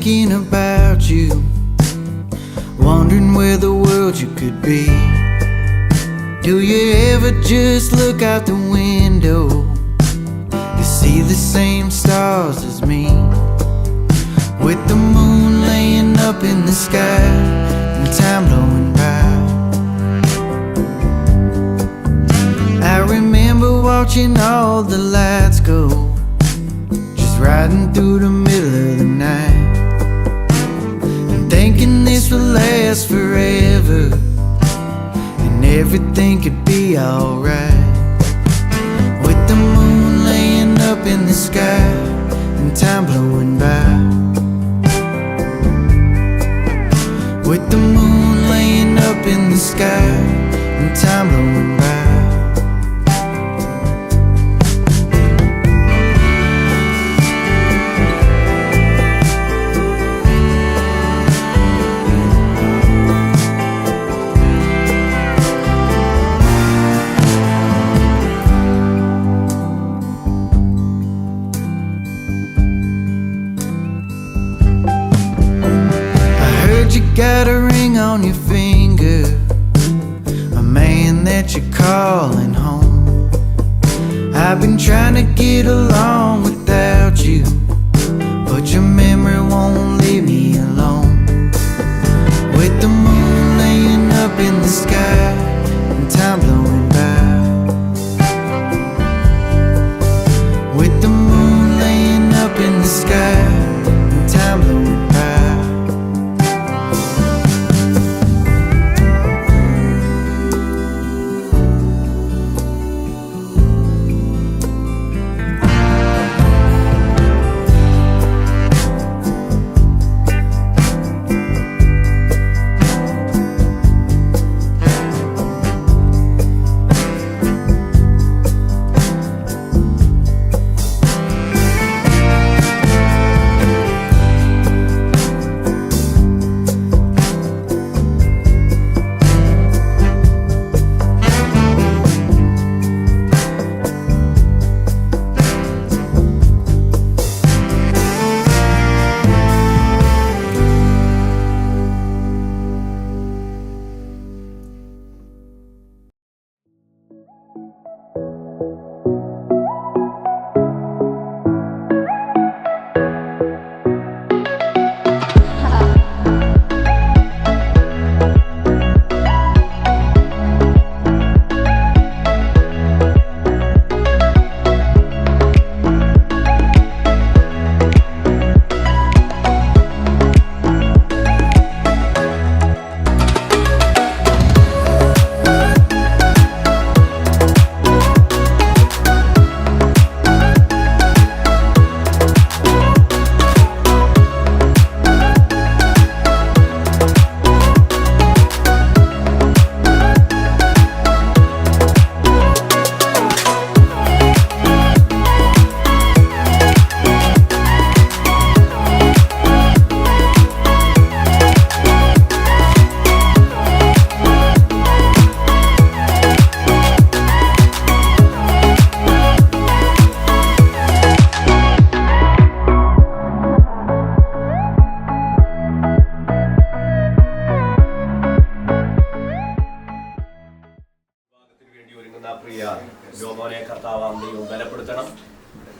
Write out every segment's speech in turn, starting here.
thinking about you, wondering where the world you could be. Do you ever just look out the window? You see the same stars as me, with the moon laying up in the sky and time blowing by. I remember watching all the lights go, just riding through the middle of the night, and thinking this will last forever and everything could be alright. With the moon laying up in the sky and time blowing by. With the moon laying up in the sky and time blowing by. You got a ring on your finger, a man that you're calling home. I've been trying to get along without you, but your memory won't leave me alone. With the moon laying up in the sky and time blowing by. With the moon laying up in the sky and time blowing by.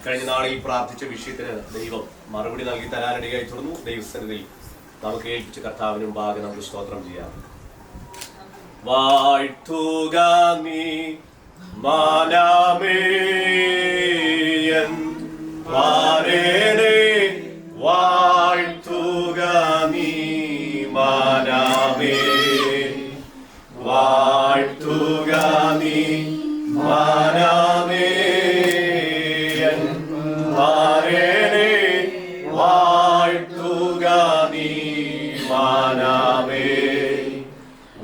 കഴിഞ്ഞ നാളിൽ പ്രാർത്ഥിച്ച വിഷയത്തിന് ദൈവം മറുപടി നൽകി തരാനിടയായി തീർന്നു. ദൈവസന്നിധിയിൽ നമുക്ക് ഏൽപ്പിച്ച കർത്താവിന് മുമ്പാകെ നമുക്ക് സ്തോത്രം ചെയ്യാം. വാഴ്ത്തുക നീ മാനാമേയൻ വാരേനെ, വാഴ്ത്തുക നീ മാനാമേ, വാഴ്ത്തുക നീ മാനാമേ.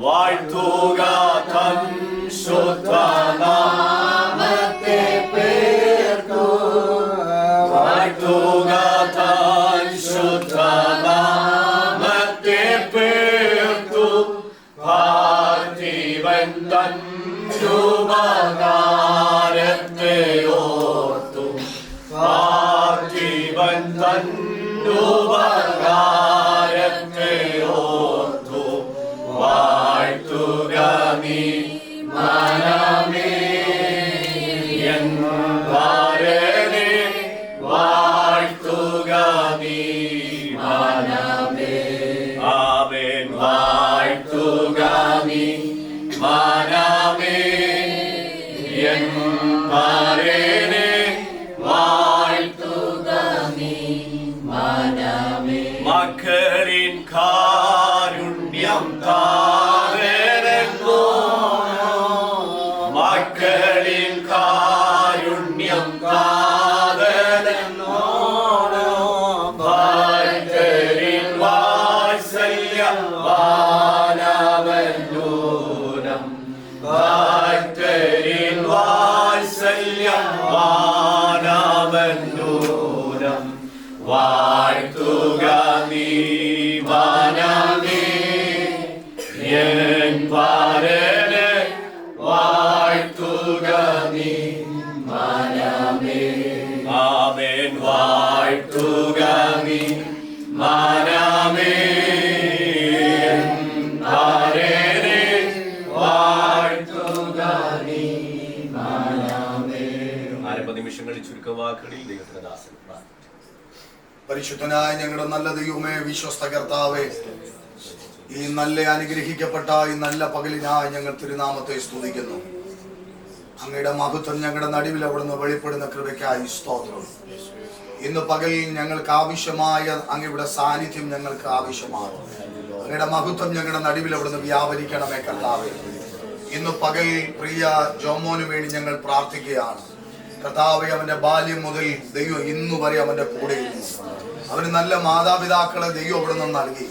വാഴ്ത്തുക തൻ ശുദ്ധനാമത്തെ പേർത്തു, വാഴ്ത്തുക തൻ ശുദ്ധനാമത്തെ പേർത്തു, പാർത്ഥിവൻ തൻ ഉപകാരത്തെ ഓർത്തു, പാർത്ഥിവൻ തൻ ഉപകാരം നീ മനമേ എൻ ഭാരനെ വാഴ്ത്തുക നീ മനമേ ആമേൻ വാഴ്ത്തുക നീ മനമേ എൻ ഭാരനെ വാഴ്ത്തുക നീ മനമേ മക്കളിൻ കാരുണ്യം താരനോ മക്കളിൻ കാരുണ്യം താരനോ ഭക്തരിൻ വാത്സല്യം വാനവല്ലൂനം ഭക്തരിൻ വാത്സല്യം വാനവല്ലൂനം വാഴ്ത്തുക നീ മനമേ എൻ ഭാരനെ വാഴ്ത്തുക നീ മനമേ ആമേൻ വാഴ്ത്തുക നീ മനമേ എൻ ഭാരനെ വാഴ്ത്തുക നീ മനമേ. ആരംഭ നിമിഷങ്ങളിൽ ചുരുക്കം വാക്കുകളിൽ ദൈവത്തിന്റെ ദാസൻ പരിശുദ്ധനായ ഞങ്ങളുടെ നല്ല ദൈവമേ, വിശ്വസ്ത കർത്താവേ, ഈ നല്ല അനുഗ്രഹിക്കപ്പെട്ട ഈ നല്ല പകലിനായി ഞങ്ങൾ തിരുനാമത്തെ സ്തുതിക്കുന്നു. അങ്ങയുടെ മഹത്വം ഞങ്ങളുടെ നടുവിൽ അവിടുന്ന് വെളിപ്പെടുന്ന കൃപയ്ക്കായി സ്തോത്രം. ഇന്ന് പകൽ ഞങ്ങൾക്ക് ആവശ്യമായ അങ്ങയുടെ സാന്നിധ്യം ഞങ്ങൾക്ക് ആവശ്യമാണ്. അങ്ങയുടെ മഹത്വം ഞങ്ങളുടെ നടുവിൽ അവിടുന്ന് വ്യാപരിക്കണമേ കർത്താവേ. ഇന്ന് പകൽ പ്രിയ ജോമോന് വേണ്ടി ഞങ്ങൾ പ്രാർത്ഥിക്കുകയാണ് കർത്താവേ. അവന്റെ ബാല്യം മുതൽ ദൈവം ഇന്നു വരെ അവന്റെ കൂടെയിരുന്നു. അവന് നല്ല മാതാപിതാക്കളെ ദൈവം അവിടുന്ന് നൽകി,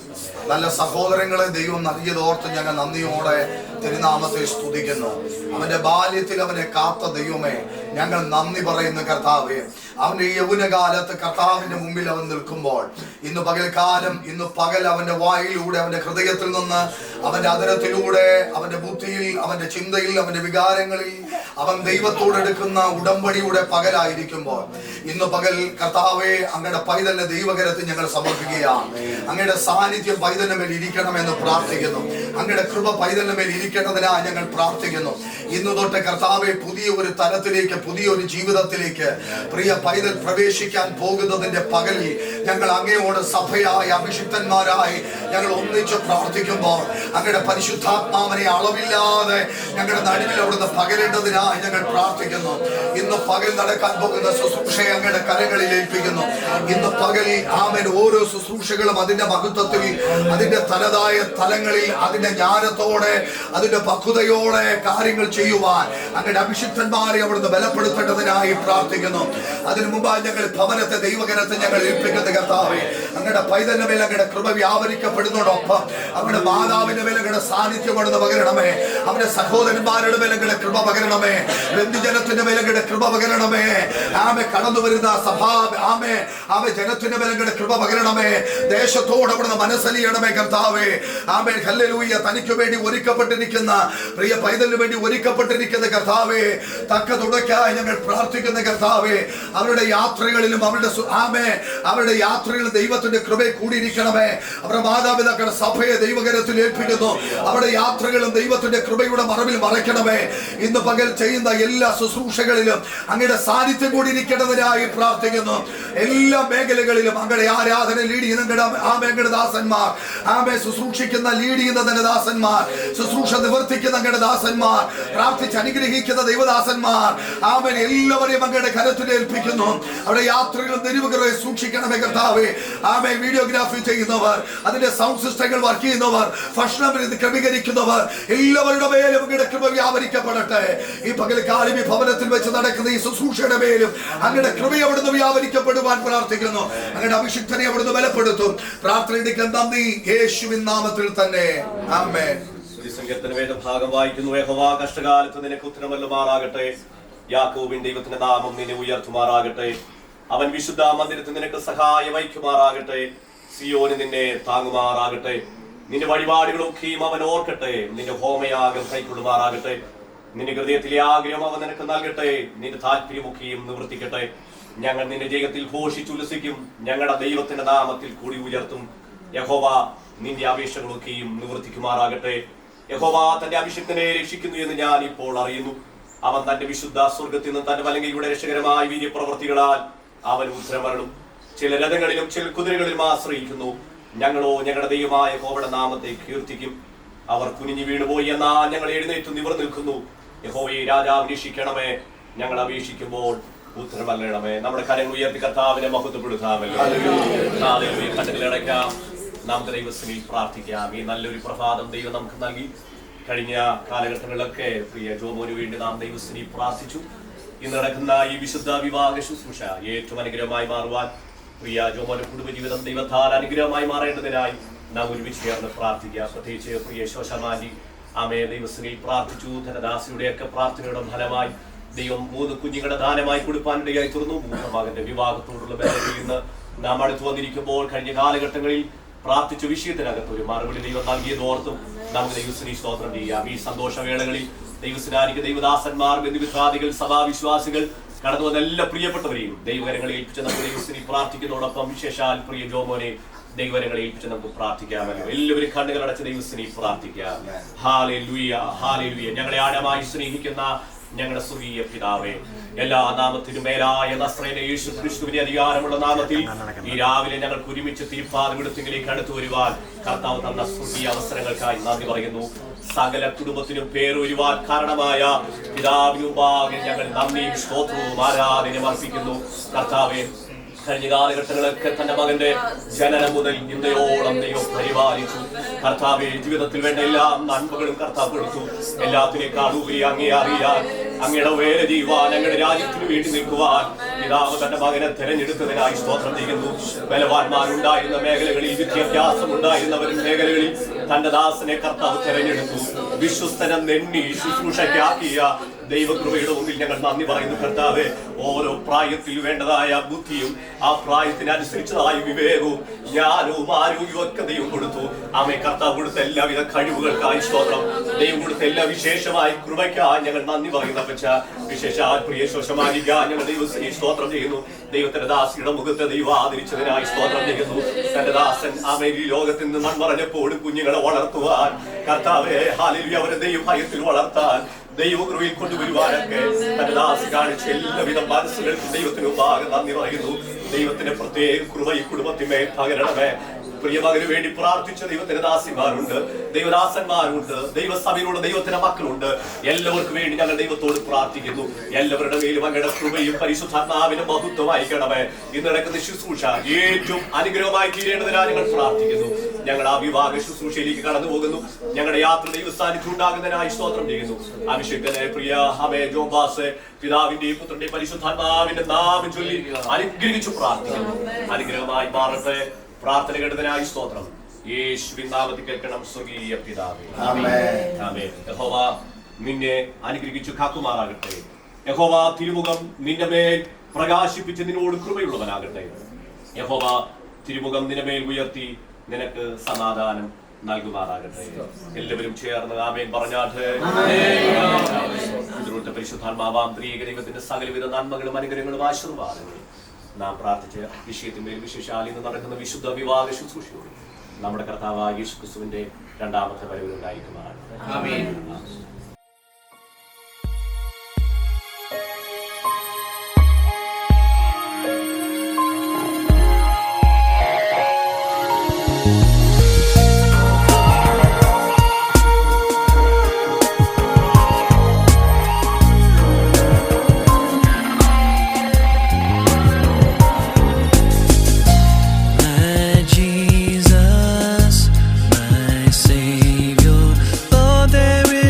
നല്ല സഹോദരങ്ങളെ ദൈവം നൽകിയതോർത്ത് ഞങ്ങൾ നന്ദിയോടെ തിരുനാമത്തെ സ്തുതിക്കുന്നു. അവന്റെ ബാല്യത്തിൽ അവനെ കാത്ത ദൈവമേ, ഞങ്ങൾ നന്ദി പറയുന്നു കർത്താവേ. അവന്റെ യൗവനകാലത്ത് കർത്താവിന്റെ മുമ്പിൽ അവൻ നിൽക്കുമ്പോൾ ഇന്ന് പകൽക്കാലം, ഇന്ന് പകൽ അവന്റെ വായിലൂടെ, അവന്റെ ഹൃദയത്തിൽ നിന്ന്, അവന്റെ അതരത്തിലൂടെ, അവന്റെ ബുദ്ധിയിൽ, അവന്റെ ചിന്തയിൽ, അവന്റെ വികാരങ്ങളിൽ അവൻ ദൈവത്തോടെടുക്കുന്ന ഉടമ്പടിയുടെ പകലായിരിക്കുമ്പോൾ ഇന്ന് പകൽ കർത്താവേ, അങ്ങയുടെ പൈതലിന്റെ ദൈവകരത്തിൽ ഞങ്ങൾ സമർപ്പിക്കുകയാണ്. അങ്ങയുടെ സാന്നിധ്യം പൈതലിന്റെ മേൽ ഇരിക്കണമെന്ന് പ്രാർത്ഥിക്കുന്നു. അങ്ങയുടെ കൃപ പൈതലിന്റെ മേൽ ഇരിക്കേണ്ടതിനായി ഞങ്ങൾ പ്രാർത്ഥിക്കുന്നു. ഇന്ന് തൊട്ട് കർത്താവെ, പുതിയ ഒരു തലത്തിലേക്ക്, പുതിയൊരു ജീവിതത്തിലേക്ക് പ്രിയ പൈതൽ പ്രവേശിക്കാൻ പോകുന്നതിന്റെ പകലിൽ ഞങ്ങൾ അങ്ങയോട് സഭയായി, അഭിഷിക്തന്മാരായി ഞങ്ങൾ ഒന്നിച്ച് പ്രാർത്ഥിക്കുമ്പോൾ അങ്ങയുടെ പരിശുദ്ധാത്മാവിനെ അളവില്ലാതെ ഞങ്ങളുടെ നടുവിൽ അവിടുന്ന് പകരേണ്ടതിനായി ഞങ്ങൾ പ്രാർത്ഥിക്കുന്നു. ഇന്ന് പകൽ നടക്കാൻ പോകുന്ന ശുശ്രൂഷയെ അങ്ങയുടെ കരങ്ങളിൽ ഏൽപ്പിക്കുന്നു. ഇന്ന് പകൽ ആമേൻ ഓരോ ശുശ്രൂഷകളും അതിന്റെ മഹത്വത്തിൽ, അതിന്റെ തനതായ തലങ്ങളിൽ, അതിന്റെ ജ്ഞാനത്തോടെ, അതിന്റെ പക്വതയോടെ കാര്യങ്ങൾ ചെയ്യുവാൻ അങ്ങയുടെ അഭിഷിക്തന്മാരെ അവിടുന്ന് ബലപ്പെടുത്തേണ്ടതിനായി പ്രാർത്ഥിക്കുന്നു. അതിനു മുമ്പായി ഞങ്ങൾ ഭവനത്തെ, ദൈവകരത്തെ ഞങ്ങൾ ഏൽപ്പിക്കുന്ന കർത്താവേ, അങ്ങയുടെ പൈതലിന്റെ മേൽ അങ്ങയുടെ കൃപ വ്യാപരിക്കപ്പെടുന്നതോടൊപ്പം അങ്ങയുടെ മാതാവിന്റെ മേൽ അങ്ങയുടെ സാന്നിധ്യം അവിടുന്ന് പകരണമേ. അവന്റെ സഹോദരന്മാരുടെ മേൽ അങ്ങയുടെ കൃപ പകരണമേ. ബന്ധുജനത്തിന്റെ മേൽ അങ്ങയുടെ കൃപ പകരണമേ. ആമേ കടന്നു വരുന്ന സഭാ ആമേ ജനത്തിന്റെ മേൽ അങ്ങയുടെ കൃപ പകരണമേ. ദേശത്തോട് അവിടുന്ന് മനസ്സലിയണമേ കർത്താവേ. ആമേ ഹല്ലേലൂയ. തനിക്ക് വേണ്ടി ഒരുക്കപ്പെട്ടിരിക്കുന്ന പ്രിയ പൈതലിന് വേണ്ടി ഒരുക്കപ്പെട്ടിരിക്കുന്ന കർത്താവേ, തക്ക തുടക്കായി ഞങ്ങൾ പ്രാർത്ഥിക്കുന്ന കർത്താവേ, അവരുടെ യാത്രകളിലും അവരുടെ യാത്രകളിൽ ദൈവത്തിന്റെ കൃപയെ കൂടിയിരിക്കണമേ. അവരുടെ മാതാപിതാക്കളുടെ സഭയെ ദൈവകരത്തിൽ ഏൽപ്പിക്കുന്നു. അവരുടെ യാത്രകളും ദൈവത്തിന്റെ കൃപയുടെ മറവിൽ മറയ്ക്കണമേ. ഇന്ന് പകൽ ചെയ്യുന്ന എല്ലാ ശുശ്രൂഷകളിലും അങ്ങയുടെ സാന്നിധ്യം കൂടിയിരിക്കേണ്ടതിനായി പ്രാർത്ഥിക്കുന്നു. എല്ലാ മേഖലകളിലും അങ്ങയുടെ ആരാധന ലീഡ് ചെയ്യുന്ന അങ്ങയുടെ ദാസന്മാർ, ശുശ്രൂഷിക്കുന്ന ലീഡ് ചെയ്യുന്ന തന്നെ ദാസന്മാർ, ശുശ്രൂഷ നിവർത്തിക്കുന്ന അങ്ങയുടെ ദാസന്മാർ, പ്രാർത്ഥിച്ച് അനുഗ്രഹിക്കുന്ന ദൈവദാസന്മാർ, എല്ലാവരെയും അങ്ങയുടെ കരത്തിൽ ഏൽപ്പിക്കുന്നു. അവിടെ യാത്രകളും തെരുവുകളെ സൂക്ഷിക്കണമേ കർത്താവേ. വീഡിയോഗ്രാഫി ചെയ്യുന്നവർ, അതിന്റെ സൗണ്ട് സിസ്റ്റങ്ങൾ വർക്ക് ചെയ്യുന്നവർ, ഭക്ഷണം ക്രമീകരിക്കുന്നവർ, എല്ലാവരുടെ മേലും അങ്ങയുടെ കൃപ വ്യാപരിക്കപ്പെടട്ടെ. ഈ പകൽക്കാലം ഈ ഭവനത്തിൽ വെച്ച് നടക്കുന്ന ഈ ശുശ്രൂഷയുടെ മേലും അങ്ങയുടെ കൃപ അവിടുന്ന് വ്യാപരിക്കപ്പെടുവാൻ പ്രാർത്ഥിക്കുന്നു. അങ്ങയുടെ അഭിഷിക്തനെ അവിടുന്ന് ബലപ്പെടുത്തും. പ്രാർത്ഥനയ്ക്ക് നന്ദി, യേശുവിൻ നാമത്തിൽ തന്നെ ആമേൻ. സങ്കീർത്തനവേദ ഭാഗം വായിക്കുന്നു. യഹോവ കഷ്ടകാലത്ത് നിനക്ക് ഉത്തരമല്ലുമാറാകട്ടെ. യാക്കോബിൻ ദൈവത്തിന്റെ നാമം നിന്നെ ഉയർത്തുമാറാകട്ടെ. അവൻ വിശുദ്ധ മന്ദിരത്തിൽ നിനക്ക് സഹായം വഹിക്കുമാറാകട്ടെ. സിയോന് നിന്നെ താങ്ങുമാറാകട്ടെ. നിന്റെ വഴിപാടുകളൊക്കെയും അവൻ ഓർക്കട്ടെ. നിന്റെ ഹോമയാഗം കൈക്കൊള്ളുമാറാകട്ടെ. നിന്റെ ഹൃദയത്തിലെ ആഗ്രഹം അവൻ നിനക്ക് നൽകട്ടെ. നിന്റെ താല്പര്യമൊക്കെയും നിവർത്തിക്കട്ടെ. ഞങ്ങൾ നിന്റെ ജയത്തിൽ ഘോഷിച്ചുല്ലസിക്കും. ഞങ്ങളുടെ ദൈവത്തിന്റെ നാമത്തിൽ കൂടി ഉയർത്തും. യഹോവ നിന്റെ അപേക്ഷകളൊക്കെയും നിവർത്തിക്കുമാറാകട്ടെ. യഹോവ തന്റെ അഭിഷിക്തനെ രക്ഷിക്കുന്നു എന്ന് ഞാൻ ഇപ്പോൾ അറിയുന്നു. അവൻ തന്റെ വിശുദ്ധ സ്വർഗത്തിൽ നിന്ന് തന്റെ വലങ്കയുടെ രക്ഷകരമായ വീര്യപ്രവർത്തികളാൽ അവൻ ഉത്തരമരണം. ചില രഥങ്ങളിലും ചില കുതിരകളിലും ആശ്രയിക്കുന്നു. ഞങ്ങളോ ഞങ്ങളുടെ ദൈവമായ യഹോവയുടെ നാമത്തെ കീർത്തിക്കും. അവർ കുനിഞ്ഞു വീണുപോയി, എന്നാൽ ഞങ്ങൾ എഴുന്നേറ്റ് നിവർന്നു നിൽക്കുന്നു. യഹോവയെ രാജാവ് രക്ഷിക്കണമേ, ഞങ്ങൾ അപേക്ഷിക്കുമ്പോൾ ഉത്തരമല്ലണമേ. നമ്മുടെ കരങ്ങൾ ഉയർത്തി കർത്താവിനെ മഹത്വപ്പെടുത്താമല്ലോ. കണ്ണുകളടയ്ക്കാം, നമുക്ക് ദൈവസ്ഥനിൽ പ്രാർത്ഥിക്കാം. ഈ നല്ലൊരു പ്രഭാതം ദൈവം നമുക്ക് നൽകി. കഴിഞ്ഞ കാലഘട്ടങ്ങളിലൊക്കെ പ്രിയ ജോമോന് വേണ്ടി നാം ദൈവസ്ഥനിൽ പ്രാർത്ഥിച്ചു. ഇന്ന് നടക്കുന്ന ഈ വിശുദ്ധ വിവാഹ ശുശ്രൂഷ ഏറ്റവും അനുഗ്രഹമായി മാറുവാൻ, പ്രിയ ജോമോന്റെ കുടുംബജീവിതം ദൈവത്താൽ അനുഗ്രഹമായി മാറേണ്ടതിനായി നാം ഒരുമിച്ച് ചേർന്ന് പ്രാർത്ഥിക്കുക. പ്രത്യേകിച്ച് പ്രിയ ശോശമാജി ആമയെ ദൈവസ്ഥനിൽ പ്രാർത്ഥിച്ചു. ധനദാസിയുടെയൊക്കെ പ്രാർത്ഥനയുടെ ഫലമായി ദൈവം 3 കുഞ്ഞുങ്ങളുടെ ദാനമായി കൊടുപ്പാനിടയായി തീർന്നു. 3 മകന്റെ വിവാഹത്തോടുള്ള ബന്ധത്തിൽ നിന്ന് നാം അടുത്തു വന്നിരിക്കുമ്പോൾ കഴിഞ്ഞ കാലഘട്ടങ്ങളിൽ പ്രാർത്ഥിച്ച വിഷയത്തിനകത്ത് ഒരു മറുപടി ദൈവം നൽകിയതോർത്തും നമുക്ക് ദൈവസ്ഥനിൽ സ്തോത്രം ചെയ്യാം. ഈ സന്തോഷവേളകളിൽ ദൈവസ്നാനിക്ക് ദൈവദാസന്മാർ, ബന്ധുമിത്രാദികൾ, സഭാവിശ്വാസികൾ കടന്നു വന്ന എല്ലാ പ്രിയപ്പെട്ടവരെയും ദൈവകരങ്ങളെ ഏൽപ്പിച്ച് നമുക്ക് ദൈവസ്ഥനിൽ പ്രാർത്ഥിക്കുന്നതോടൊപ്പം വിശേഷാൽ പ്രിയ ജോമോനെ ദൈവകരങ്ങളെ ഏൽപ്പിച്ച് നമുക്ക് പ്രാർത്ഥിക്കാമല്ലോ. എല്ലാവരും കണ്ണുകൾ അടച്ച് ദൈവസ്ഥനിൽ പ്രാർത്ഥിക്കാം. Hallelujah, hallelujah. ഞങ്ങളെ ആഴമായി സ്നേഹിക്കുന്ന ഞങ്ങളുടെ സ്വർഗീയ പിതാവേ, എല്ലാ നാമത്തിനും മേലായ നസ്രയനായ യേശു ക്രിസ്തുവിന്റെ അധികാരമുള്ള നാമത്തിൽ ഈ രാവിലെ ഞങ്ങൾക്ക് ഒരുമിച്ച് തിരുപ്പാദപീഠത്തിലേക്ക് അടുത്തു വരുവാൻ കർത്താവ് തന്ന സ്വർഗീയ അവസരങ്ങൾക്കായി നന്ദി പറയുന്നു. സകല കുടുംബത്തിനും പേരൊരുവാൻ കാരണമായ പിതാവിന് മുമ്പാകെ ഞങ്ങൾ നന്ദിയും സ്തോത്രവും ആരാധനയും അർപ്പിക്കുന്നു. കർത്താവേ, കഴിഞ്ഞ കാലഘട്ടങ്ങളൊക്കെ തന്റെ മകന്റെ ജനനം മുതൽ ഇന്നയോളം ദൈവം പരിപാലിച്ചു. കർത്താവെ, ജീവിതത്തിൽ വേണ്ട എല്ലാ നന്മകളും കർത്താവ് കൊടുത്തു. എല്ലാത്തിനേക്കാൾ ഉപരി അങ്ങേ അറിയാൻ, അങ്ങയുടെ വേല ചെയ്യുവാൻ, അങ്ങയുടെ രാജ്യത്തിന് വേണ്ടി നിൽക്കുവാൻ പിതാവ് തന്റെ മകനെ തെരഞ്ഞെടുത്തതിനായി സ്തോത്രം ചെയ്യുന്നു. ബലവാന്മാരുണ്ടായിരുന്ന മേഖലകളിൽ, വിദ്യാഭ്യാസം ഉണ്ടായിരുന്നവർ മേഖലകളിൽ തന്റെ ദാസനെ കർത്താവ് തെരഞ്ഞെടുത്തു. വിശ്വസ്തനം നെണ്ണി ശുശ്രൂഷയ്ക്കാക്കിയ ദൈവകൃപയുടെ മുമ്പിൽ ഞങ്ങൾ നന്ദി പറയുന്നു. കർത്താവെ, ഓരോ പ്രായത്തിൽ വേണ്ടതായ ബുദ്ധിയും ആ പ്രായത്തിനനുസരിച്ചതായ വിവേകവും ജ്ഞാനവും ആരോഗ്യവും ഒക്കെ ദൈവം കൊടുത്തു. ആമേ, കർത്താവ് കൊടുത്ത എല്ലാവിധ കഴിവുകൾക്കായി സ്തോത്രം. ദൈവം കൊടുത്ത എല്ലാ വിശേഷമായ കൃപയ്ക്കായി ഞങ്ങൾ നന്ദി പറയുന്ന വിശേഷാൽ പ്രിയ ശോശമാനിക്കാൻ ഞങ്ങൾ ദൈവത്തിന് സ്തോത്രം ചെയ്യുന്നു. ദൈവത്തിന്റെ ദാസിയുടെ മുഖത്തെ ദൈവം ആദരിച്ചതിനായി സ്തോത്രം ചെയ്യുന്നു. തന്റെ ദാസൻ ആമേ ഈ ലോകത്തിൽ നിന്ന് മൺമറഞ്ഞപ്പോഴും കുഞ്ഞുങ്ങളെ വളർത്തുവാൻ കർത്താവെ, ഹല്ലേലൂയ, അവരെ ദൈവഭയത്തിൽ വളർത്താൻ ദൈവകൃപയിൽ കൊണ്ടുവരുവാനൊക്കെ തന്റെ ദാസി കാണിച്ച എല്ലാവിധ മനസ്സുകൾക്കും ദൈവത്തിന് മുമ്പാകെ നന്ദി പറയുന്നു. ദൈവത്തിന്റെ പ്രത്യേക കൃപ ഈ കുടുംബത്തിന്മേൽ പകരണമേ. പ്രിയമകന് വേണ്ടി പ്രാർത്ഥിച്ച ദൈവത്തിന്റെ ദാസിമാരുണ്ട്, ദൈവദാസന്മാരുണ്ട്, ദൈവസഭയിലുള്ള ദൈവത്തിന്റെ മക്കളുണ്ട്. എല്ലാവർക്കും വേണ്ടി ഞങ്ങൾ ദൈവത്തോട് പ്രാർത്ഥിക്കുന്നു. എല്ലാവരുടെ മേലും അങ്ങയുടെ കൃപയും പരിശുദ്ധാത്മാവിന്റെ മഹത്വം അയക്കണമേ. ഇന്ന് നടക്കുന്ന ശുശ്രൂഷ ഏറ്റവും അനുഗ്രഹമായി തീരേണ്ടതിനായി ഞങ്ങൾ പ്രാർത്ഥിക്കുന്നു. ഞങ്ങൾ ആ വിവാഹ ശുശ്രൂഷയിലേക്ക് കടന്നു പോകുന്നു. ഞങ്ങളുടെ യാത്ര ദൈവസാന്നിധ്യം ഉണ്ടാകുന്നതിനായി സ്തോത്രം ചെയ്യുന്നു. അഭിഷേകനെ പ്രിയ ഹമേ ജോബാസ് പിതാവിന്റെയും പുത്രന്റെയും പരിശുദ്ധാത്മാവിന്റെ നാമം ചൊല്ലി അനുഗ്രഹിച്ചു പ്രാർത്ഥിക്കുന്നു. അനുഗ്രഹമായി മാറട്ടെ. പ്രാർത്ഥന കേട്ടതിനായി സ്തോത്രം. യേശുവിൻ നാമത്തിൽ കേൾക്കണം സ്വർഗീയ പിതാവേ. ആമേൻ. യഹോവ നിന്നെ അനുഗ്രഹിച്ചു കാക്കുമാറാകട്ടെ. യഹോവ തിരുമുഖം നിന്റെ മേൽ പ്രകാശിപ്പിച്ച് നിന്നോട് കൃപയുള്ളവനാകട്ടെ. യഹോവ തിരുമുഖം നിന്റെ മേൽ ഉയർത്തി നിനക്ക് സമാധാനം നൽകുമാറാകട്ടെ. എല്ലാവരും ചേർന്ന് ആമേൻ പറഞ്ഞാട്ടെ. പരിശുദ്ധാത്മാവാം ത്രിയേക ദൈവത്തിന്റെ സകലവിധ നന്മകളും അനുഗ്രഹങ്ങളും ആശീർവാദങ്ങളും നാം പ്രാർത്ഥിച്ച വിഷയത്തിന്മേൽ വിശേഷാൽ ഇന്ന് നടക്കുന്ന വിശുദ്ധ വിവാഹ ശുശ്രൂഷയോട് നമ്മുടെ കർത്താവായ യേശു ക്രിസ്തുവിന്റെ 2ാമത്തെ വരവിലുണ്ടായിരിക്കുമാറാകട്ടെ. Jesus, my Savior, Lord, there is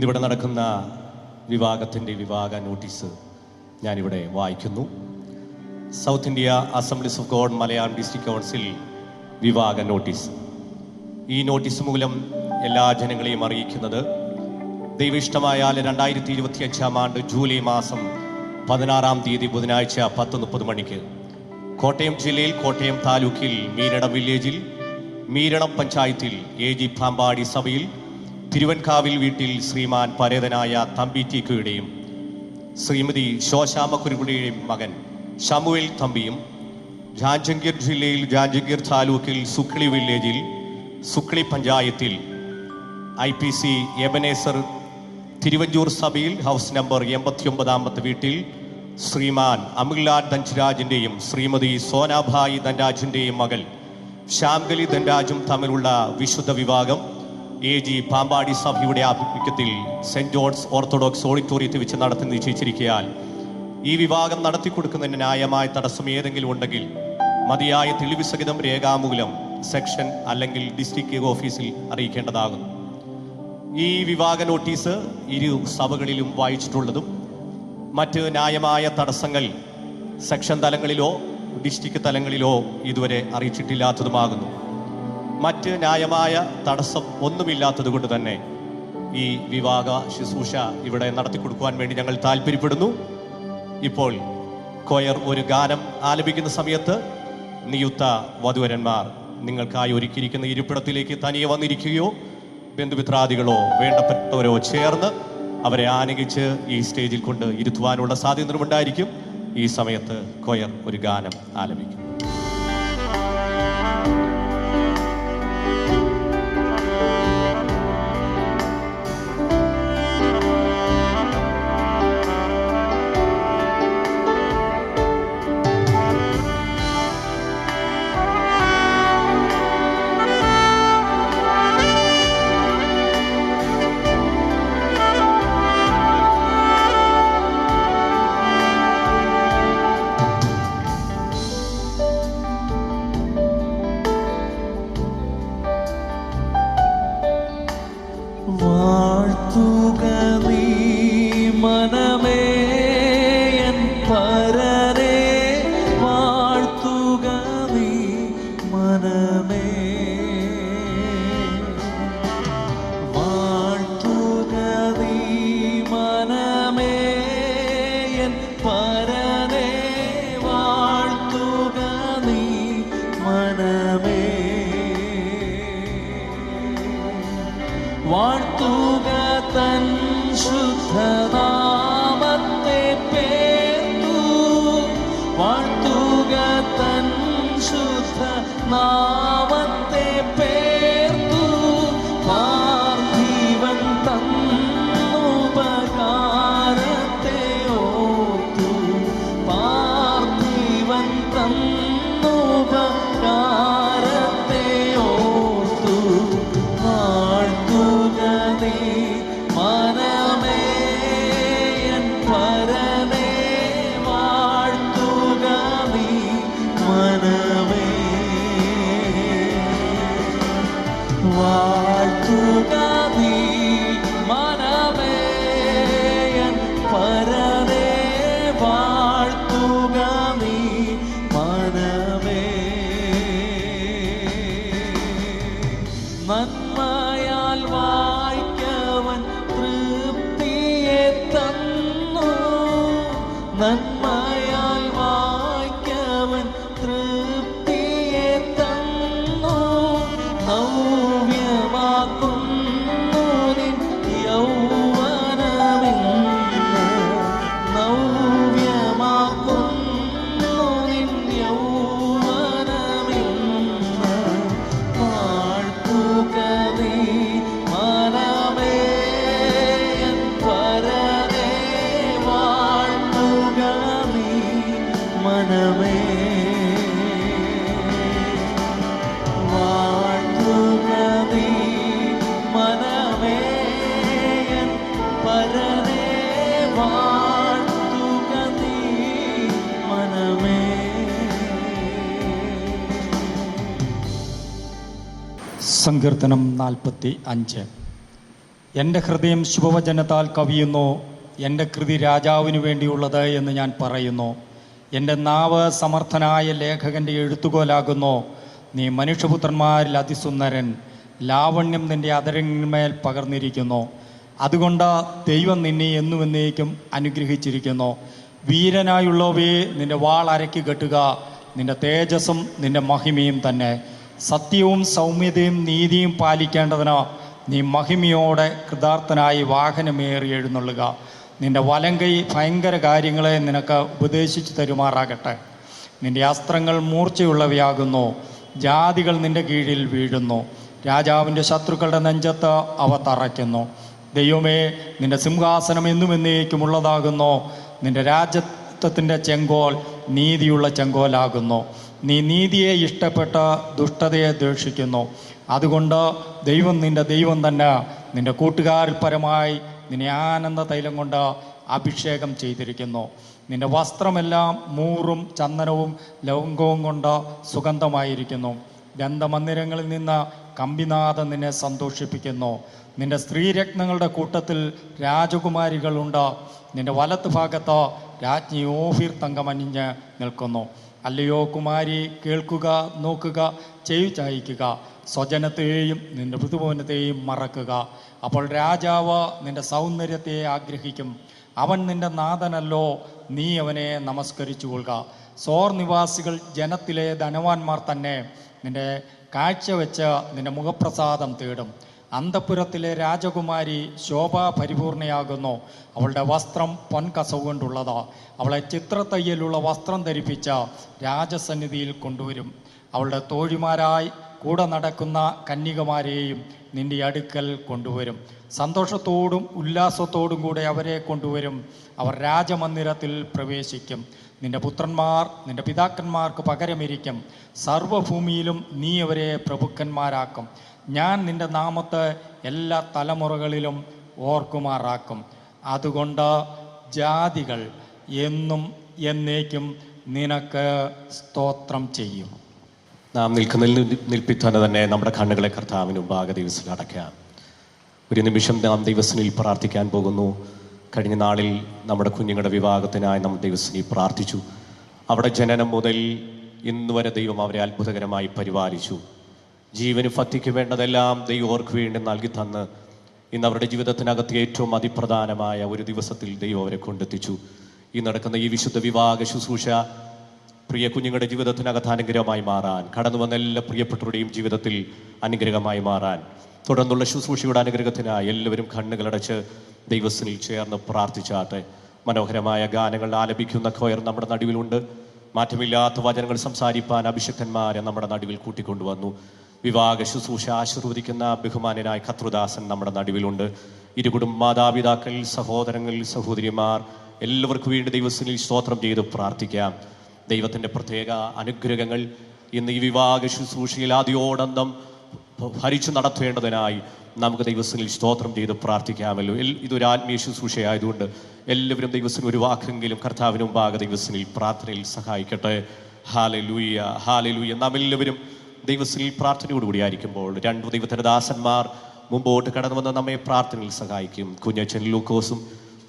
ഇന്നിവിടെ നടക്കുന്ന വിവാഹത്തിൻ്റെ വിവാഹ നോട്ടീസ് ഞാനിവിടെ വായിക്കുന്നു. South India assemblies of God Malayalam district council വിവാഹ നോട്ടീസ്. ഈ നോട്ടീസ് മൂലം എല്ലാ ജനങ്ങളെയും അറിയിക്കുന്നത്, ദൈവഇഷ്ടമായാൽ 2025 ആണ്ട് ജൂലൈ മാസം 16-ാം തീയതി ബുധനാഴ്ച 10:30 മണിക്ക് കോട്ടയം ജില്ലയിൽ കോട്ടയം താലൂക്കിൽ മീരണം വില്ലേജിൽ മീരണം പഞ്ചായത്തിൽ AG പാമ്പാടി സഭയിൽ തിരുവൻകാവിൽ വീട്ടിൽ ശ്രീമാൻ പരേതനായ തമ്പി ടീക്കയുടെയും ശ്രീമതി ശോശാമ കുരുവിയുടെയും മകൻ ഷമുവേൽ തമ്പിയും ജാഞ്ചഗീർ ജില്ലയിൽ ജാഞ്ചഗീർ താലൂക്കിൽ സുക്ലി വില്ലേജിൽ സുക്ലി പഞ്ചായത്തിൽ IPC എബനേസർ തിരുവഞ്ചൂർ സഭയിൽ ഹൗസ് നമ്പർ 89-ാമത്തെ വീട്ടിൽ ശ്രീമാൻ അമുൽലാൽ ധൻരാജിൻ്റെയും ശ്രീമതി സോനാഭായി ധൻരാജിൻ്റെയും മകൾ ശ്യാംഗലി ധൻരാജും തമ്മിലുള്ള വിശുദ്ധ വിവാഹം AG പാമ്പാടി സഭയുടെ ആഭിമുഖ്യത്തിൽ സെന്റ് ജോൺസ് ഓർത്തഡോക്സ് ഓഡിറ്റോറിയത്തിൽ വെച്ച് നടത്തി നിശ്ചയിച്ചിരിക്കയാൽ ഈ വിവാഹം നടത്തിക്കൊടുക്കുന്നതിന് ന്യായമായ തടസ്സം ഏതെങ്കിലും ഉണ്ടെങ്കിൽ മതിയായ തെളിവ് സഹിതം രേഖാമൂലം സെക്ഷൻ അല്ലെങ്കിൽ ഡിസ്ട്രിക്ട് ഓഫീസിൽ അറിയിക്കേണ്ടതാകുന്നു. ഈ വിവാഹ നോട്ടീസ് ഇരു സഭകളിലും വായിച്ചിട്ടുള്ളതും മറ്റ് ന്യായമായ തടസ്സങ്ങൾ സെക്ഷൻ തലങ്ങളിലോ ഡിസ്ട്രിക്ട് തലങ്ങളിലോ ഇതുവരെ അറിയിച്ചിട്ടില്ലാത്തതുമാകുന്നു. മറ്റ് ന്യായമായ തടസ്സം ഒന്നുമില്ലാത്തത് കൊണ്ട് തന്നെ ഈ വിവാഹ ശുശ്രൂഷ ഇവിടെ നടത്തിക്കൊടുക്കുവാൻ വേണ്ടി ഞങ്ങൾ താല്പര്യപ്പെടുന്നു. ഇപ്പോൾ കൊയർ ഒരു ഗാനം ആലപിക്കുന്ന സമയത്ത് നിയുക്ത വധുവരന്മാർ നിങ്ങൾക്കായി ഒരുക്കിയിരിക്കുന്ന ഇരിപ്പിടത്തിലേക്ക് തനിയെ വന്നിരിക്കുകയോ ബന്ധുമിത്രാദികളോ വേണ്ടപ്പെട്ടവരോ ചേർന്ന് അവരെ ആനയിച്ച് ഈ സ്റ്റേജിൽ കൊണ്ട് ഇരുത്തുവാനുള്ള സാധ്യതയുണ്ടായിരിക്കും. ഈ സമയത്ത് കൊയർ ഒരു ഗാനം ആലപിക്കും. വാഴ്ത്തുക തൻ ശുദ്ധനാമത്തെ പേർത്തു, വാഴ്ത്തുക തൻ ശുദ്ധനാമത്തെ പേർത്തു, പാർത്ഥിവൻ തന്നുപകാരത്തെ ഓർത്തു, പാർത്ഥിവൻ തന്നുപകാരത്തെ ഓർത്തു, വാഴ്ത്തുക നീ മനമേ എൻ പരനേ, വാഴ്ത്തുക നീ മനമേ, വാഴ്ത്തുക നീ മനമേ എൻ പരനേ, വാഴ്ത്തുക നീ മനമേ. നന്മയാൽ വാഴ്ക്കവൻ തൃപ്തിയെ തന്നു, നന്മയാൽ വാഴ്ക്കവൻ തൃപ്തിയെ തന്നു, നവ്യമാക്കുന്നു നിൻ യൗവനമിന്ന്, നവ്യമാക്കുന്നു നിൻ യൗവനമിന്ന്, വാഴ്ത്തുക നീ മനമേ എൻ പരനേ, വാഴ്ത്തുക നീ മനമേ, വാഴ്ത്തുക നീ മനമേ എൻ പരനേ, വാഴ്ത്തുക നീ മനമേ. സങ്കീർത്തനം 45. എൻ്റെ ഹൃദയം ശുഭവചനത്താൽ കവിയുന്നു, എൻ്റെ കൃതി രാജാവിനു വേണ്ടിയുള്ളത് എന്ന് ഞാൻ പറയുന്നു. എൻ്റെ നാവ് സമർത്ഥനായ ലേഖകൻ്റെ എഴുത്തുകോലാകുന്നു. നീ മനുഷ്യപുത്രന്മാരിൽ അതിസുന്ദരൻ, ലാവണ്യം നിൻ്റെ അധരങ്ങളിന്മേൽ പകർന്നിരിക്കുന്നു. അതുകൊണ്ട് ദൈവം നിന്നെ എന്നും എന്നേക്കും അനുഗ്രഹിച്ചിരിക്കുന്നു. വീരനായുള്ളവയെ നിൻ്റെ വാൾ അരക്കി കെട്ടുക, നിൻ്റെ തേജസ്സും നിൻ്റെ മഹിമയും തന്നെ. സത്യവും സൗമ്യതയും നീതിയും പാലിക്കേണ്ടതിന് നീ മഹിമയോടെ കൃതാർത്ഥനായി വാഹനമേറി എഴുന്നള്ളുക. നിൻ്റെ വലങ്കൈ ഭയങ്കര കാര്യങ്ങളെ നിനക്ക് ഉപദേശിച്ചു തരുമാറാകട്ടെ. നിൻ്റെ അസ്ത്രങ്ങൾ മൂർച്ചയുള്ളവയാകുന്നു, ജാതികൾ നിൻ്റെ കീഴിൽ വീഴുന്നു. രാജാവിൻ്റെ ശത്രുക്കളുടെ നെഞ്ചത്ത് അവ തറയ്ക്കുന്നു. ദൈവമേ, നിൻ്റെ സിംഹാസനം എന്നും എന്നേക്കുമുള്ളതാകുന്നു. നിൻ്റെ രാജ്യത്വത്തിൻ്റെ ചെങ്കോൽ നീതിയുള്ള ചെങ്കോലാകുന്നു. നീ നീതിയെ ഇഷ്ടപ്പെട്ട് ദുഷ്ടതയെ ദ്വേഷിക്കുന്നു. അതുകൊണ്ട് ദൈവം നിൻ്റെ ദൈവം തന്നെ. നിൻ്റെ കൂട്ടുകാരിൽ പരമായി നിന്നെ ആനന്ദ തൈലം കൊണ്ട് അഭിഷേകം ചെയ്തിരിക്കുന്നു. നിൻ്റെ വസ്ത്രമെല്ലാം മൂറും ചന്ദനവും ലവംഗവും കൊണ്ട് സുഗന്ധമായിരിക്കുന്നു. ഗന്ധമന്ദിരങ്ങളിൽ നിന്ന് കമ്പിനാഥം നിന്നെ സന്തോഷിപ്പിക്കുന്നു. നിൻ്റെ സ്ത്രീരത്നങ്ങളുടെ കൂട്ടത്തിൽ രാജകുമാരികളുണ്ട്. നിൻ്റെ വലത്ത് ഭാഗത്ത് രാജ്ഞി ഓഫീർ തങ്കമണിഞ്ഞ് നിൽക്കുന്നു. അല്ലയോ കുമാരി, കേൾക്കുക, നോക്കുക, ചെവി ചായ്ക്കുക. സ്വജനത്തെയും നിൻ്റെ മൃദുഭവനത്തെയും മറക്കുക. അപ്പോൾ രാജാവ് നിൻ്റെ സൗന്ദര്യത്തെ ആഗ്രഹിക്കും. അവൻ നിൻ്റെ നാഥനല്ലോ, നീ അവനെ നമസ്കരിച്ചു കൊള്ളുക. സോർ നിവാസികൾ ജനത്തിലെ ധനവാന്മാർ തന്നെ നിൻ്റെ കാഴ്ച വെച്ച് നിൻ്റെ മുഖപ്രസാദം തേടും. അന്തഃപുരത്തിലെ രാജകുമാരി ശോഭാ പരിപൂർണയാകുന്നു. അവളുടെ വസ്ത്രം പൊൻകസവ് കൊണ്ടുള്ളത്. അവളെ ചിത്രത്തയ്യലുള്ള വസ്ത്രം ധരിപ്പിച്ച രാജസന്നിധിയിൽ കൊണ്ടുവരും. അവളുടെ തോഴിമാരായി കൂടെ നടക്കുന്ന കന്യകമാരെയും നിന്റെ അടുക്കൽ കൊണ്ടുവരും. സന്തോഷത്തോടും ഉല്ലാസത്തോടും കൂടെ അവരെ കൊണ്ടുവരും. അവർ രാജമന്ദിരത്തിൽ പ്രവേശിക്കും. നിന്റെ പുത്രന്മാർ നിന്റെ പിതാക്കന്മാർക്ക് പകരമിരിക്കും. സർവ്വഭൂമിയിലും നീ അവരെ പ്രഭുക്കന്മാരാക്കും. ഞാൻ നിന്റെ നാമത്തെ എല്ലാ തലമുറകളിലും ഓർക്കുമാറാക്കും. അതുകൊണ്ട് ജാതികൾ എന്നും എന്നേക്കും നിനക്ക് സ്തോത്രം ചെയ്യും. നാം നിൽക്കുന്ന നിൽപ്പിത്തന്നെ തന്നെ നമ്മുടെ കണ്ണുകളെ കർത്താവിന് മുമ്പാകെ ദൈവത്തിൽ അടയ്ക്കാം. ഒരു നിമിഷം നാം ദൈവത്തിനിൽ പ്രാർത്ഥിക്കാൻ പോകുന്നു. കഴിഞ്ഞ നാളിൽ നമ്മുടെ കുഞ്ഞുങ്ങളുടെ വിവാഹത്തിനായി നാം ദൈവത്തിനെ പ്രാർത്ഥിച്ചു. അവിടെ ജനനം മുതൽ ഇന്ന് വരെ ദൈവം അവരെ അത്ഭുതകരമായി പരിപാലിച്ചു. ജീവന് ഭക്തിക്ക് വേണ്ടതെല്ലാം ദൈവം അവർക്ക് വേണ്ടി നൽകി തന്ന് ഇന്ന് അവരുടെ ജീവിതത്തിനകത്ത് ഏറ്റവും അതിപ്രധാനമായ ഒരു ദിവസത്തിൽ ദൈവം അവരെ കൊണ്ടെത്തിച്ചു. ഈ നടക്കുന്ന ഈ വിശുദ്ധ വിവാഹ ശുശ്രൂഷ പ്രിയ കുഞ്ഞുങ്ങളുടെ ജീവിതത്തിനകത്ത് അനുഗ്രഹമായി മാറാൻ, കടന്നു വന്ന എല്ലാ പ്രിയപ്പെട്ടവരുടെയും ജീവിതത്തിൽ അനുഗ്രഹമായി മാറാൻ, തുടർന്നുള്ള ശുശ്രൂഷയുടെ അനുഗ്രഹത്തിനായി എല്ലാവരും കണ്ണുകളടച്ച് ദൈവത്തിനിൽ ചേർന്ന് പ്രാർത്ഥിച്ചാട്ടെ. മനോഹരമായ ഗാനങ്ങൾ ആലപിക്കുന്ന ഖോയർ നമ്മുടെ നടുവിലുണ്ട്. മാറ്റമില്ലാത്ത വചനങ്ങൾ സംസാരിപ്പാൻ അഭിഷക്തന്മാരെ നമ്മുടെ നടുവിൽ കൂട്ടിക്കൊണ്ടുവന്നു. വിവാഹ ശുശ്രൂഷ ആശീർവദിക്കുന്ന ബഹുമാനനായ കത്രുദാസൻ നമ്മുടെ നടുവിലുണ്ട്. ഇരുകുടും മാതാപിതാക്കൾ, സഹോദരങ്ങൾ, സഹോദരിമാർ എല്ലാവർക്കും വേണ്ടി ദൈവത്തിനിൽ സ്തോത്രം ചെയ്ത് പ്രാർത്ഥിക്കാം. ദൈവത്തിൻ്റെ പ്രത്യേക അനുഗ്രഹങ്ങൾ ഇന്ന് ഈ വിവാഹ ശുശ്രൂഷയിൽ ആദ്യോടന്തം ഭരിച്ചു നടത്തേണ്ടതിനായി നമുക്ക് ദൈവത്തിനിൽ സ്തോത്രം ചെയ്ത് പ്രാർത്ഥിക്കാമല്ലോ. ഇതൊരു ആത്മീയ ശുശ്രൂഷയായതുകൊണ്ട് എല്ലാവരും ദൈവത്തിന് ഒരു വാക്കെങ്കിലും കർത്താവിന് മുമ്പാകെ ദൈവത്തിനിൽ പ്രാർത്ഥനയിൽ സഹായിക്കട്ടെ. Hallelujah, hallelujah. നാം എല്ലാവരും ദൈവത്തിനിൽ പ്രാർത്ഥനയോടുകൂടി ആയിരിക്കുമ്പോൾ രണ്ട് ദൈവത്തിൻ്റെ ദാസന്മാർ മുമ്പോട്ട് കടന്നു വന്ന് നമ്മെ പ്രാർത്ഥനയിൽ സഹായിക്കും. കുഞ്ഞച്ചൻ ലൂക്കോസും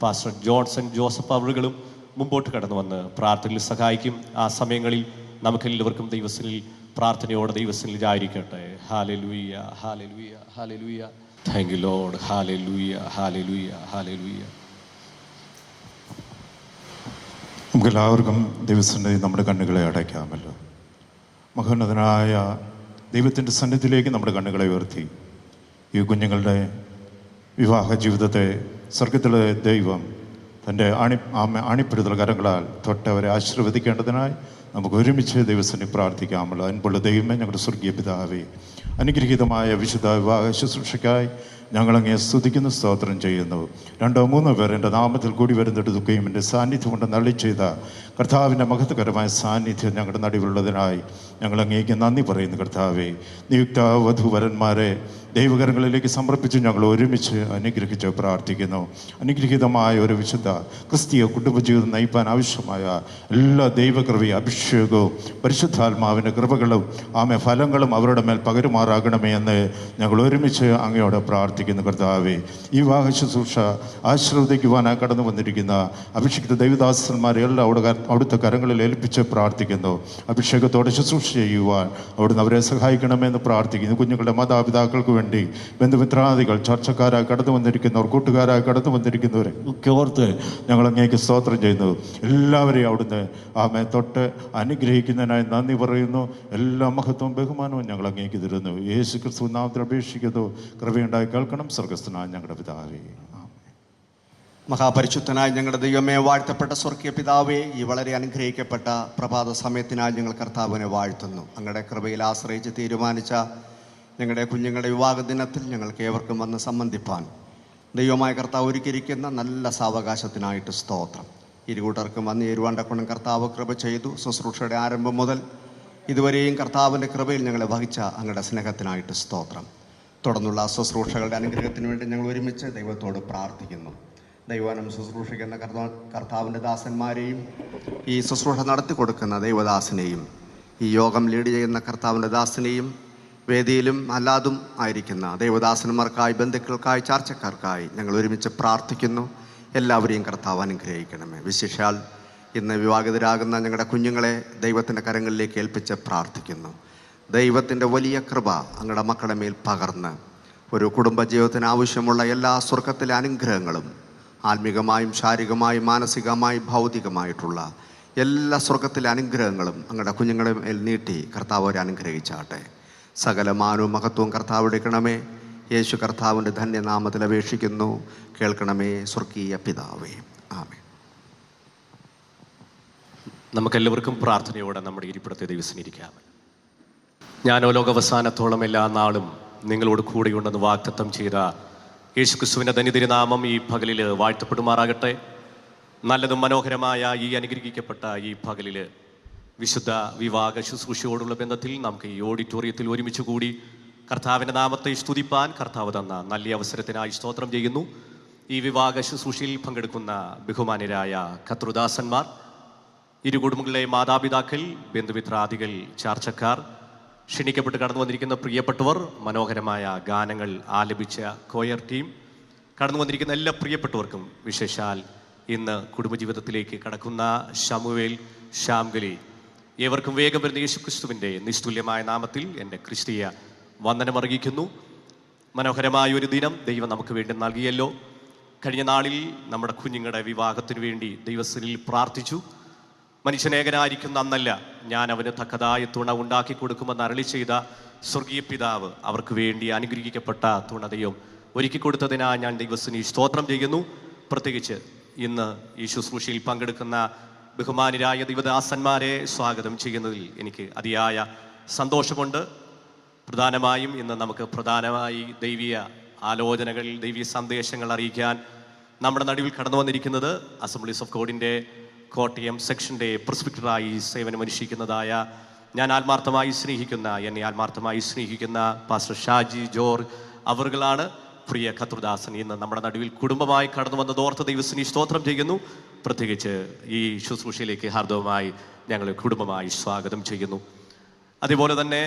പാസ്റ്റർ ജോൺസൺ ജോസഫ് അവറുകളും മുമ്പോട്ട് കടന്നു വന്ന് പ്രാർത്ഥനയിൽ സഹായിക്കും. ആ സമയങ്ങളിൽ നമുക്കെല്ലാവർക്കും ദൈവത്തിനിൽ പ്രാർത്ഥനയോടെ ദൈവത്തിനിൽ ആയിരിക്കട്ടെ. Hallelujah, hallelujah, hallelujah. Thank you Lord. Hallelujah, hallelujah, hallelujah. നമുക്കെല്ലാവർക്കും ദൈവത്തിൻ്റെ നമ്മുടെ കണ്ണുകളെ അടയ്ക്കാമല്ലോ. മഹോന്നതനായ ദൈവത്തിൻ്റെ സന്നിധിയിലേക്ക് നമ്മുടെ കണ്ണുകളെ ഉയർത്തി ഈ കുഞ്ഞുങ്ങളുടെ വിവാഹ ജീവിതത്തെ സ്വർഗത്തിലെ ദൈവം തൻ്റെ ആണിപ്പെടുത്തൽ കരങ്ങളാൽ തൊട്ടവരെ ആശീർവദിക്കേണ്ടതിനായി നമുക്ക് ഒരുമിച്ച് ദൈവത്തിനെ പ്രാർത്ഥിക്കാമല്ലോ. അൻപുള്ള ദൈവമേ, ഞങ്ങളുടെ സ്വർഗീയ പിതാവേ, അനുഗ്രഹീതമായ വിശുദ്ധ വിവാഹ ശുശ്രൂഷയ്ക്കായി ഞങ്ങളങ്ങേ സ്തുതിക്കുന്നു, സ്തോത്രം ചെയ്യുന്നു. 2-3 പേർ എൻ്റെ നാമത്തിൽ കൂടി വരുന്നിടത്തൊക്കെയും എൻ്റെ സാന്നിധ്യം കൊണ്ട് നള്ളി ചെയ്ത കർത്താവിൻ്റെ മഹത്വകരമായ സാന്നിധ്യം ഞങ്ങളുടെ നടുവിലുള്ളതിനായി ഞങ്ങളങ്ങേക്ക് നന്ദി പറയുന്നു. കർത്താവേ, നിയുക്ത വധുവരന്മാരെ ദൈവകരങ്ങളിലേക്ക് സമർപ്പിച്ച് ഞങ്ങൾ ഒരുമിച്ച് അനുഗ്രഹിച്ച് പ്രാർത്ഥിക്കുന്നു. അനുഗ്രഹീതമായ ഒരു വിശുദ്ധ ക്രിസ്തീയ കുടുംബജീവിതം നയിപ്പാൻ ആവശ്യമായ എല്ലാ ദൈവകൃപയും അഭിഷേകവും പരിശുദ്ധാത്മാവിൻ്റെ കൃപകളും ഫലങ്ങളും അവരുടെ മേൽ പകരുമാറാകണമേ എന്ന് ഞങ്ങൾ ഒരുമിച്ച് അങ്ങയോട് പ്രാർത്ഥിക്കുന്നു. പ്രാർത്ഥിക്കുന്നു കർത്താവേ. ഈ വിവാഹ ശുശ്രൂഷ ആശീർവദിക്കുവാനായി കടന്നു വന്നിരിക്കുന്ന അഭിഷിക്ത ദൈവദാസന്മാരെ എല്ലാം അവിടുത്തെ കരങ്ങളിൽ ഏൽപ്പിച്ച് പ്രാർത്ഥിക്കുന്നു. അഭിഷേകത്തോടെ ശുശ്രൂഷ ചെയ്യുവാൻ അവിടുന്ന് അവരെ സഹായിക്കണമെന്ന് പ്രാർത്ഥിക്കുന്നു. കുഞ്ഞുങ്ങളുടെ മാതാപിതാക്കൾക്ക് വേണ്ടി ബന്ധുമിത്രാദികൾ, ചർച്ചക്കാരായി കടന്നു വന്നിരിക്കുന്നവർ, കൂട്ടുകാരായി കടന്നു വന്നിരിക്കുന്നവരെ ഒക്കെ ഓർത്ത് ഞങ്ങൾ അങ്ങേക്ക് സ്തോത്രം ചെയ്യുന്നു. എല്ലാവരെയും അവിടുന്ന് ആമേ തൊട്ട് അനുഗ്രഹിക്കുന്നതിനായി നന്ദി പറയുന്നു. എല്ലാ മഹത്വവും ബഹുമാനവും ഞങ്ങൾ അങ്ങേക്ക് തരുന്നു. യേശു ക്രിസ്തു നാമത്തിൽ അപേക്ഷിക്കുന്നു. കൃപയുണ്ടായി കേൾക്കണം സ്വർഗസ്ഥനായ ഞങ്ങളുടെ പിതാവേ. മഹാപരിശുദ്ധനായ ഞങ്ങളുടെ ദൈവമേ, വാഴ്ത്തപ്പെട്ട സ്വർഗീയ പിതാവേ, ഈ വളരെ അനുഗ്രഹിക്കപ്പെട്ട പ്രഭാത സമയത്തിനായി ഞങ്ങൾ കർത്താവിനെ വാഴ്ത്തുന്നു. അങ്ങയുടെ കൃപയിൽ ആശ്രയിച്ച് തീരുമാനിച്ച ഞങ്ങളുടെ കുഞ്ഞുങ്ങളുടെ വിവാഹ ദിനത്തിൽ ഞങ്ങൾക്ക് ഏവർക്കും വന്ന് സംബന്ധിപ്പാൻ ദൈവമായ കർത്താവ് ഒരുക്കിയിരിക്കുന്ന നല്ല സാവകാശത്തിനായിട്ട് സ്തോത്രം. ഇരുകൂട്ടർക്കും വന്ന് ചേരുവാണ്ടക്കണം കർത്താവ് കൃപ ചെയ്തു. ശുശ്രൂഷയുടെ ആരംഭം മുതൽ ഇതുവരെയും കർത്താവിൻ്റെ കൃപയിൽ ഞങ്ങളെ വഹിച്ച അങ്ങയുടെ സ്നേഹത്തിനായിട്ട് സ്തോത്രം. തുടർന്നുള്ള ശുശ്രൂഷകളുടെ അനുഗ്രഹത്തിന് വേണ്ടി ഞങ്ങൾ ഒരുമിച്ച് ദൈവത്തോട് പ്രാർത്ഥിക്കുന്നു. ദൈവനം ശുശ്രൂഷിക്കുന്ന കർത്താവിൻ്റെ ദാസന്മാരെയും ഈ ശുശ്രൂഷ നടത്തി കൊടുക്കുന്ന ദൈവദാസനെയും ഈ യോഗം ലീഡ് ചെയ്യുന്ന കർത്താവിൻ്റെ ദാസനെയും വേദിയിലും അല്ലാതും ആയിരിക്കുന്ന ദൈവദാസന്മാർക്കായി, ബന്ധുക്കൾക്കായി, ചാർച്ചക്കാർക്കായി ഞങ്ങൾ ഒരുമിച്ച് പ്രാർത്ഥിക്കുന്നു. എല്ലാവരെയും കർത്താവ് അനുഗ്രഹിക്കണമേ. വിശേഷാൽ ഇന്ന് വിവാഹിതരാകുന്ന ഞങ്ങളുടെ കുഞ്ഞുങ്ങളെ ദൈവത്തിൻ്റെ കരങ്ങളിലേക്ക് ഏൽപ്പിച്ച് പ്രാർത്ഥിക്കുന്നു. ദൈവത്തിൻ്റെ വലിയ കൃപ അങ്ങയുടെ മക്കളുടെ മേൽ പകർന്ന് ഒരു കുടുംബജീവിതത്തിന് ആവശ്യമുള്ള എല്ലാ സ്വർഗത്തിലെ അനുഗ്രഹങ്ങളും ആത്മീകമായും ശാരീരികമായും മാനസികമായും ഭൗതികമായിട്ടുള്ള എല്ലാ സ്വർഗത്തിലെ അനുഗ്രഹങ്ങളും അങ്ങയുടെ കുഞ്ഞുങ്ങളുടെ മേൽ നീട്ടി കർത്താവ് അവരെ അനുഗ്രഹിച്ചാട്ടെ. സകല മാനവും മഹത്വവും കർത്താവ് എടുക്കണമേ. യേശു കർത്താവിൻ്റെ ധന്യനാമത്തിൽ അപേക്ഷിക്കുന്നു. കേൾക്കണമേ സ്വർഗീയ പിതാവേ. ആമേൻ. നമുക്കെല്ലാവർക്കും പ്രാർത്ഥനയോടെ നമ്മുടെ ഇരിപ്പിടത്തെ ദിവസനിരിക്കാം. ഞാനോ ലോകാവസാനത്തോളം എല്ലാ നാളും നിങ്ങളോട് കൂടെയുണ്ടെന്ന് വാഗ്ദത്തം ചെയ്ത യേശുക്രിസ്തുവിൻ്റെ ധന്യതിരുനാമം ഈ പകലിൽ വാഴ്ത്തപ്പെടുമാറാകട്ടെ. നല്ലതും മനോഹരമായ ഈ അനുഗ്രഹിക്കപ്പെട്ട ഈ പകലിൽ വിശുദ്ധ വിവാഹ ശുശ്രൂഷയോടുള്ള ബന്ധത്തിൽ നമുക്ക് ഈ ഓഡിറ്റോറിയത്തിൽ ഒരുമിച്ച് കൂടി കർത്താവിൻ്റെ നാമത്തെ സ്തുതിപ്പാൻ കർത്താവ് തന്ന നല്ല അവസരത്തിനായി സ്തോത്രം ചെയ്യുന്നു. ഈ വിവാഹ ശുശ്രൂഷയിൽ പങ്കെടുക്കുന്ന ബഹുമാന്യരായ കർത്തൃദാസന്മാർ, ഇരു കുടുംബങ്ങളിലെ മാതാപിതാക്കൾ, ബന്ധുമിത്രാദികൾ, ചാർച്ചക്കാർ, ക്ഷണിക്കപ്പെട്ട് കടന്നു വന്നിരിക്കുന്ന പ്രിയപ്പെട്ടവർ, മനോഹരമായ ഗാനങ്ങൾ ആലപിച്ച കോയർ ടീം, കടന്നു വന്നിരിക്കുന്ന എല്ലാ പ്രിയപ്പെട്ടവർക്കും, വിശേഷാൽ ഇന്ന് കുടുംബജീവിതത്തിലേക്ക് കടക്കുന്ന ശമുവേൽ, ശ്യാംഗലി, ഏവർക്കും വേഗം വരുന്ന യേശുക്രിസ്തുവിൻ്റെ നിസ്തുല്യമായ നാമത്തിൽ എൻ്റെ ക്രിസ്തീയ വന്ദനം അറിയിക്കുന്നു. മനോഹരമായ ഒരു ദിനം ദൈവം നമുക്ക് വേണ്ടി നൽകിയല്ലോ. കഴിഞ്ഞ നാളിൽ നമ്മുടെ കുഞ്ഞുങ്ങളുടെ വിവാഹത്തിന് വേണ്ടി ദൈവസ്ഥനിൽ പ്രാർത്ഥിച്ചു. മനുഷ്യനേകനായിരിക്കുന്ന അന്നല്ല, ഞാൻ അവന് തക്കതായ തുണ ഉണ്ടാക്കി കൊടുക്കുമെന്ന് അരുളി ചെയ്ത സ്വർഗീയ പിതാവ് അവർക്ക് വേണ്ടി അനുഗ്രഹിക്കപ്പെട്ട തുണതയും ഒരുക്കി കൊടുത്തതിനായി ഞാൻ ദൈവസ്ഥനിൽ സ്തോത്രം ചെയ്യുന്നു. പ്രത്യേകിച്ച് ഇന്ന് ഈ ശുശ്രൂഷയിൽ പങ്കെടുക്കുന്ന ബഹുമാന്യരായ ദൈവദാസന്മാരെ സ്വാഗതം ചെയ്യുന്നതിൽ എനിക്ക് അതിയായ സന്തോഷമുണ്ട്. പ്രധാനമായും ഇന്ന് നമുക്ക് പ്രധാനമായി ദൈവീയ ആലോചനകൾ, ദൈവീയ സന്ദേശങ്ങൾ അറിയിക്കാൻ നമ്മുടെ നടുവിൽ കടന്നു വന്നിരിക്കുന്നത് അസംബ്ലീസ് ഓഫ് ഗോഡിൻ്റെ കോട്ടയം സെക്ഷൻ്റെ പ്രിസ്ക്രിപ്റ്ററായി സേവനമനുഷ്ഠിക്കുന്നതായ എന്നെ ആത്മാർത്ഥമായി സ്നേഹിക്കുന്ന പാസ്റ്റർ ഷാജി ജോർജ് അവറുകളാണ്. പ്രിയ കർത്തൃദാസൻ ഇന്ന് നമ്മുടെ നടുവിൽ കുടുംബമായി കടന്നു വന്നത് ഓർത്ത് ദൈവത്തിന് സ്തോത്രം ചെയ്യുന്നു. പ്രത്യേകിച്ച് ഈ ശുശ്രൂഷയിലേക്ക് ഹാർദവമായി ഞങ്ങൾ കുടുംബമായി സ്വാഗതം ചെയ്യുന്നു. അതുപോലെ തന്നെ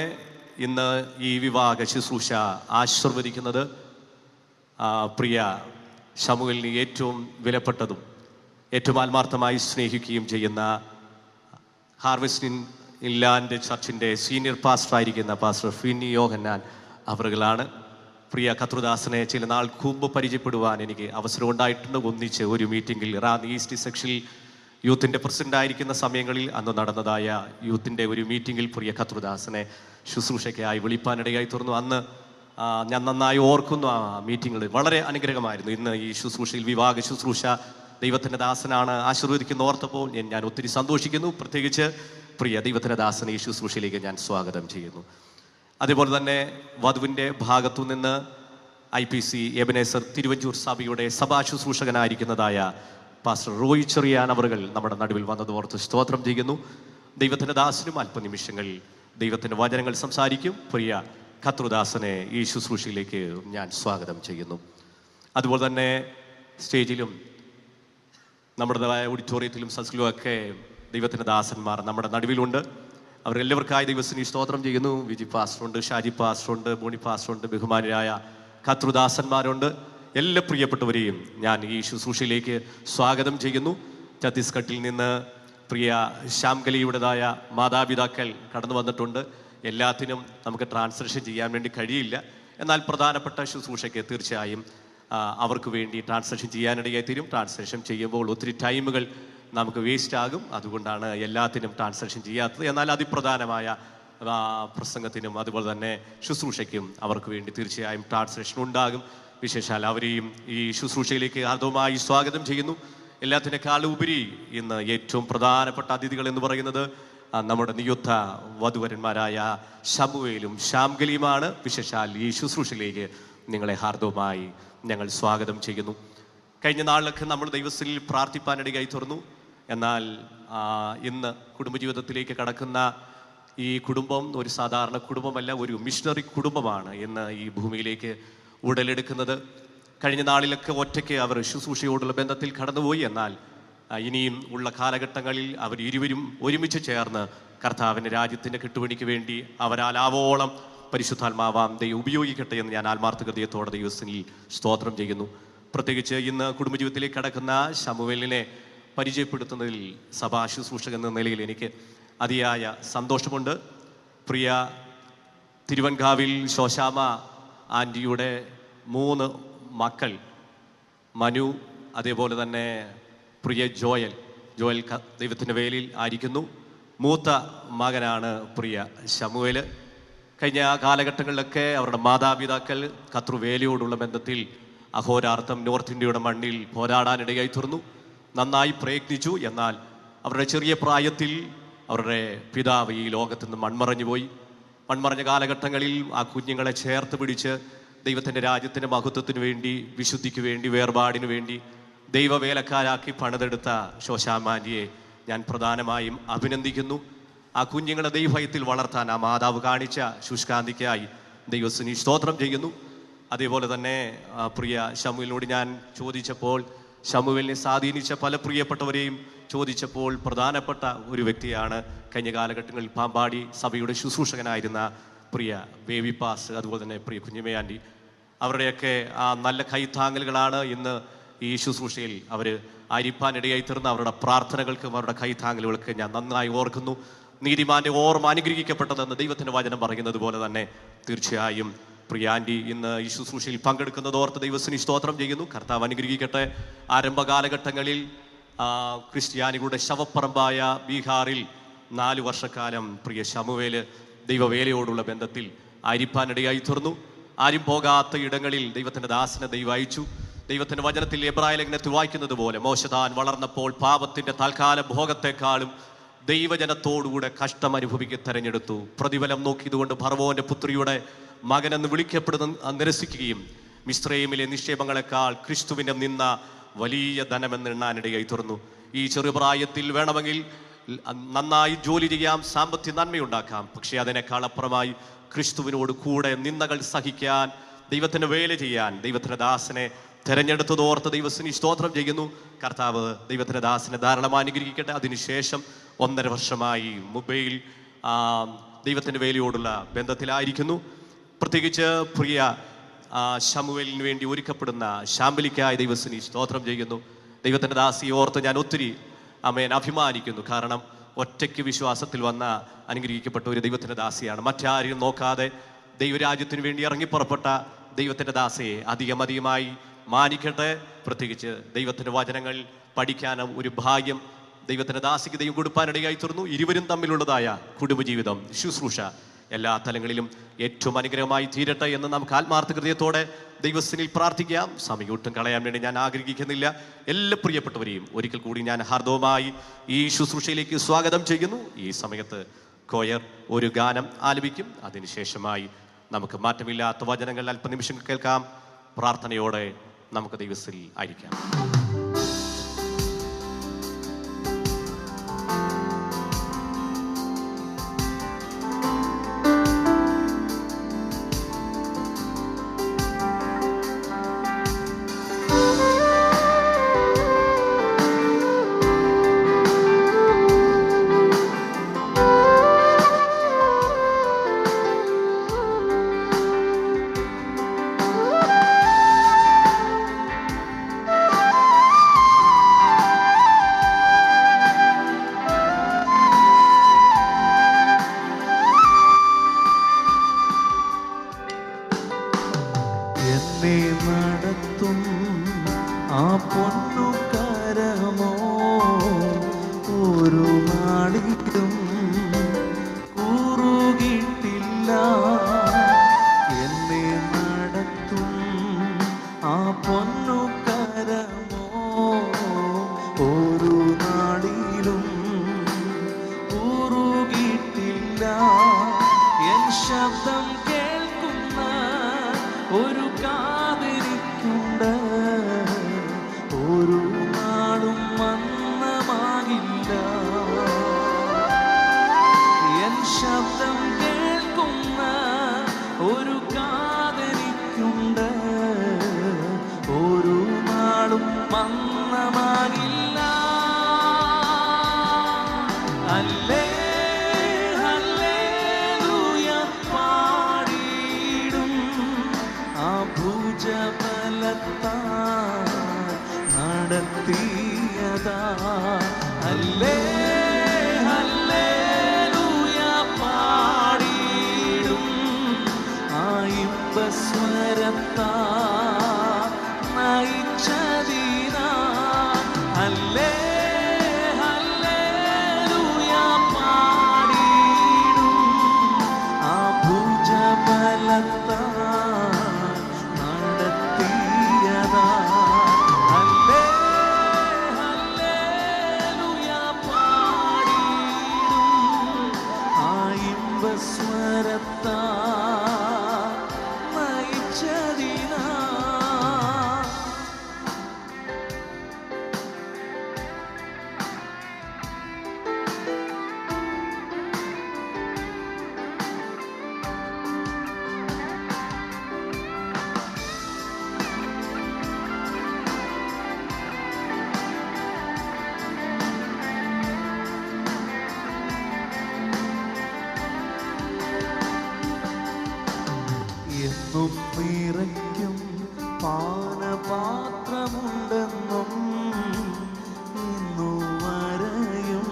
ഇന്ന് ഈ വിവാഹ ശുശ്രൂഷ ആശീർവദിക്കുന്നത് പ്രിയ ശമുവേലിന് ഏറ്റവും വിലപ്പെട്ടതും ഏറ്റവും ആത്മാർത്ഥമായി സ്നേഹിക്കുകയും ചെയ്യുന്ന ഹാർവെസ്റ്റ് ഇൻ ലാൻഡ് ചർച്ചിൻ്റെ സീനിയർ പാസ്റ്ററായിരിക്കുന്ന പാസ്റ്റർ ഫിന്നി യോഹന്നാൻ അവറുകളാണ്. പ്രിയ കർത്തൃദാസനെ ചില നാൾ മുമ്പ് പരിചയപ്പെടുവാൻ എനിക്ക് അവസരം ഉണ്ടായിട്ടുണ്ട്. ഒന്നിച്ച് ഒരു മീറ്റിങ്ങിൽ റാന്നി ഈസ്റ്റ് സെക്ഷനിൽ യൂത്തിൻ്റെ പ്രസിഡൻ്റായിരിക്കുന്ന സമയങ്ങളിൽ അന്ന് നടന്നതായ യൂത്തിൻ്റെ ഒരു മീറ്റിങ്ങിൽ പ്രിയ കർത്തൃദാസനെ ശുശ്രൂഷയ്ക്കായി വിളിപ്പാനിടയായി തീർന്നു. അന്ന് ഞാൻ നന്നായി ഓർക്കുന്നു. ആ മീറ്റിങ്ങുകൾ വളരെ അനുഗ്രഹമായിരുന്നു. ഇന്ന് ഈ ശുശ്രൂഷയിൽ വിവാഹ ശുശ്രൂഷ ദൈവത്തിൻ്റെ ദാസനാണ് ആശീർവദിക്കുന്ന ഓർത്തപ്പോൾ ഞാൻ ഒത്തിരി സന്തോഷിക്കുന്നു. പ്രത്യേകിച്ച് പ്രിയ ദൈവത്തിൻ്റെ ദാസനെ ഈ ശുശ്രൂഷയിലേക്ക് ഞാൻ സ്വാഗതം ചെയ്യുന്നു. അതുപോലെ തന്നെ വധുവിൻ്റെ ഭാഗത്തു നിന്ന് IPC എബനേസർ തിരുവഞ്ചൂർ സഭയുടെ സഭാ ശുശ്രൂഷകനായിരിക്കുന്നതായ പാസ്റ്റർ റോയ് ചെറിയാൻ അവറുകൾ നമ്മുടെ നടുവിൽ വന്നത് ഓർത്ത് സ്തോത്രം ചെയ്യുന്നു. ദൈവത്തിൻ്റെ ദാസനും അല്പനിമിഷങ്ങൾ ദൈവത്തിൻ്റെ വചനങ്ങൾ സംസാരിക്കും. പ്രിയ കർത്തൃദാസനെ ഈ ശുശ്രൂഷയിലേക്ക് ഞാൻ സ്വാഗതം ചെയ്യുന്നു. അതുപോലെ തന്നെ സ്റ്റേജിലും നമ്മുടെ ഓഡിറ്റോറിയത്തിലും സദസ്സിലും ഒക്കെ ദൈവത്തിൻ്റെ ദാസന്മാർ നമ്മുടെ നടുവിലുണ്ട്. അവരെല്ലാവർക്കായി ദൈവത്തിന് സ്തോത്രം ചെയ്യുന്നു. വിജി പാസ്റ്ററുണ്ട്, ഷാജി പാസ്റ്ററുണ്ട്, മോണി പാസ്റ്ററുണ്ട്, ബഹുമാനായ കർത്തൃദാസന്മാരുണ്ട്. എല്ലാ പ്രിയപ്പെട്ടവരെയും ഞാൻ ഈ ശുശ്രൂഷയിലേക്ക് സ്വാഗതം ചെയ്യുന്നു. ഛത്തീസ്ഗഡിൽ നിന്ന് പ്രിയ ശ്യാംകലിയുടേതായ മാതാപിതാക്കൾ കടന്നു വന്നിട്ടുണ്ട്. എല്ലാത്തിനും നമുക്ക് ട്രാൻസ്ലേഷൻ ചെയ്യാൻ വേണ്ടി കഴിയില്ല. എന്നാൽ പ്രധാനപ്പെട്ട ശുശ്രൂഷയ്ക്ക് തീർച്ചയായും അവർക്ക് വേണ്ടി ട്രാൻസ്ലേഷൻ ചെയ്യാനിടയായി തീരും. ട്രാൻസ്ലേഷൻ ചെയ്യുമ്പോൾ ഒത്തിരി ടൈമുകൾ നമുക്ക് വേസ്റ്റ് ആകും. അതുകൊണ്ടാണ് എല്ലാത്തിനും ട്രാൻസ്ലേഷൻ ചെയ്യാത്തത്. എന്നാൽ അതിപ്രധാനമായ പ്രസംഗത്തിനും അതുപോലെ തന്നെ ശുശ്രൂഷയ്ക്കും അവർക്ക് വേണ്ടി തീർച്ചയായും ട്രാൻസ്ലേഷൻ ഉണ്ടാകും. വിശേഷാൽ അവരെയും ഈ ശുശ്രൂഷയിലേക്ക് ഹാർദവമായി സ്വാഗതം ചെയ്യുന്നു. എല്ലാത്തിനേക്കാളും ഉപരി ഇന്ന് ഏറ്റവും പ്രധാനപ്പെട്ട അതിഥികൾ എന്ന് പറയുന്നത് നമ്മുടെ നിയുക്ത വധുവരന്മാരായ ശമുവേലും ശ്യാംകലിയുമാണ്. വിശേഷാൽ ഈ ശുശ്രൂഷയിലേക്ക് നിങ്ങളെ ഹാർദവമായി ഞങ്ങൾ സ്വാഗതം ചെയ്യുന്നു. കഴിഞ്ഞ നാളിലൊക്കെ നമ്മൾ ദൈവത്തിൽ പ്രാർത്ഥിപ്പാനിടയായി തുറന്നു. എന്നാൽ ഇന്ന് കുടുംബജീവിതത്തിലേക്ക് കടക്കുന്ന ഈ കുടുംബം ഒരു സാധാരണ കുടുംബമല്ല, ഒരു മിഷണറി കുടുംബമാണ് ഇന്ന് ഈ ഭൂമിയിലേക്ക് ഉടലെടുക്കുന്നത്. കഴിഞ്ഞ നാളിലൊക്കെ ഒറ്റയ്ക്ക് അവർ ശുശ്രൂഷയോടുള്ള ബന്ധത്തിൽ കടന്നുപോയി. എന്നാൽ ഇനിയും ഉള്ള കാലഘട്ടങ്ങളിൽ അവർ ഇരുവരും ഒരുമിച്ച് ചേർന്ന് കർത്താവിൻ്റെ രാജ്യത്തിൻ്റെ കെട്ടുപണിക്ക് വേണ്ടി അവരാലാവോളം പരിശുദ്ധാത്മാവാം ദൈവം ഉപയോഗിക്കട്ടെ എന്ന് ഞാൻ ആത്മാർത്ഥ ഹൃദയത്തോടെ ദൈവത്തിൽ സ്തോത്രം ചെയ്യുന്നു. പ്രത്യേകിച്ച് ഇന്ന് കുടുംബജീവിതത്തിലേക്ക് കടക്കുന്ന ശമുവേലിനെ പരിചയപ്പെടുത്തുന്നതിൽ സഭാ ശുശ്രൂഷകൻ എന്ന നിലയിൽ എനിക്ക് അതിയായ സന്തോഷമുണ്ട്. പ്രിയ തിരുവൻകാവിൽ ശോശാമ ആൻറ്റിയുടെ 3 മക്കൾ മനു, അതേപോലെ തന്നെ പ്രിയ ജോയൽ ദൈവത്തിൻ്റെ വേലിയിൽ ആയിരിക്കുന്നു. മൂത്ത മകനാണ് പ്രിയ ശമുവേൽ. കഴിഞ്ഞ കാലഘട്ടങ്ങളിലൊക്കെ അവരുടെ മാതാപിതാക്കൾ കർത്തൃവേലയോടുള്ള ബന്ധത്തിൽ അഹോരാർത്ഥം നോർത്ത് ഇന്ത്യയുടെ മണ്ണിൽ പോരാടാനിടയായി തീർന്നു. നന്നായി പ്രയത്നിച്ചു. എന്നാൽ അവരുടെ ചെറിയ പ്രായത്തിൽ അവരുടെ പിതാവ് ഈ ലോകത്ത് നിന്ന് മൺമറഞ്ഞു പോയി. മൺമറഞ്ഞ കാലഘട്ടങ്ങളിൽ ആ കുഞ്ഞുങ്ങളെ ചേർത്ത് പിടിച്ച് ദൈവത്തിൻ്റെ രാജ്യത്തിൻ്റെ മഹത്വത്തിന് വേണ്ടി, വിശുദ്ധിക്ക് വേണ്ടി, വേർപാടിനു വേണ്ടി ദൈവവേലക്കാരാക്കി പണിതെടുത്ത ശോശാമാൻറ്റിയെ ഞാൻ പ്രധാനമായും അഭിനന്ദിക്കുന്നു. ആ കുഞ്ഞുങ്ങളെ ദൈവഭയത്തിൽ വളർത്താൻ ആ മാതാവ് കാണിച്ച ശുഷ്കാന്തിക്കായി ദൈവത്തിന് സ്തോത്രം ചെയ്യുന്നു. അതേപോലെ തന്നെ പ്രിയ ശമുവേലിനോട് ഞാൻ ചോദിച്ചപ്പോൾ, ശമുവേലിനെ സ്വാധീനിച്ച പല പ്രിയപ്പെട്ടവരെയും ചോദിച്ചപ്പോൾ പ്രധാനപ്പെട്ട ഒരു വ്യക്തിയാണ് കഴിഞ്ഞ കാലഘട്ടങ്ങളിൽ പാമ്പാടി സഭയുടെ ശുശ്രൂഷകനായിരുന്ന പ്രിയ ബേബി പാസ്, അതുപോലെ തന്നെ പ്രിയ കുഞ്ഞിമയാൻറ്റി. അവരുടെയൊക്കെ ആ നല്ല കൈത്താങ്ങലുകളാണ് ഇന്ന് ഈ ശുശ്രൂഷയിൽ അവർ ആയിരിക്കാനിടയായി തീർന്ന അവരുടെ പ്രാർത്ഥനകൾക്കും അവരുടെ കൈത്താങ്ങലുകൾക്ക് ഞാൻ നന്നായി ഓർക്കുന്നു. നീതിമാന്റെ ഓർമ്മ അനുഗ്രഹിക്കപ്പെട്ടതെന്ന് ദൈവത്തിൻ്റെ വചനം പറയുന്നത് പോലെ തന്നെ തീർച്ചയായും പ്രിയ ആൻറ്റി ഇന്ന് ഈ ശുശ്രൂഷയിൽ പങ്കെടുക്കുന്നത് ഓർത്ത് ദൈവത്തിന് സ്തോത്രം ചെയ്യുന്നു. കർത്താവ് അനുഗ്രഹിക്കട്ടെ. ആരംഭ കാലഘട്ടങ്ങളിൽ ക്രിസ്ത്യാനികളുടെ ശവപ്പറമ്പായ ബീഹാറിൽ 4 വർഷക്കാലം പ്രിയ ശമുവേൽ ദൈവവേലയോടുള്ള ബന്ധത്തിൽ ആയിരിക്കാനിടയായി തീർന്നു. ആരും പോകാത്ത ഇടങ്ങളിൽ ദൈവത്തിൻ്റെ ദാസനെ ദൈവം അയച്ചു. ദൈവത്തിൻ്റെ വചനത്തിൽ എബ്രായ ലേഖനത്തിൽ വായിക്കുന്നത് പോലെ മോശതാൻ വളർന്നപ്പോൾ പാപത്തിൻ്റെ തൽക്കാല ഭോഗത്തെക്കാളും ദൈവജനത്തോടുകൂടെ കഷ്ടം അനുഭവിക്കുക തെരഞ്ഞെടുത്തു. പ്രതിഫലം നോക്കിയതുകൊണ്ട് ഫറവോന്റെ പുത്രിയുടെ മകനെന്ന് വിളിക്കപ്പെടുന്ന നിരസിക്കുകയും മിസ്രൈമിലെ നിക്ഷേപങ്ങളെക്കാൾ ക്രിസ്തുവിനെ നിന്ന വലിയ ധനമെന്ന് എണ്ണാനിടയായി തുറന്നു. ഈ ചെറുപ്രായത്തിൽ വേണമെങ്കിൽ നന്നായി ജോലി ചെയ്യാം, സാമ്പത്തിക നന്മയുണ്ടാക്കാം. പക്ഷേ അതിനേക്കാൾ അപ്പുറമായി ക്രിസ്തുവിനോട് കൂടെ നിന്ദകൾ സഹിക്കാൻ, ദൈവത്തിന് വേല ചെയ്യാൻ ദൈവത്തിൻ്റെ ദാസനെ തെരഞ്ഞെടുത്തതോർത്ത് ദൈവത്തിന് സ്തോത്രം ചെയ്യുന്നു. കർത്താവ് ദൈവത്തിൻ്റെ ദാസനെ ധാരാളം അനുഗ്രഹിക്കട്ടെ. അതിനുശേഷം 1.5 വർഷമായി മുംബൈയിൽ ദൈവത്തിൻ്റെ വേലയോടുള്ള ബന്ധത്തിലായിരിക്കുന്നു. പ്രത്യേകിച്ച് പ്രിയ ശമുവേലിന് വേണ്ടി ഒരുക്കപ്പെടുന്ന ശാമ്പലിക്കായി ദൈവത്തിന് സ്തോത്രം ചെയ്യുന്നു. ദൈവത്തിൻ്റെ ദാസിയെ ഓർത്ത് ഞാൻ ഒത്തിരി അഭിമാനിക്കുന്നു. കാരണം ഒറ്റയ്ക്ക് വിശ്വാസത്തിൽ വന്ന അനുഗ്രഹിക്കപ്പെട്ട ഒരു ദൈവത്തിൻ്റെ ദാസിയാണ്. മറ്റാരും നോക്കാതെ ദൈവരാജ്യത്തിന് വേണ്ടി ഇറങ്ങിപ്പുറപ്പെട്ട ദൈവത്തിൻ്റെ ദാസയെ അധികമായി മാനിക്കട്ടെ. പ്രത്യേകിച്ച് ദൈവത്തിൻ്റെ വചനങ്ങൾ പഠിക്കാനും ഒരു ഭാഗ്യം ദൈവത്തിൻ്റെ ദാസിക്ക് ദൈവം കൊടുപ്പാനിടയായി തീർന്നു. ഇരുവരും തമ്മിലുള്ളതായ കുടുംബജീവിതം, ശുശ്രൂഷ എല്ലാ തലങ്ങളിലും ഏറ്റവും അനുഗ്രഹമായി തീരട്ടെ എന്ന് നമുക്ക് ആത്മാർത്ഥ ഹൃദയത്തോടെ ദൈവസ്ഥനിൽ പ്രാർത്ഥിക്കാം. സമയൊട്ടും കളയാൻ വേണ്ടി ഞാൻ ആഗ്രഹിക്കുന്നില്ല. എല്ലാ പ്രിയപ്പെട്ടവരെയും ഒരിക്കൽ കൂടി ഞാൻ ഹാർദവമായി ഈ ശുശ്രൂഷയിലേക്ക് സ്വാഗതം ചെയ്യുന്നു. ഈ സമയത്ത് കോയർ ഒരു ഗാനം ആലപിക്കും. അതിനുശേഷമായി നമുക്ക് മാറ്റമില്ലാത്ത വചനങ്ങൾ അല്പനിമിഷങ്ങൾ കേൾക്കാം. പ്രാർത്ഥനയോടെ നമുക്ക് ദൈവസ്ഥനിൽ ആയിരിക്കാം. എന്നെ നടത്തും ആ പൊന്നു കരമോ ഒരു നാളിലും കൂറുകിട്ടില്ല. എന്നെ നടത്തും ആ പൊന്നു കരമോ ഒരു നാളിലും കൂറുകിട്ടില്ല. എൻ ശബ്ദം കേൾക്കുന്ന ഒരു കാതിരിക്കുണ്ട്, ഒരു നാളും മന്ദമാകില്ല. എൻ ശബ്ദം കേൾക്കുന്ന ഒരു കാതിരിക്കുണ്ട്, ഒരു നാളും മന്ദമാകില്ല. അല്ലേ നടത്തിയതാ. അല്ലേ ഹല്ലേലൂയ പാടിയിടും ആ ഇമ്പസ്വരത്താ നയിച്ചതിനാ. അല്ലേ ഹല്ലേലൂയ പാടിയിടും ആ ഭുജബലത്താ നടത്തിയതാ. സ്വരത്താ നയിച്ചതിനാ. എന്നും നിറയ്ക്കും പാനപാത്രമുണ്ടെന്നും ഇന്നു വരെയും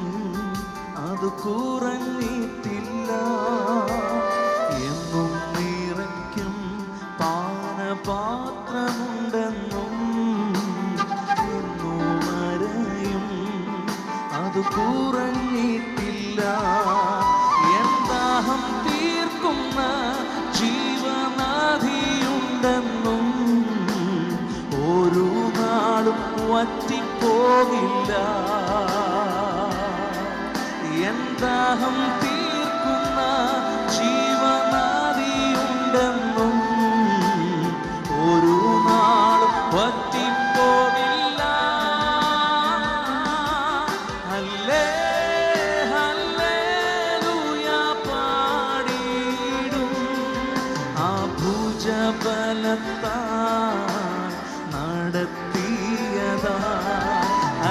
അത് കുറഞ്ഞിട്ടില്ല. എന്നും നിറയ്ക്കും പാനപാത്രമുണ്ടെന്നും ഇന്നു വരെയും അത് കുറഞ്ഞിട്ടില്ല. എൻ ദാഹം തീർക്കുന്ന ജീവനാധിയുണ്ടെന്നും ഒരു നാളും വറ്റിപ്പോകില്ല. എൻ ദാഹം തീർക്കുന്ന ജീവനാധിയുണ്ടെന്നും ഒരു നാളും വറ്റിപ്പോകില്ല. അല്ലേ ഭുജബലത്താ നടത്തിയതാ.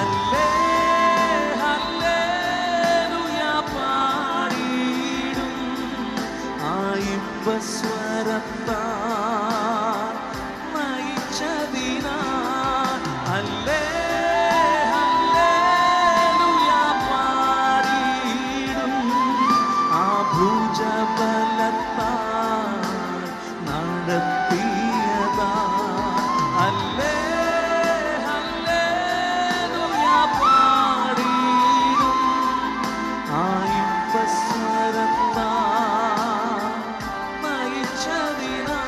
അല്ലേ ഹല്ലേലൂയ പാടിയിടും ആ ഇമ്പസ്വരത്താ നയിച്ചതിനാ. അല്ലേ ഹല്ലേലൂയ പാടിയിടും ആ ഭുജബലത്താ നടത്തിയതാ. അല്ലേ ഹല്ലേലൂയ പാടിയിടും ആ ഇമ്പസ്വരത്താ നയിച്ചതിനാ.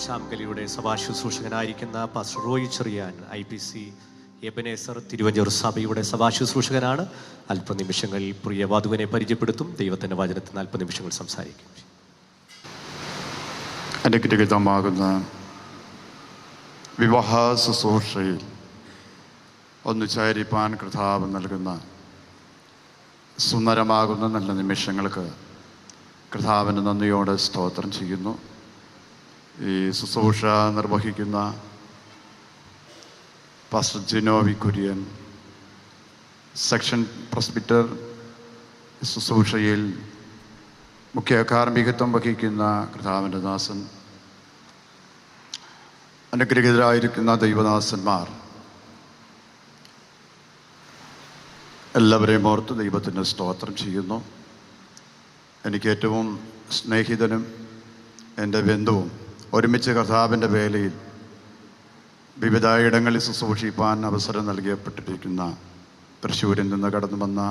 ശാംകലിയുടെ സഭാശുശ്രൂഷകനായിരിക്കുന്ന pastor Roy Cheriyan IPC Ebenezer Thiruvanchoor സഭയുടെ സഭാശുശ്രൂഷകനാണ്. അല്പനിമിഷങ്ങളിൽ പ്രിയ വധുവിനെ പരിചയപ്പെടുത്തും. ദൈവത്തിൻ്റെ വചനത്തിൽ അല്പനിമിഷങ്ങൾ സംസാരിക്കും. അനുഗ്രഹീതമാകുന്ന വിവാഹ ശുശ്രൂഷയിൽ ഒന്നുചേരിപ്പാൻ കർത്താവ് നൽകുന്ന സുന്ദരമാകുന്ന നല്ല നിമിഷങ്ങൾക്ക് കർത്താവിന് നന്ദിയോടെ സ്തോത്രം ചെയ്യുന്നു. ഈ ശുശ്രൂഷ നിർവഹിക്കുന്ന pastor Jino V Kurian, section presbyter, ശുശ്രൂഷയിൽ മുഖ്യ കാർമ്മികത്വം വഹിക്കുന്ന കർത്താവിൻ്റെ ദാസൻ, അനുഗ്രഹീതരായിരിക്കുന്ന ദൈവദാസന്മാർ, എല്ലാവരെയും ഓർത്ത് ദൈവത്തിന് സ്തോത്രം ചെയ്യുന്നു. എനിക്ക് ഏറ്റവും സ്നേഹിതനും എൻ്റെ ബന്ധുവും ഒരുമിച്ച് കർത്താവിൻ്റെ വേലയിൽ വിവിധ ഇടങ്ങളിൽ ശുശ്രൂഷിപ്പാൻ അവസരം നൽകപ്പെട്ടിരിക്കുന്ന തൃശ്ശൂരിൽ നിന്ന് കടന്നു വന്ന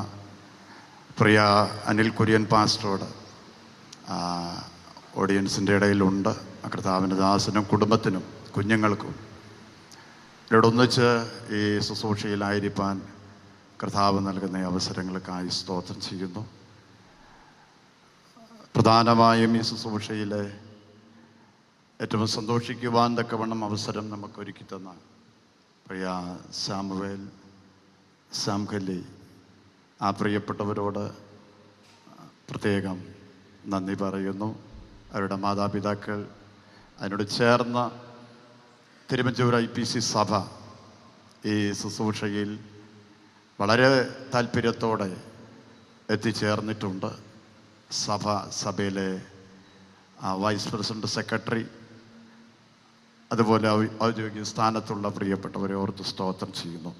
പ്രിയ അനിൽ കുര്യൻ പാസ്റ്ററോട് ഓഡിയൻസിൻ്റെ ഇടയിലുണ്ട്. കർത്താവിൻ്റെ ദാസനും കുടുംബത്തിനും കുഞ്ഞുങ്ങൾക്കും ഇവിടെ ഒന്നിച്ച് ഈ ശുശ്രൂഷയിലായിരിക്കാൻ കർത്താവ് നൽകുന്ന അവസരങ്ങൾക്കായി സ്തോത്രം ചെയ്യുന്നു. പ്രധാനമായും ഈ ശുശ്രൂഷയിലെ ഏറ്റവും സന്തോഷിക്കുവാൻ തക്കവണ്ണം അവസരം നമുക്ക് ഒരുക്കി തന്ന പ്രിയ സാമുവേൽ സാംഖല്ലി, ആ പ്രിയപ്പെട്ടവരോട് പ്രത്യേകം നന്ദി പറയുന്നു. അവരുടെ മാതാപിതാക്കൾ, അതിനോട് ചേർന്ന തിരുവഞ്ചൂർ IPC സഭ ഈ ശുശ്രൂഷയിൽ വളരെ താല്പര്യത്തോടെ എത്തിച്ചേർന്നിട്ടുണ്ട്. സഭയിലെ വൈസ് പ്രസിഡന്റ്, സെക്രട്ടറി, അതുപോലെ ഔദ്യോഗിക സ്ഥാനത്തുള്ള പ്രിയപ്പെട്ടവരെ ഓർത്ത് സ്തോത്രം ചെയ്യുന്നു.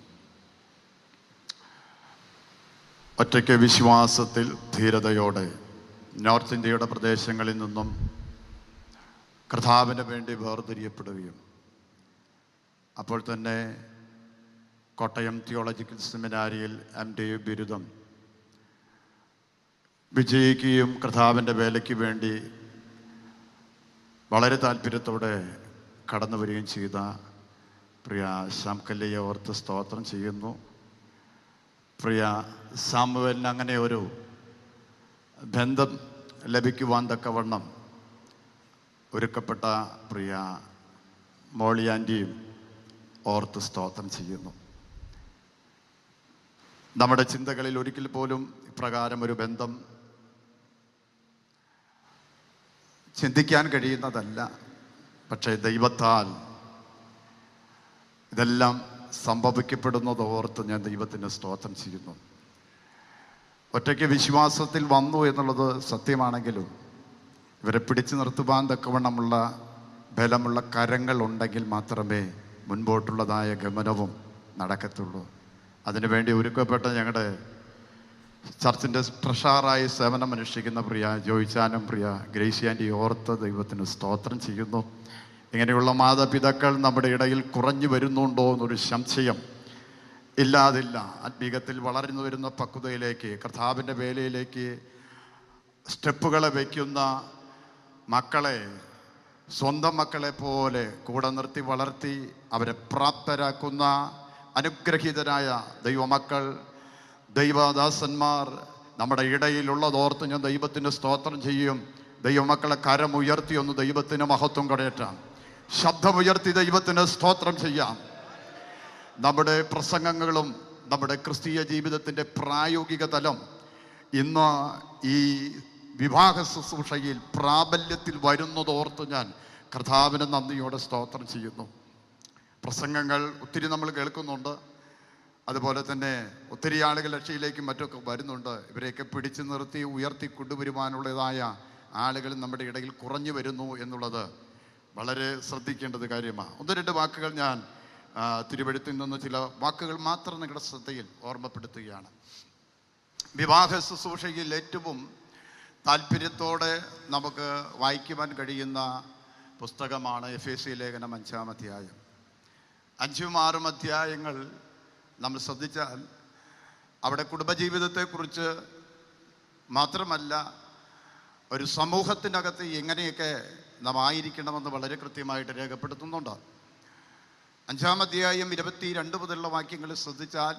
ഒറ്റയ്ക്ക് വിശ്വാസത്തിൽ ധീരതയോടെ നോർത്ത് ഇന്ത്യയുടെ പ്രദേശങ്ങളിൽ നിന്നും കർത്താവിന് വേണ്ടി വേർതിരിയപ്പെടുകയും അപ്പോൾ തന്നെ കോട്ടയം തിയോളജിക്കൽ സെമിനാരിയിൽ MD ബിരുദം വിജയിക്കുകയും കർത്താവിൻ്റെ വേലയ്ക്ക് വേണ്ടി വളരെ താല്പര്യത്തോടെ കടന്നു വരികയും ചെയ്ത പ്രിയ സാംഖല്ലിയെ ഓർത്ത് സ്തോത്രം ചെയ്യുന്നു. പ്രിയ സാമുവേലിന് അങ്ങനെ ഒരു ബന്ധം ലഭിക്കുവാൻ തക്കവണ്ണം ഒരുക്കപ്പെട്ട പ്രിയ മോളി ആൻറ്റിയും ഓർത്ത് സ്തോത്രം ചെയ്യുന്നു. നമ്മുടെ ചിന്തകളിൽ ഒരിക്കൽ പോലും ഇപ്രകാരം ഒരു ബന്ധം ചിന്തിക്കാൻ കഴിയുന്നതല്ല. പക്ഷേ ദൈവത്താൽ ഇതെല്ലാം സംഭവിക്കപ്പെടുന്നത് ഓർത്ത് ഞാൻ ദൈവത്തിന് സ്തോത്രം ചെയ്യുന്നു. ഒറ്റയ്ക്ക് വിശ്വാസത്തിൽ വന്നു എന്നുള്ളത് സത്യമാണെങ്കിലും ഇവരെ പിടിച്ചു നിർത്തുവാൻ തക്കവണ്ണമുള്ള ബലമുള്ള കരങ്ങൾ ഉണ്ടെങ്കിൽ മാത്രമേ മുൻപോട്ടുള്ളതായ ഗമനവും നടക്കത്തുള്ളൂ. അതിനുവേണ്ടി ഒരുക്കപ്പെട്ട ഞങ്ങളുടെ ചർച്ചിൻ്റെ ട്രഷറായി സേവനമനുഷ്ഠിക്കുന്ന പ്രിയ ജോയിച്ചാനും പ്രിയ ഗ്രേസി ആൻറ്റി ഓർത്ത് ദൈവത്തിന് സ്തോത്രം ചെയ്യുന്നു. ഇങ്ങനെയുള്ള മാതാപിതാക്കൾ നമ്മുടെ ഇടയിൽ കുറഞ്ഞു വരുന്നുണ്ടോ എന്നൊരു സംശയം ഇല്ലാതില്ല. ആത്മീകത്തിൽ വളർന്നു വരുന്ന പക്വതയിലേക്ക്, കർത്താവിൻ്റെ വേലയിലേക്ക് സ്റ്റെപ്പുകളെ വയ്ക്കുന്ന മക്കളെ സ്വന്തം മക്കളെ പോലെ കൂടെ നിർത്തി വളർത്തി അവരെ പ്രാപ്തരാക്കുന്ന അനുഗ്രഹീതരായ ദൈവമക്കൾ, ദൈവദാസന്മാർ നമ്മുടെ ഇടയിലുള്ളതോർത്ത് ഞാൻ ദൈവത്തിന് സ്തോത്രം ചെയ്യും. ദൈവമക്കളെ കരമുയർത്തി ഒന്ന് ദൈവത്തിന് മഹത്വം കടയറ്റാം. ശബ്ദമുയർത്തി ദൈവത്തിന് സ്തോത്രം ചെയ്യാം. നമ്മുടെ പ്രസംഗങ്ങളും നമ്മുടെ ക്രിസ്തീയ ജീവിതത്തിൻ്റെ പ്രായോഗിക തലം ഇന്ന് ഈ വിവാഹ ശുശ്രൂഷയിൽ പ്രാബല്യത്തിൽ വരുന്നതോർത്ത് ഞാൻ കർത്താവിന് നന്ദിയോടെ സ്തോത്രം ചെയ്യുന്നു. പ്രസംഗങ്ങൾ ഒത്തിരി നമ്മൾ കേൾക്കുന്നുണ്ട്. അതുപോലെ തന്നെ ഒത്തിരി ആളുകൾ രക്ഷയിലേക്കും മറ്റൊക്കെ വരുന്നുണ്ട്. ഇവരെയൊക്കെ പിടിച്ചു നിർത്തി ഉയർത്തി കൊണ്ടുവരുവാനുള്ളതായ ആളുകൾ നമ്മുടെ ഇടയിൽ കുറഞ്ഞു വരുന്നു എന്നുള്ളത് വളരെ ശ്രദ്ധിക്കേണ്ടത് കാര്യമാണ്. ഒന്ന് രണ്ട് വാക്കുകൾ ഞാൻ തിരുവെഴുത്തിൽ നിന്ന് ചില വാക്കുകൾ മാത്രം നിങ്ങളുടെ ശ്രദ്ധയിൽ ഓർമ്മപ്പെടുത്തുകയാണ്. വിവാഹ ശുശ്രൂഷയിൽ ഏറ്റവും താല്പര്യത്തോടെ നമുക്ക് വായിക്കുവാൻ കഴിയുന്ന പുസ്തകമാണ് എഫേസ്യ ലേഖനം 5-ാം അധ്യായം. 5ഉം 6ഉം അധ്യായങ്ങൾ നമ്മൾ ശ്രദ്ധിച്ചാൽ അവിടെ കുടുംബജീവിതത്തെക്കുറിച്ച് മാത്രമല്ല ഒരു സമൂഹത്തിനകത്ത് എങ്ങനെയൊക്കെ നാം ആയിരിക്കണമെന്ന് വളരെ കൃത്യമായിട്ട് രേഖപ്പെടുത്തുന്നുണ്ട്. 5-ാം അധ്യായം 22 മുതലുള്ള വാക്യങ്ങൾ ശ്രദ്ധിച്ചാൽ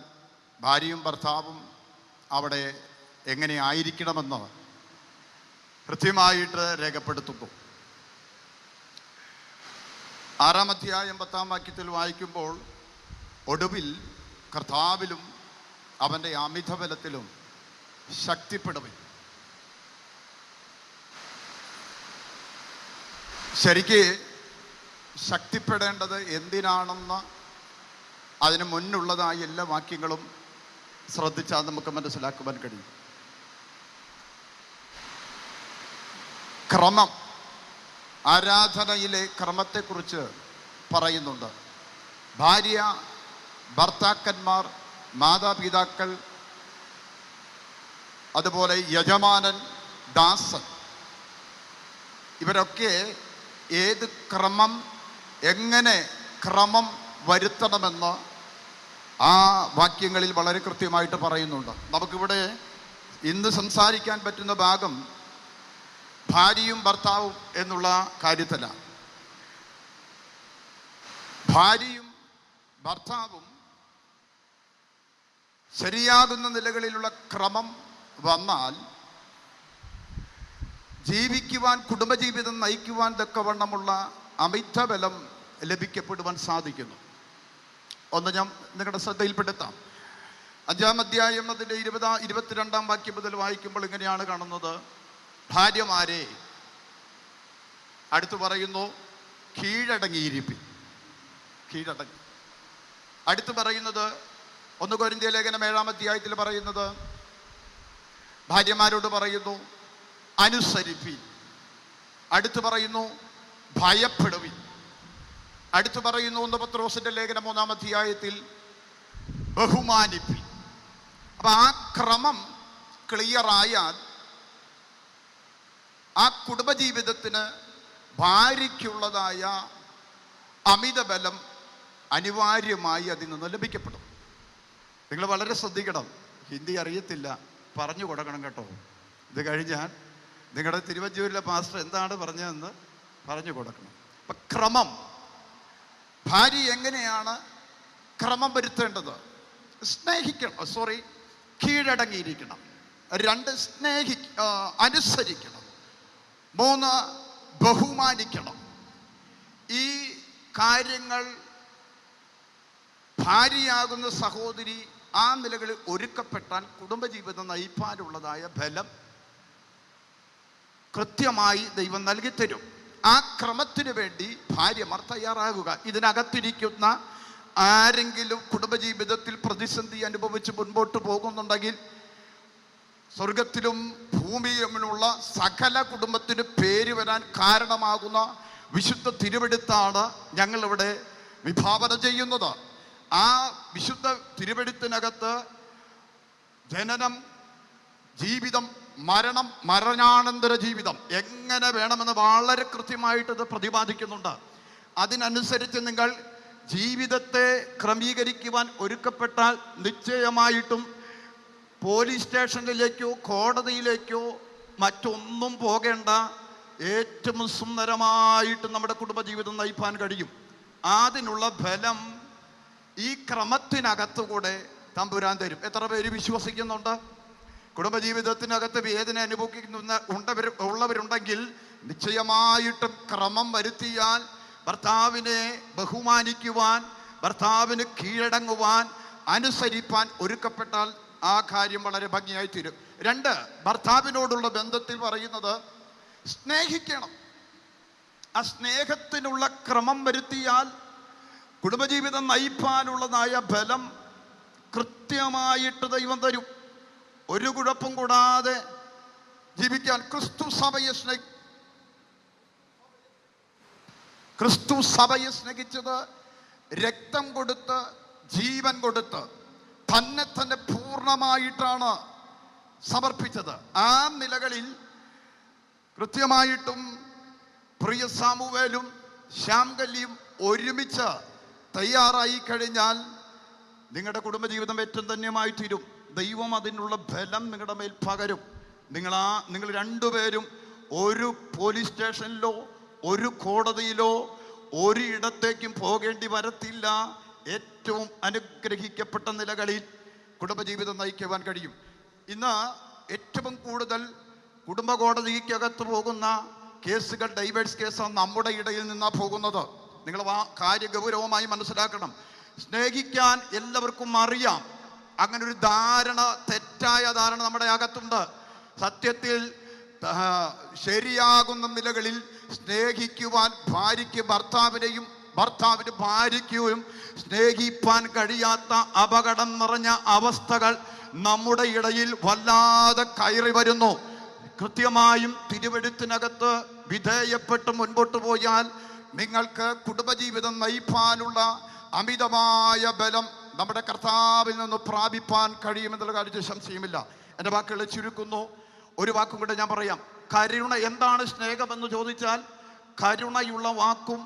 ഭാര്യയും ഭർത്താവും അവിടെ എങ്ങനെ ആയിരിക്കണമെന്ന് കൃത്യമായിട്ട് രേഖപ്പെടുത്തുന്നു. 6-ാം അധ്യായം 10-ാം വാക്യത്തിൽ വായിക്കുമ്പോൾ ഒടുവിൽ കർത്താവിലും അവൻ്റെ അമിതബലത്തിലും ശക്തിപ്പെടുവൻ. ശരിക്ക് ശക്തിപ്പെടേണ്ടത് എന്തിനാണെന്ന് അതിന് മുന്നുള്ളതായ എല്ലാ വാക്യങ്ങളും ശ്രദ്ധിച്ചാൽ നമുക്ക് മനസ്സിലാക്കുവാൻ കഴിയും. ക്രമം, ആരാധനയിലെ ക്രമത്തെക്കുറിച്ച് പറയുന്നുണ്ട്. ഭാര്യ, ഭർത്താക്കന്മാർ, മാതാപിതാക്കൾ, അതുപോലെ യജമാനൻ, ദാസൻ, ഇവരൊക്കെ ഏത് ക്രമം, എങ്ങനെ ക്രമം വരുത്തണമെന്ന് ആ വാക്യങ്ങളിൽ വളരെ കൃത്യമായിട്ട് പറയുന്നുണ്ട്. നമുക്കിവിടെ ഇന്ന് സംസാരിക്കാൻ പറ്റുന്ന ഭാഗം ഭാര്യയും ഭർത്താവും എന്നുള്ള കാര്യത്തിലാണ്. ഭാര്യയും ഭർത്താവും ശരിയാകുന്ന നിലകളിലുള്ള ക്രമം വന്നാൽ ജീവിക്കുവാൻ, കുടുംബജീവിതം നയിക്കുവാൻ തക്കവണ്ണമുള്ള അമിതബലം ലഭിക്കപ്പെടുവാൻ സാധിക്കുന്നു. ഒന്ന് ഞാൻ നിങ്ങളുടെ ശ്രദ്ധയിൽപ്പെടുത്താം. 5-ാം അധ്യായം അതിൻ്റെ 22-ാം വാക്യം മുതൽ വായിക്കുമ്പോൾ ഇങ്ങനെയാണ് കാണുന്നത്. ഭാര്യമാരെ, അടുത്ത് പറയുന്നു, കീഴടങ്ങിയിരിപ്പിൻ. കീഴടങ്ങി. അടുത്ത് പറയുന്നത് 1 കൊരിന്ത്യർ ലേഖനം 7-ാം അധ്യായത്തിൽ പറയുന്നത്, ഭാര്യമാരോട് പറയുന്നു അനുസരിപ്പിൻ. അടുത്ത് പറയുന്നു ഭയപ്പെടുവിൻ. അടുത്ത് പറയുന്നു 1 പത്രോസിന്റെ ലേഖനം 3-ാം അധ്യായത്തിൽ ബഹുമാനിപ്പിൻ. അപ്പൊ ആ ക്രമം ക്ലിയറായാൽ ആ കുടുംബജീവിതത്തിന് ഭാര്യയ്ക്കുള്ളതായ അമിതബലം അനിവാര്യമായി അതിൽ നിന്ന് ലഭിക്കപ്പെടും. നിങ്ങൾ വളരെ ശ്രദ്ധിക്കണം. ഹിന്ദി അറിയത്തില്ല, പറഞ്ഞു കൊടുക്കണം കേട്ടോ. ഇത് കഴിഞ്ഞാൽ നിങ്ങളുടെ തിരുവഞ്ചൂരിലെ പാസ്റ്റർ എന്താണ് പറഞ്ഞതെന്ന് പറഞ്ഞു കൊടുക്കണം. അപ്പം ക്രമം, ഭാര്യ എങ്ങനെയാണ് ക്രമം വരുത്തേണ്ടത്? കീഴടങ്ങിയിരിക്കണം. 2 അനുസരിക്കണം. 3 ബഹുമാനിക്കണം. ഈ കാര്യങ്ങൾ ഭാര്യയാകുന്ന സഹോദരി ആ നിലകളിൽ ഒരുക്കപ്പെട്ടാൽ കുടുംബജീവിതം നയിപ്പാനുള്ളതായ ബലം കൃത്യമായി ദൈവം നൽകിത്തരും. ആ ക്രമത്തിന് വേണ്ടി ഭാര്യമാർ തയ്യാറാകുക. ഇതിനകത്തിരിക്കുന്ന ആരെങ്കിലും കുടുംബജീവിതത്തിൽ പ്രതിസന്ധി അനുഭവിച്ച് മുൻപോട്ട് പോകുന്നുണ്ടെങ്കിൽ സ്വർഗത്തിലും ഭൂമിയിലുമുള്ള സകല കുടുംബത്തിന് പേര് വരാൻ കാരണമാകുന്ന വിശുദ്ധ തിരുവെടുത്താണ് ഞങ്ങളിവിടെ വിഭാവനം ചെയ്യുന്നത്. ആ വിശുദ്ധ തിരുവെടുത്തിനകത്ത് ജനനം, ജീവിതം, മരണം, മരണാനന്തര ജീവിതം എങ്ങനെ വേണമെന്ന് വളരെ കൃത്യമായിട്ട് ഇത് പ്രതിപാദിക്കുന്നുണ്ട്. അതിനനുസരിച്ച് നിങ്ങൾ ജീവിതത്തെ ക്രമീകരിക്കുവാൻ ഒരുക്കപ്പെട്ടാൽ നിശ്ചയമായിട്ടും പോലീസ് സ്റ്റേഷനിലേക്കോ കോടതിയിലേക്കോ മറ്റൊന്നും പോകേണ്ട, ഏറ്റവും സുന്ദരമായിട്ട് നമ്മുടെ കുടുംബജീവിതം നയിപ്പാൻ കഴിയും. അതിനുള്ള ബലം ഈ ക്രമത്തിനകത്തുകൂടെ തമ്പുരാൻ തരും. എത്ര പേര് വിശ്വസിക്കുന്നുണ്ട്? കുടുംബജീവിതത്തിനകത്ത് വേദന ഉള്ളവരുണ്ടെങ്കിൽ നിശ്ചയമായിട്ടും ക്രമം വരുത്തിയാൽ ഭർത്താവിനെ ബഹുമാനിക്കുവാൻ, ഭർത്താവിന് കീഴടങ്ങുവാൻ, അനുസരിപ്പാൻ ഒരുക്കപ്പെട്ടാൽ ആ കാര്യം വളരെ ഭംഗിയായി തീരും. 2, ഭർത്താവിനോടുള്ള ബന്ധത്തിൽ പറയുന്നത് സ്നേഹിക്കണം. ആ സ്നേഹത്തിനുള്ള ക്രമം വരുത്തിയാൽ കുടുംബജീവിതം നയിപ്പാനുള്ളതായ ബലം കൃത്യമായിട്ട് ദൈവം തരും. ഒരു കുഴപ്പം കൂടാതെ ജീവിക്കാൻ ക്രിസ്തു സഭയെ സ്നേഹിച്ചത് രക്തം കൊടുത്ത്, ജീവൻ കൊടുത്ത്, തന്നെ പൂർണ്ണമായിട്ടാണ് സമർപ്പിച്ചത്. ആ നിലകളിൽ കൃത്യമായിട്ടും പ്രിയ സാമുവേലും ശ്യാംകല്ലിയും ഒരുമിച്ച് തയ്യാറായി കഴിഞ്ഞാൽ നിങ്ങളുടെ കുടുംബജീവിതം ഏറ്റവും ധന്യമായി തീരും. ദൈവം അതിനുള്ള ബലം നിങ്ങളുടെ മേൽ പകരും. നിങ്ങൾ 2 പേരും ഒരു പോലീസ് സ്റ്റേഷനിലോ ഒരു കോടതിയിലോ ഒരിടത്തേക്കും പോകേണ്ടി വരത്തില്ല. ഏറ്റവും അനുഗ്രഹിക്കപ്പെട്ട നിലകളിൽ കുടുംബജീവിതം നയിക്കുവാൻ കഴിയും. ഇന്ന് ഏറ്റവും കൂടുതൽ കുടുംബ കോടതിക്കകത്ത് പോകുന്ന കേസുകൾ ഡൈവേഴ്സ് കേസാണ് നമ്മുടെ ഇടയിൽ നിന്നാണ് പോകുന്നത്. നിങ്ങൾ ആ കാര്യം ഗൗരവമായി മനസ്സിലാക്കണം. സ്നേഹിക്കാൻ എല്ലാവർക്കും അറിയാം. അങ്ങനെ ഒരു ധാരണ, തെറ്റായ ധാരണ നമ്മുടെ അകത്തുണ്ട്. സത്യത്തിൽ ശരിയാകുന്ന നിലകളിൽ സ്നേഹിക്കുവാൻ ഭാര്യയ്ക്ക് ഭർത്താവിനെയും ഭർത്താവിന് ഭാര്യയ്ക്കും സ്നേഹിപ്പാൻ കഴിയാത്ത അപകടം നിറഞ്ഞ അവസ്ഥകൾ നമ്മുടെ ഇടയിൽ വല്ലാതെ കയറി വരുന്നു. കൃത്യമായും തിരുവെഴുത്തിനകത്ത് വിധേയപ്പെട്ട് മുൻപോട്ട് പോയാൽ നിങ്ങൾക്ക് കുടുംബജീവിതം നയിപ്പാനുള്ള അമിതമായ ബലം നമ്മുടെ കർത്താവിൽ നിന്ന് പ്രാപിപ്പാൻ കഴിയുമെന്നുള്ള കാര്യത്തിൽ സംശയമില്ല. എൻ്റെ വാക്കുകളെ ചുരുക്കുന്നു. ഒരു വാക്കും കൂടെ ഞാൻ പറയാം. കരുണ എന്താണ് സ്നേഹമെന്ന് ചോദിച്ചാൽ കരുണയുള്ള വാക്കും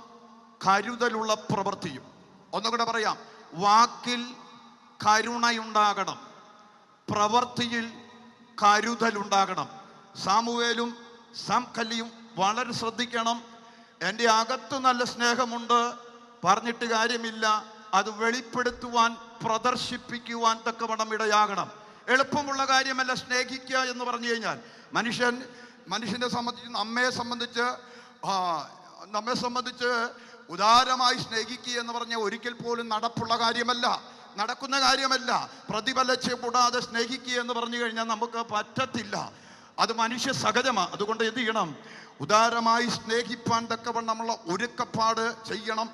കരുതലുള്ള പ്രവൃത്തിയും. ഒന്നുകൂടെ പറയാം, വാക്കിൽ കരുണയുണ്ടാകണം, പ്രവൃത്തിയിൽ കരുതലുണ്ടാകണം. സാമുവേലും സാംഖല്ലിയും വളരെ ശ്രദ്ധിക്കണം. എൻ്റെ അകത്ത് നല്ല സ്നേഹമുണ്ട്, പറഞ്ഞിട്ട് കാര്യമില്ല, അത് വെളിപ്പെടുത്തുവാൻ പ്രദർശിപ്പിക്കുവാൻ തക്കവണ്ണം ഇടയാകണം. എളുപ്പമുള്ള കാര്യമല്ല സ്നേഹിക്കുക എന്ന് പറഞ്ഞു കഴിഞ്ഞാൽ. മനുഷ്യനെ സംബന്ധിച്ച് നമ്മെ സംബന്ധിച്ച് ഉദാരമായി സ്നേഹിക്കുക എന്ന് പറഞ്ഞാൽ ഒരിക്കൽ പോലും നടക്കുന്ന കാര്യമല്ല. പ്രതിഫലച്ച കൂടാതെ സ്നേഹിക്കുക എന്ന് പറഞ്ഞു കഴിഞ്ഞാൽ നമുക്ക് പറ്റത്തില്ല. അത് മനുഷ്യ സഹജമാണ്. അതുകൊണ്ട് എന്ത് ചെയ്യണം? ഉദാരമായി സ്നേഹിപ്പാൻ തക്കവണ്ണമുള്ള ഒരുക്കപ്പാട് ചെയ്യണം.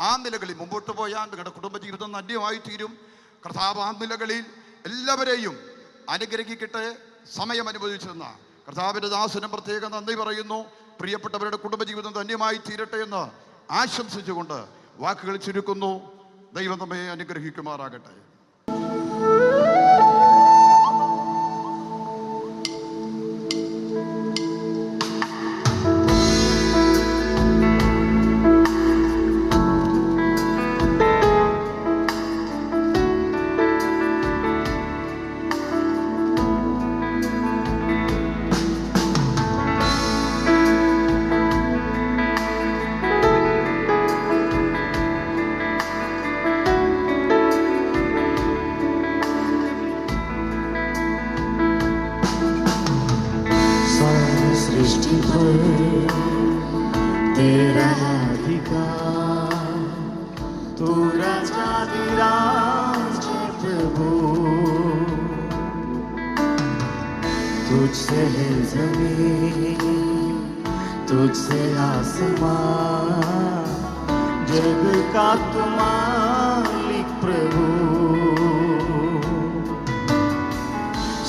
ആ നിലകളിൽ മുമ്പോട്ട് പോയാൽ നിങ്ങളുടെ കുടുംബജീവിതം ധന്യമായി തീരും. കർത്താവ് ആ നിലകളിൽ എല്ലാവരെയും അനുഗ്രഹിക്കട്ടെ. സമയം അനുവദിച്ചിരുന്ന കർത്താവിൻ്റെ ദാസനും പ്രത്യേകം നന്ദി പറയുന്നു. പ്രിയപ്പെട്ടവരുടെ കുടുംബജീവിതം ധന്യമായി തീരട്ടെ എന്ന് ആശംസിച്ചുകൊണ്ട് വാക്കുകൾ ചുരുക്കുന്നു. ദൈവം നമ്മെ അനുഗ്രഹിക്കുമാറാകട്ടെ. सृष्टि पर तेरा अधिकार, तू राजाधिराज है प्रभु, तुझसे है जमीन, तुझसे आसमान, जग का तू मालिक प्रभु।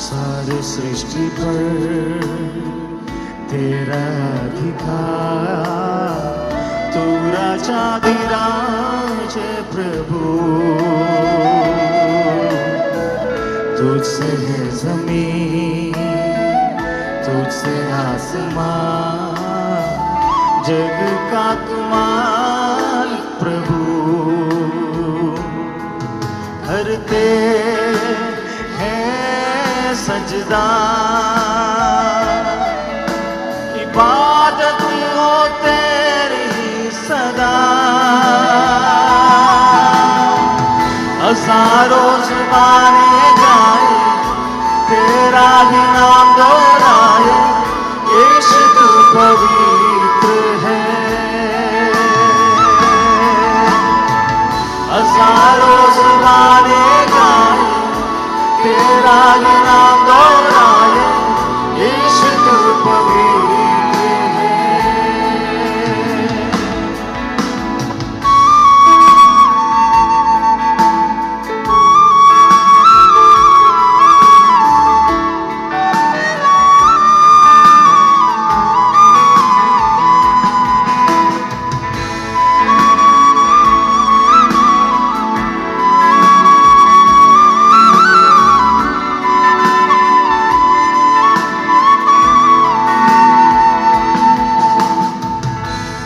सारी सृष्टि पर तेरा अधिकार, तू राजाधिराज है प्रभु, तुझसे है जमीन, तुझसे आसमान, जग का तू मालिक प्रभु। करते हैं सजदा, इबादत हो तेरी सदा, हजारों जुबानें गाए तेरा ही नाम दोहराए, यीशु तू पवित्र है। हजारों जुबानें गाए तेरा ही नाम दोहराए, यीशु तू पवित्र।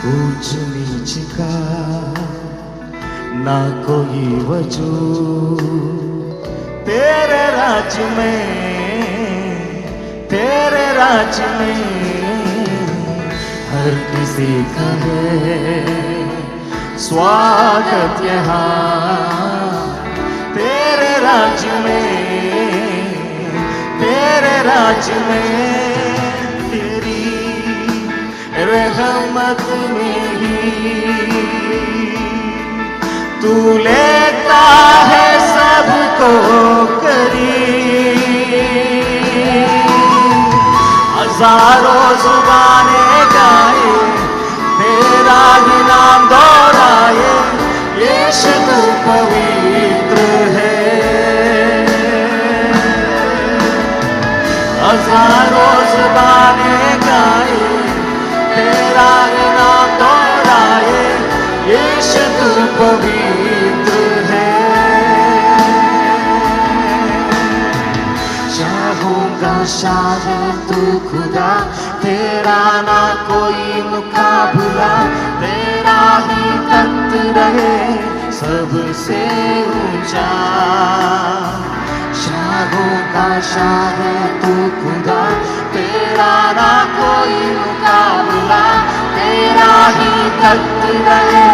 ऊंच नीच का ना कोई वजूद, तेरे राज्य में हर किसी का है स्वागत यहाँ। तेरे राज्य में तेरी रहमत में ही तू लेता है सबको करीब। हजारों जुबानें गाए तेरा ही नाम दोहराए, यीशु तू पवित्र है। हजारों जुबानें गाए तेरा नाम दोहराए, यीशु तू पवित्र है। चाहूंगा शायद तू खुदा तेरा मुकाबला तेरा ही तख्त रहे सबसे ऊंचा। शाहों का शाह है तू खुदा, तेरा ना कोई मुकाबला, तेरा ही तख्त रहे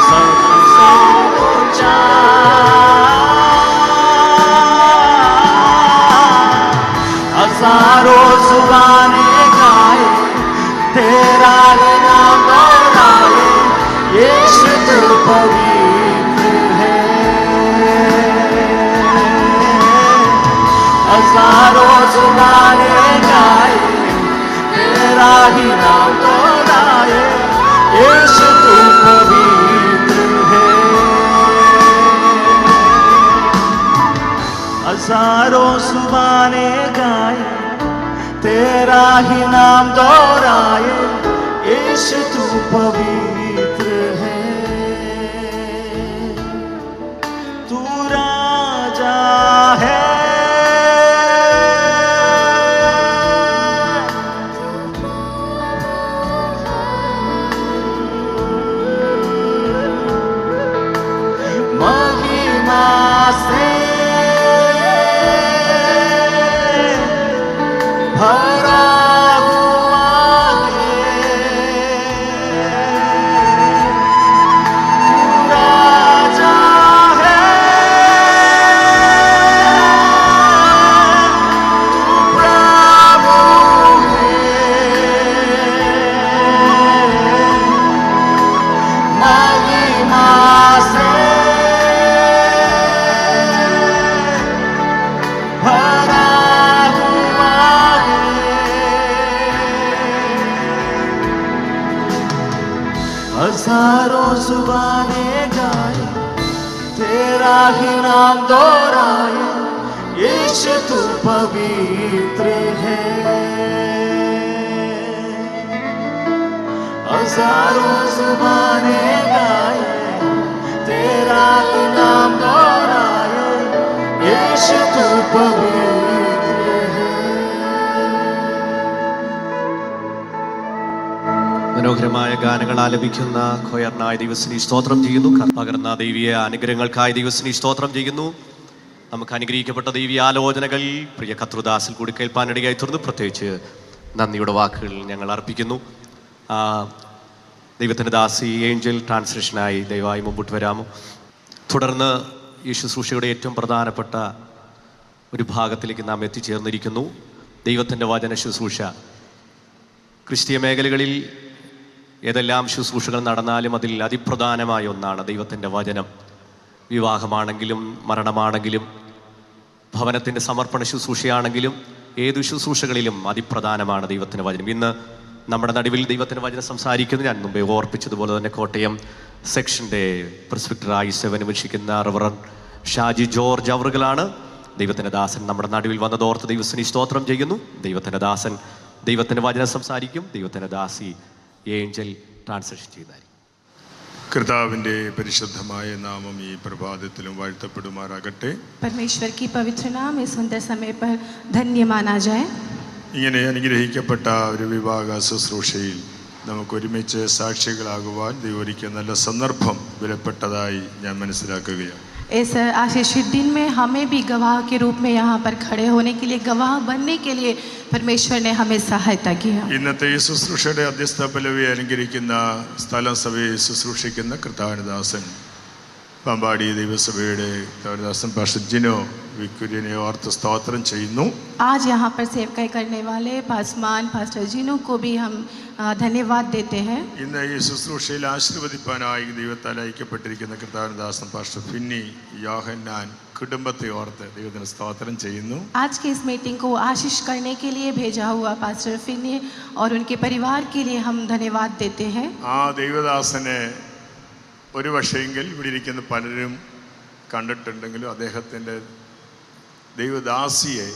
सबसे ऊंचा। हजारों जुबानें गाए तेरा नाम दोहराए, यीशु तू पवित्र है। हजारों जुबानें गाए तेरा ही नाम दोहराए, यीशु तू पवित्र है। हजारों जुबानें गाए तेरा ही नाम दोहराए, यीशु तू पवित्र है। तू राजा है, महिमा से भरा हुआ है। तू राजा है, तू प्रभु है। महिमा से भरा हुआ है। हजारों जुबानें गाए तेरा ही नाम दोहराए, यीशु तू पवित्र है। हजारों जुबानें गाए तेरा ही नाम दोहराए, यीशु तू पवित्र है। മനോഹരമായ ഗാനങ്ങൾ ആലപിക്കുന്ന ഖോയറിനായ ദൈവത്തിനെ സ്തോത്രം ചെയ്യുന്നു. പകർന്ന ദൈവീയ അനുഗ്രഹങ്ങൾക്കായി ദൈവത്തിനെ സ്തോത്രം ചെയ്യുന്നു. നമുക്ക് അനുഗ്രഹിക്കപ്പെട്ട ദൈവീയ ആലോചനകൾ പ്രിയ കർത്തൃദാസിൽ കൂടി കേൾപ്പാനിടയായി തീർന്നു. പ്രത്യേകിച്ച് നന്ദിയുടെ വാക്കുകൾ ഞങ്ങൾ അർപ്പിക്കുന്നു. ദൈവത്തിൻ്റെ ദാസി ഏഞ്ചൽ ട്രാൻസ്ലേഷനായി ദയവായി മുമ്പോട്ട് വരാമോ? തുടർന്ന് ഈ ശുശ്രൂഷയുടെ ഏറ്റവും പ്രധാനപ്പെട്ട ഒരു ഭാഗത്തിലേക്ക് നാം എത്തിച്ചേർന്നിരിക്കുന്നു. ദൈവത്തിൻ്റെ വചന ശുശ്രൂഷ. ക്രിസ്തീയ മേഖലകളിൽ ഏതെല്ലാം ശുശ്രൂഷകൾ നടന്നാലും അതിൽ അതിപ്രധാനമായ ഒന്നാണ് ദൈവത്തിൻ്റെ വചനം. വിവാഹമാണെങ്കിലും മരണമാണെങ്കിലും ഭവനത്തിൻ്റെ സമർപ്പണ ശുശ്രൂഷയാണെങ്കിലും ഏതു ശുശ്രൂഷകളിലും അതിപ്രധാനമാണ് ദൈവത്തിൻ്റെ വചനം. ഇന്ന് നമ്മുടെ നടുവിൽ ദൈവത്തിൻ്റെ വചനം സംസാരിക്കുന്നത് ഞാൻ മുമ്പേ ഓർപ്പിച്ചതുപോലെ തന്നെ കോട്ടയം സെക്ഷൻ്റെ പ്രിസ്പെക്ടറായി സേവനമനുഷ്ഠിക്കുന്ന റവറൻ ഷാജി ജോർജ് അവറുകളാണ്. ദൈവത്തിൻ്റെ ദാസൻ നമ്മുടെ നടുവിൽ വന്നതോർത്ത് ദൈവത്തിനെ സ്തോത്രം ചെയ്യുന്നു. ദൈവത്തിൻ്റെ ദാസൻ ദൈവത്തിൻ്റെ വചനം സംസാരിക്കും. ദൈവത്തിൻ്റെ ദാസി ഏഞ്ചൽ ട്രാൻസ്ലേഷൻ ചെയ്യുന്നതായിരിക്കും. കർത്താവിൻ്റെ പരിശുദ്ധമായ നാമം ഈ പ്രഭാതത്തിലും വാഴ്ത്തപ്പെടുമാറാകട്ടെ. परमेश्वर की पवित्र नाम इस सुंदर समय पर धन्य माना जाए. ഇങ്ങനെ അനുഗ്രഹിക്കപ്പെട്ട ഒരു വിവാഹ ശുശ്രൂഷയിൽ നമുക്ക് ഒരുമിച്ച് സാക്ഷികളാകുവാൻ ദൈവം ഒരുക്കിയ നല്ല സന്ദർഭം വിലപ്പെട്ടതായി ഞാൻ മനസ്സിലാക്കുകയാണ്. इस आशीषित दिन में हमें भी गवाह के रूप में यहाँ पर खड़े होने के लिए, गवाह बनने के लिए परमेश्वर ने हमें सहायता किया. ഇന്നത്തെ ഈ ശുശ്രൂഷയുടെ അധ്യസ്ഥ പദവി അലങ്കരിക്കുന്ന സ്ഥലം സഭയെ ശുശ്രൂഷിക്കുന്ന കർത്താവിനദാസൻ പാമ്പാടി ദൈവസഭയുടെ കർത്താവിനദാസൻ പാസ്റ്റർ ജിനോ വിക്കുര്യനെ ഓർത്ത് സ്തോത്രം ചെയ്യുന്നു. आज यहाँ पर सेवकाई करने वाले पासमान पास्टर जिनू को भी हम धन्यवाद देते हैं. ഇന്ന് ഈ ശുശ്രൂഷയിൽ ആശീർവദിപ്പാനായി ദൈവത്താൽ അയക്കപ്പെട്ടിരിക്കുന്ന കർത്താവിനദാസൻ പാസ്റ്റർ ഫിന്നി യോഹന്നാൻ കുടുംബത്തെ ഓർത്ത് ദൈവത്തിന് സ്തോത്രം ചെയ്യുന്നു. आज की इस मीटिंग को आशीष करने के लिए भेजा हुआ पास्टर फिन्नी और उनके परिवार के लिए हम धन्यवाद देते हैं. ആ ദൈവദാസനെ ഒരു പക്ഷേങ്കിൽ ഇവിടെ ഇരിക്കുന്ന പലരും കണ്ടിട്ടുണ്ടെങ്കിലും അദ്ദേഹത്തിൻ്റെ ദൈവദാസിയെ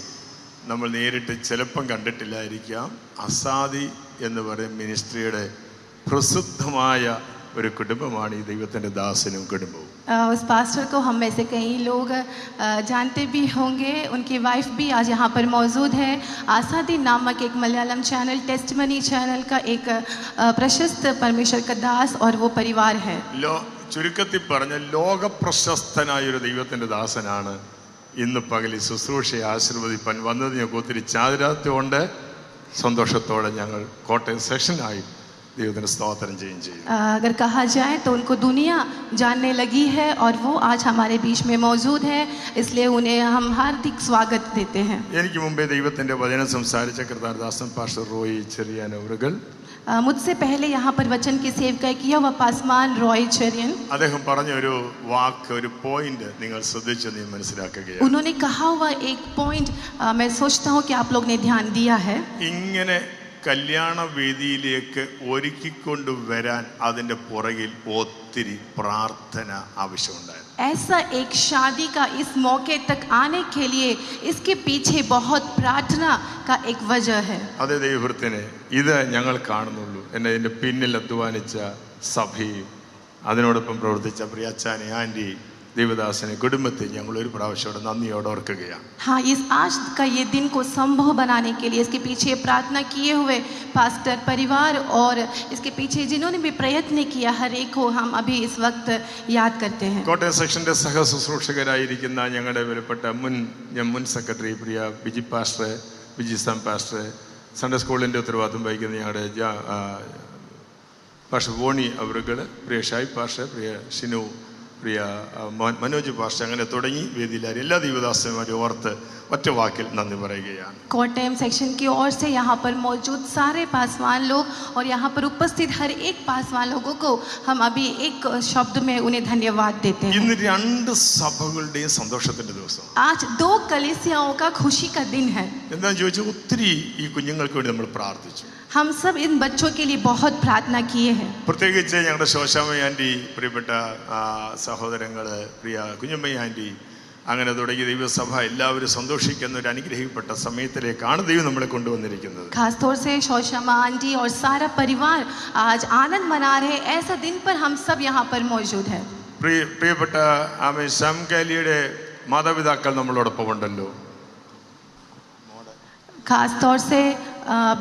നമ്മൾ നേരിട്ട് ചിലപ്പം കണ്ടിട്ടില്ലായിരിക്കാം. അസാദി എന്ന് പറയും മിനിസ്ട്രിയുടെ പ്രസിദ്ധമായ ഒരു കുടുംബമാണ് ഈ ദൈവത്തിൻ്റെ ദാസനും കുടുംബവും. उस पास्टर को हम में से कई लोग जानते भी होंगे, उनकी वाइफ भी आज यहाँ पर मौजूद है. आसादी नामक एक मलयालम चैनल, टेस्टमनी चैनल का एक प्रशस्त परमेश्वर का दास और वो परिवार है. ചുരുക്കത്തിൽ പറഞ്ഞ ലോകപ്രശസ്തനായൊരു ദൈവത്തിൻ്റെ ദാസനാണ് ഇന്ന് പകൽ ശുശ്രൂഷയെ ആശീർവദിപ്പാൻ വന്നത്. ഞങ്ങൾക്ക് ഒത്തിരി ചാതുരാത്വമുണ്ട്. സന്തോഷത്തോടെ ഞങ്ങൾ കോട്ടയം സെഷനായി ദൈവത്തിന് സ്തോത്രം ചെയ്യുകയും ചെയ്യും. अगर कहा जाए तो उनको दुनिया जानने लगी है और वो आज हमारे बीच में मौजूद है, इसलिए उन्हें हम हार्दिक स्वागत देते हैं. എനിക്ക് മുമ്പേ ദൈവത്തിൻ്റെ വചനം സംസാരിച്ച കർത്താരദാസൻ പാസ്റ്റർ റോയി ചെറിയാനവറുകൾ, मुझसे पहले यहाँ पर वचन की सेवकाई किया हुआ पासवान रॉय चेरियन, അദ്ദേഹം പറഞ്ഞ ഒരു വാക്ക്, ഒരു പോയിന്റ് നിങ്ങൾ ശ്രദ്ധിച്ച് നീ മനസ്സിലാക്കുകയാണ്. उन्होंने कहा हुआ एक पॉइंट मैं सोचता हूँ कि आप लोग ने ध्यान दिया है. ഇങ്ങനെ കല്യാണ വേദിയിലേക്ക് ഒരുക്കിക്കൊണ്ടുവരാൻ അതിൻ്റെ പുറകിൽ ഒത്തിരി പ്രാർത്ഥന ആവശ്യമുണ്ടായിരുന്നു. ऐसा एक शादी का इस मौके तक आने के लिए इसके पीछे बहुत प्रार्थना का एक वजह है. അതേ ദൈവവൃത്തിനെ ഇത് ഞങ്ങൾ കാണുന്നുള്ളൂ. എന്നെ ഇതിൻ്റെ പിന്നിൽ അധ്വാനിച്ച സഭയും അതിനോടൊപ്പം പ്രവർത്തിച്ച പ്രിയച്ചാനെ, ആൻറ്റി, ദേവദാസനെ, കുടുംബത്തെ ഞങ്ങൾ ഒരു പ്രാവശ്യം നന്ദിയോടെ ഓർക്കുകയാണ്. हाँ, इस आज का ये दिन को संभव बनाने के लिए इसके पीछे प्रार्थना किए हुए पास्टर परिवार और इसके पीछे जिन्होंने भी प्रयत्न किया, हर एक को हम अभी इस वक्त याद करते हैं. കോട്ടയം സെക്ഷൻ്റെ സഹശുശ്രൂഷകരായിരിക്കുന്ന ഞങ്ങളുടെ വിലപ്പെട്ട മുൻ സെക്രട്ടറി പ്രിയ Biji pastor, Biji Sam pastor, Sunday സ്കൂളിൻ്റെ ഉത്തരവാദിത്വം വഹിക്കുന്ന ഞങ്ങളുടെ പാസ്റ്റർ വോണി അവറുകൾ, പ്രിയ ഷായി പാസ്റ്റർ, പ്രിയ ഷിനു, പ്രിയ മനോജ് പാസ്റ്റർ, അങ്ങനെ തുടങ്ങി വേദിയിലായ എല്ലാ ദൈവദാസന്മാരും ഓർത്ത് ഒറ്റ വാക്കിൽ നന്ദി പറയുകയാണ്. कोटयम सेक्शन की ओर से यहाँ पर मौजूद सारे पासवान लोग और यहाँ पर उपस्थित हर एक पासवान लोगों को हम अभी एक शब्द में उन्हें धन्यवाद देते हैं. ഇന്ന് രണ്ട് സഭകളുടെയും സന്തോഷത്തിന്റെ ദിവസം. आज दो कलीसियाओं का खुशी का दिन है. എന്താണെന്ന് ചോദിച്ചാൽ ഒത്തിരി ഈ കുഞ്ഞുങ്ങൾക്ക് വേണ്ടി നമ്മൾ പ്രാർത്ഥിച്ചു. हम सब इन बच्चों के लिए बहुत प्रार्थना किए हैं. പ്രത്യേകിച്ച് ഞങ്ങളുടെ ശോശാമ്മ ആൻറ്റി, പ്രിയപ്പെട്ട സഹോദരങ്ങൾ, പ്രിയ കുഞ്ഞമ്മ ആൻറ്റി, അങ്ങനെ തുടങ്ങി ദൈവസഭ എല്ലാവരും സന്തോഷിക്കുന്ന ഒരു അനുഗ്രഹിക്കപ്പെട്ട സമയത്തിലേക്കാണ് ദൈവം നമ്മളെ കൊണ്ടുവന്നിരിക്കുന്നത്. खासतौर से शौशमा आंटी और सारा परिवार आज आनंद मना रहे, ऐसा दिन पर हम सब यहाँ पर मौजूद है. പ്രിയപ്പെട്ട ആമേ സാം കാലിയുടെ മാതാപിതാക്കൾ നമ്മളോടൊപ്പം ഉണ്ടല്ലോ. खासतौर से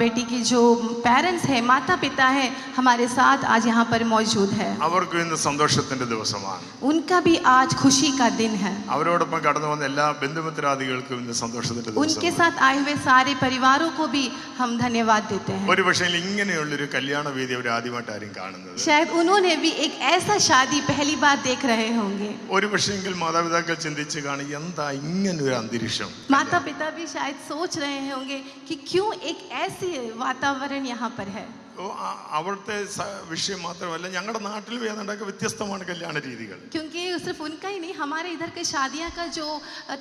बेटी की जो पेरेंट्स हैं, माता पिता हैं, हमारे साथ आज यहाँ पर मौजूद है. അവർക്കും ഇന്ന് സന്തോഷത്തിന്റെ ദിവസമാണ്. उनका भी आज खुशी का दिन है. അവരോടൊപ്പം കടന്നു വന്ന എല്ലാ ബന്ധുമിത്രാദികൾക്കും ഇന്ന് സന്തോഷത്തിന്റെ ദിവസമാണ്. उनके साथ आए हुए सारे परिवारों को भी हम धन्यवाद देते हैं. ഒരു പക്ഷേ ഇങ്ങനെയുള്ളൊരു കല്യാണ വേദി അവർ ആദ്യമായിട്ട് ആരും കാണുന്നത്. शायद उन्होंने भी एक ऐसा शादी पहली बार देख रहे होंगे. ഒരു പക്ഷേങ്കിൽ മാതാപിതാക്കൾ ചിന്തിച്ച് കാണും, എന്താ ഇങ്ങനൊരു അന്തരീക്ഷം. माता पिता भी शायद सोच रहे होंगे कि क्यों एक ऐसी वातावरण यहाँ पर है. അവിടുത്തെ വിഷയം മാത്രമല്ല, ഞങ്ങളുടെ നാട്ടിൽ വേദനയൊക്കെ വ്യത്യസ്തമാണ് കല്യാണ രീതികൾ. क्योंकि सिर्फ उनका ही नहीं, हमारे इधर के शादियां का जो